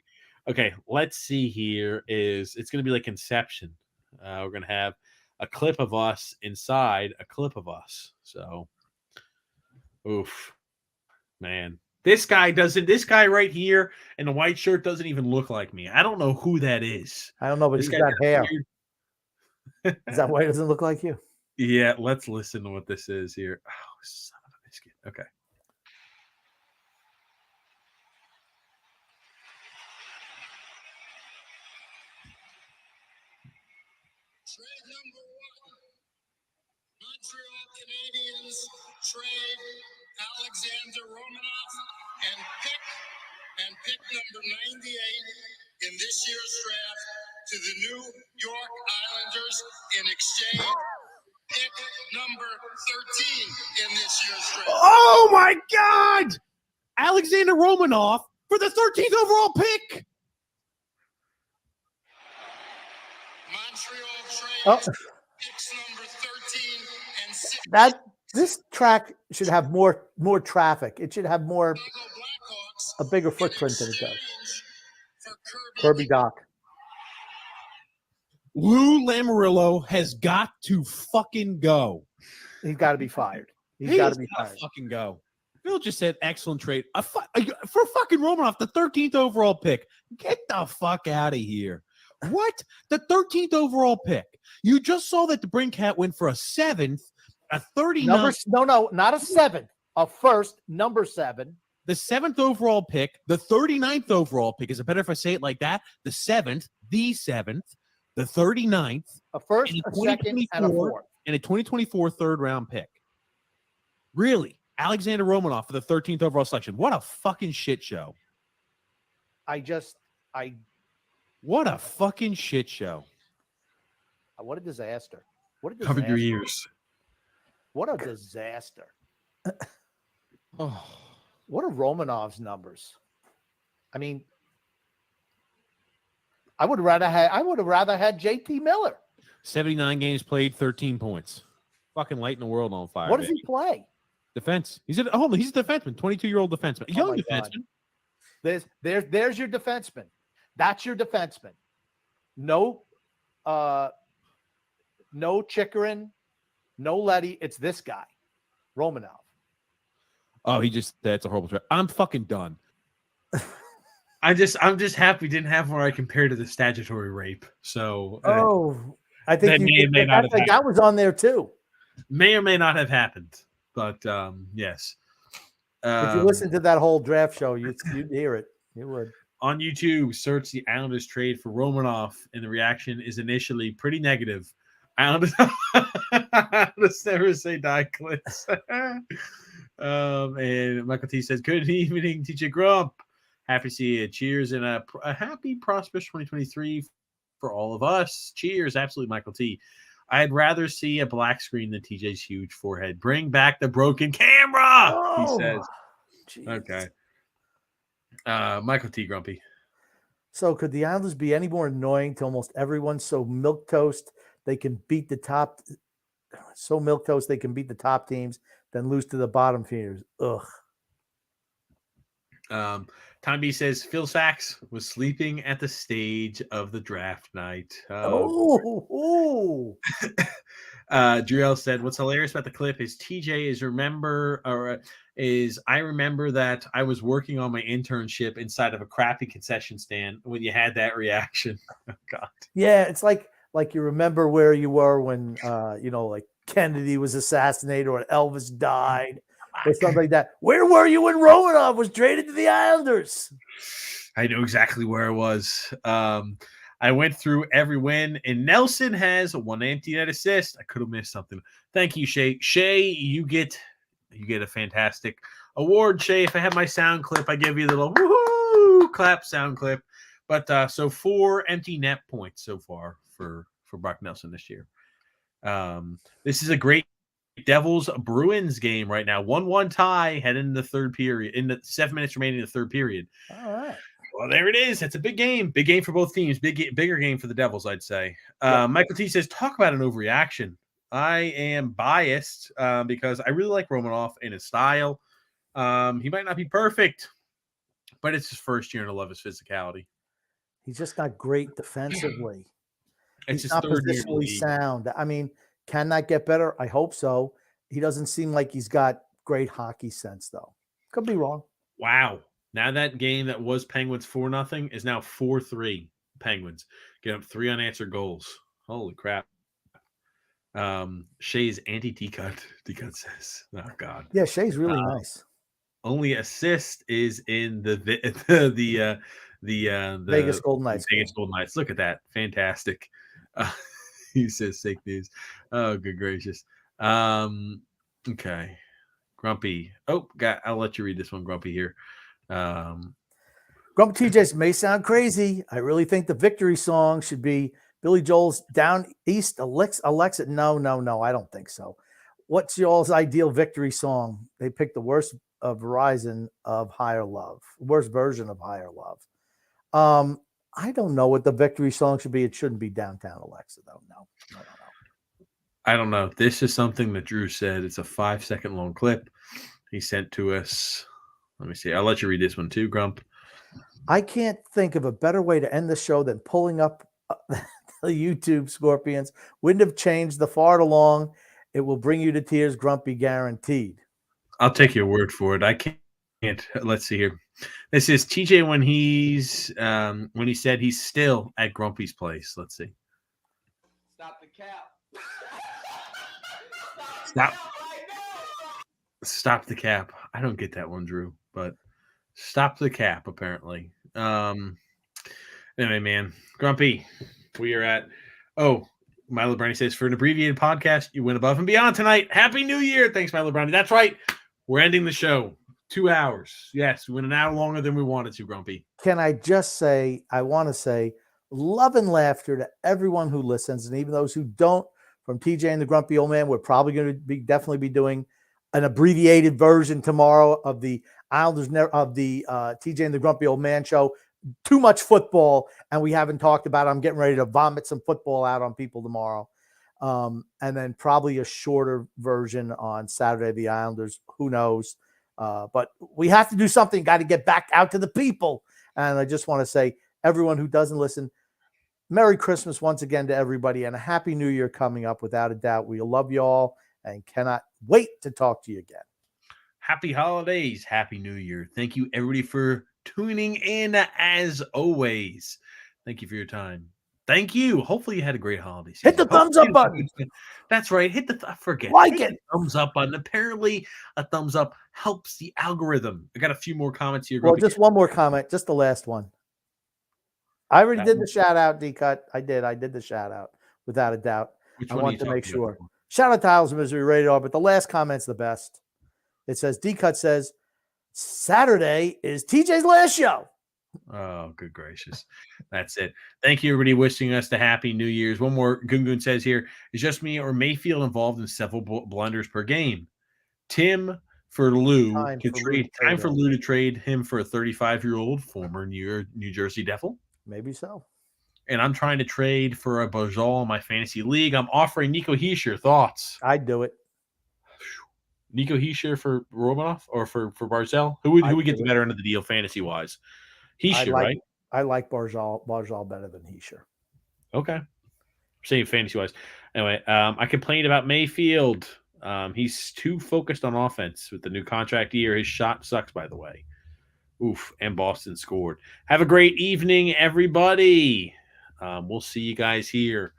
Okay, let's see here. It's going to be like Inception. We're going to have a clip of us inside a clip of us. So, oof, man. This guy right here in the white shirt doesn't even look like me. I don't know who that is. I don't know, but he's got hair. Is that why he doesn't look like you? Yeah, let's listen to what this is here. Oh, son of a biscuit. Okay. Trade number 1. Montreal Canadiens trade Alexander Romanov and pick number 98 in this year's draft to the New York Islanders in exchange. Pick number 13 in this year's draft. Oh my God! Alexander Romanov for the 13th overall pick. Montreal trades picks number 13 and 16. This track should have more traffic. It should have a bigger footprint than it does. Kirby Doc. Lou Lamoriello has got to fucking go. He's got to be fired. He's got to be fired. Fucking go. Phil just said excellent trade. For fucking Romanov, the 13th overall pick. Get the fuck out of here. What? The 13th overall pick. You just saw that the Brincat went for a 7th, a 39th. No, not a 7th. A first, number 7. the 7th overall pick, the 39th overall pick. Is it better if I say it like that? The 7th, the 39th, A first, and a second, and a fourth. and a 2024 third-round pick. Really? Alexander Romanov for the 13th overall selection. What a fucking shit show. What a fucking shit show. a disaster. What a disaster. Covered your ears. What a disaster. Oh. What are Romanov's numbers? I mean, I would have rather had JT Miller. 79 games played, 13 points. Fucking lighting the world on fire. What does he play? Defense. He's a defenseman, 22-year-old defenseman. Young defenseman. There's your defenseman. That's your defenseman. No Chikrin, no Letty. It's this guy, Romanov. Oh, that's a horrible trade. I'm fucking done. I'm just happy didn't have where I compared to the statutory rape. So I think that was on there too. May or may not have happened, but yes. If you listen to that whole draft show, you'd hear it. You would. On YouTube, search the Islanders trade for Romanov, and the reaction is initially pretty negative. Islanders never say die clips. And Michael T says, "Good evening, TJ Grump. Happy to see you. Cheers and a happy, prosperous 2023 for all of us. Cheers, absolutely, Michael T. I'd rather see a black screen than TJ's huge forehead. Bring back the broken camera," he says. Geez. Okay. Michael T. Grumpy. So could the Islanders be any more annoying to almost everyone? So milquetoast they can beat the top teams, then lose to the bottom feeders. Ugh. Tom B says Phil Sachs was sleeping at the stage of the draft night. Oh. Drew L said, "What's hilarious about the clip is TJ I remember that I was working on my internship inside of a crappy concession stand when you had that reaction." Oh, God. Yeah, it's like you remember where you were when like Kennedy was assassinated or Elvis died or something like that. Where were you when Romanov was traded to the Islanders? I know exactly where I was. I went through every win, and Nelson has one empty net assist. I could have missed something. Thank you, Shay. Shay, you get a fantastic award, Shay. If I have my sound clip, I give you the little woohoo clap sound clip. But so 4 empty net points so far for Brock Nelson this year. This is a great Devils Bruins game right now. 1-1 tie heading into the third period. In the 7 minutes remaining in the third period. All right. Well, there it is. It's a big game. Big game for both teams. Bigger game for the Devils, I'd say. Michael T says, talk about an overreaction. I am biased because I really like Romanov and his style. He might not be perfect, but it's his first year, and I love his physicality. He's just not great defensively. He's He's not positionally sound. I mean, can that get better? I hope so. He doesn't seem like he's got great hockey sense, though. Could be wrong. Wow. Now that game that was Penguins 4-0 is now 4-3 Penguins. Get up 3 unanswered goals. Holy crap. Shay's anti-D-cut. D-cut says, oh, God. Yeah, Shay's really nice. Only assist is in the Vegas Golden Knights. Vegas Golden Knights. Look at that. Fantastic. He says fake news. Oh, good gracious. Okay. Grumpy. Oh, I'll let you read this one, Grumpy, here. Grumpy TJs may sound crazy. I really think the victory song should be Billy Joel's Down East Alexa. No, I don't think so. What's y'all's ideal victory song? They picked the worst version of Higher Love. I don't know what the victory song should be. It shouldn't be Downtown Alexa, though. No. I don't know. This is something that Drew said. It's a 5-second long clip he sent to us. Let me see. I'll let you read this one too, Grump. I can't think of a better way to end the show than pulling up the YouTube Scorpions. Wouldn't have changed the fart along. It will bring you to tears, Grumpy, guaranteed. I'll take your word for it. I can't. Let's see here. This is TJ when he said he's still at Grumpy's place. Let's see. Stop the cap. Stop the cap. I don't get that one, Drew, but Stop the cap, apparently. Anyway, man. Grumpy, we are at Milo Brownie says, for an abbreviated podcast, you went above and beyond tonight. Happy New Year. Thanks, Milo Brownie. That's right. We're ending the show. 2 hours. Yes, we went an hour longer than we wanted to, Grumpy. Can I just say, I want to say love and laughter to everyone who listens, and even those who don't, from TJ and the Grumpy Old Man. We're probably going to definitely be doing an abbreviated version tomorrow of the Islanders of the TJ and the Grumpy Old Man show. Too much football, and we haven't talked about it. I'm getting ready to vomit some football out on people tomorrow. And then probably a shorter version on Saturday, the Islanders. Who knows? But we have to do something. Got to get back out to the people. And I just want to say, everyone who doesn't listen, Merry Christmas once again to everybody, and a Happy New Year coming up, without a doubt. We love you all and cannot wait to talk to you again. Happy holidays. Happy New Year. Thank you, everybody, for tuning in as always. Thank you for your time. Thank you. Hopefully you had a great holiday season. Hit the thumbs up button. That's right. Hit the like hit it. the thumbs up button. Apparently a thumbs up helps the algorithm. I got a few more comments here. Well, just one more comment. Just the last one. I already did the shout out, D-Cut. I did the shout out without a doubt. I want to make sure. Shout out to Isles of Misery Radar, but the last comment's the best. It says, D-Cut says, Saturday is TJ's last show. Oh, good gracious. That's it. Thank you, everybody, wishing us the Happy New Year's. One more Gungun says here, is just me or Mayfield involved in several blunders per game? Tim for Lou time for Lou to trade him for a 35-year-old former New Jersey Devil? Maybe so. And I'm trying to trade for a Barzal in my fantasy league. I'm offering Nico Hischier. Thoughts? I'd do it. Nico Hischier for Romanoff or for Barzal? Who would get the better end of the deal fantasy wise? Hischier, right? I like Barzal better than Hischier. Okay. Same fantasy wise. Anyway, I complained about Mayfield. He's too focused on offense with the new contract year. His shot sucks, by the way. Oof, and Boston scored. Have a great evening, everybody. We'll see you guys here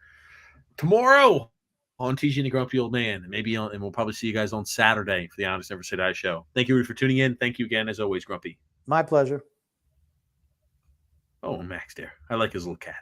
tomorrow on TG and the Grumpy Old Man, and we'll probably see you guys on Saturday for the Honest Never Say Die show. Thank you for tuning in. Thank you again, as always, Grumpy. My pleasure. Oh, Max there. I like his little cat.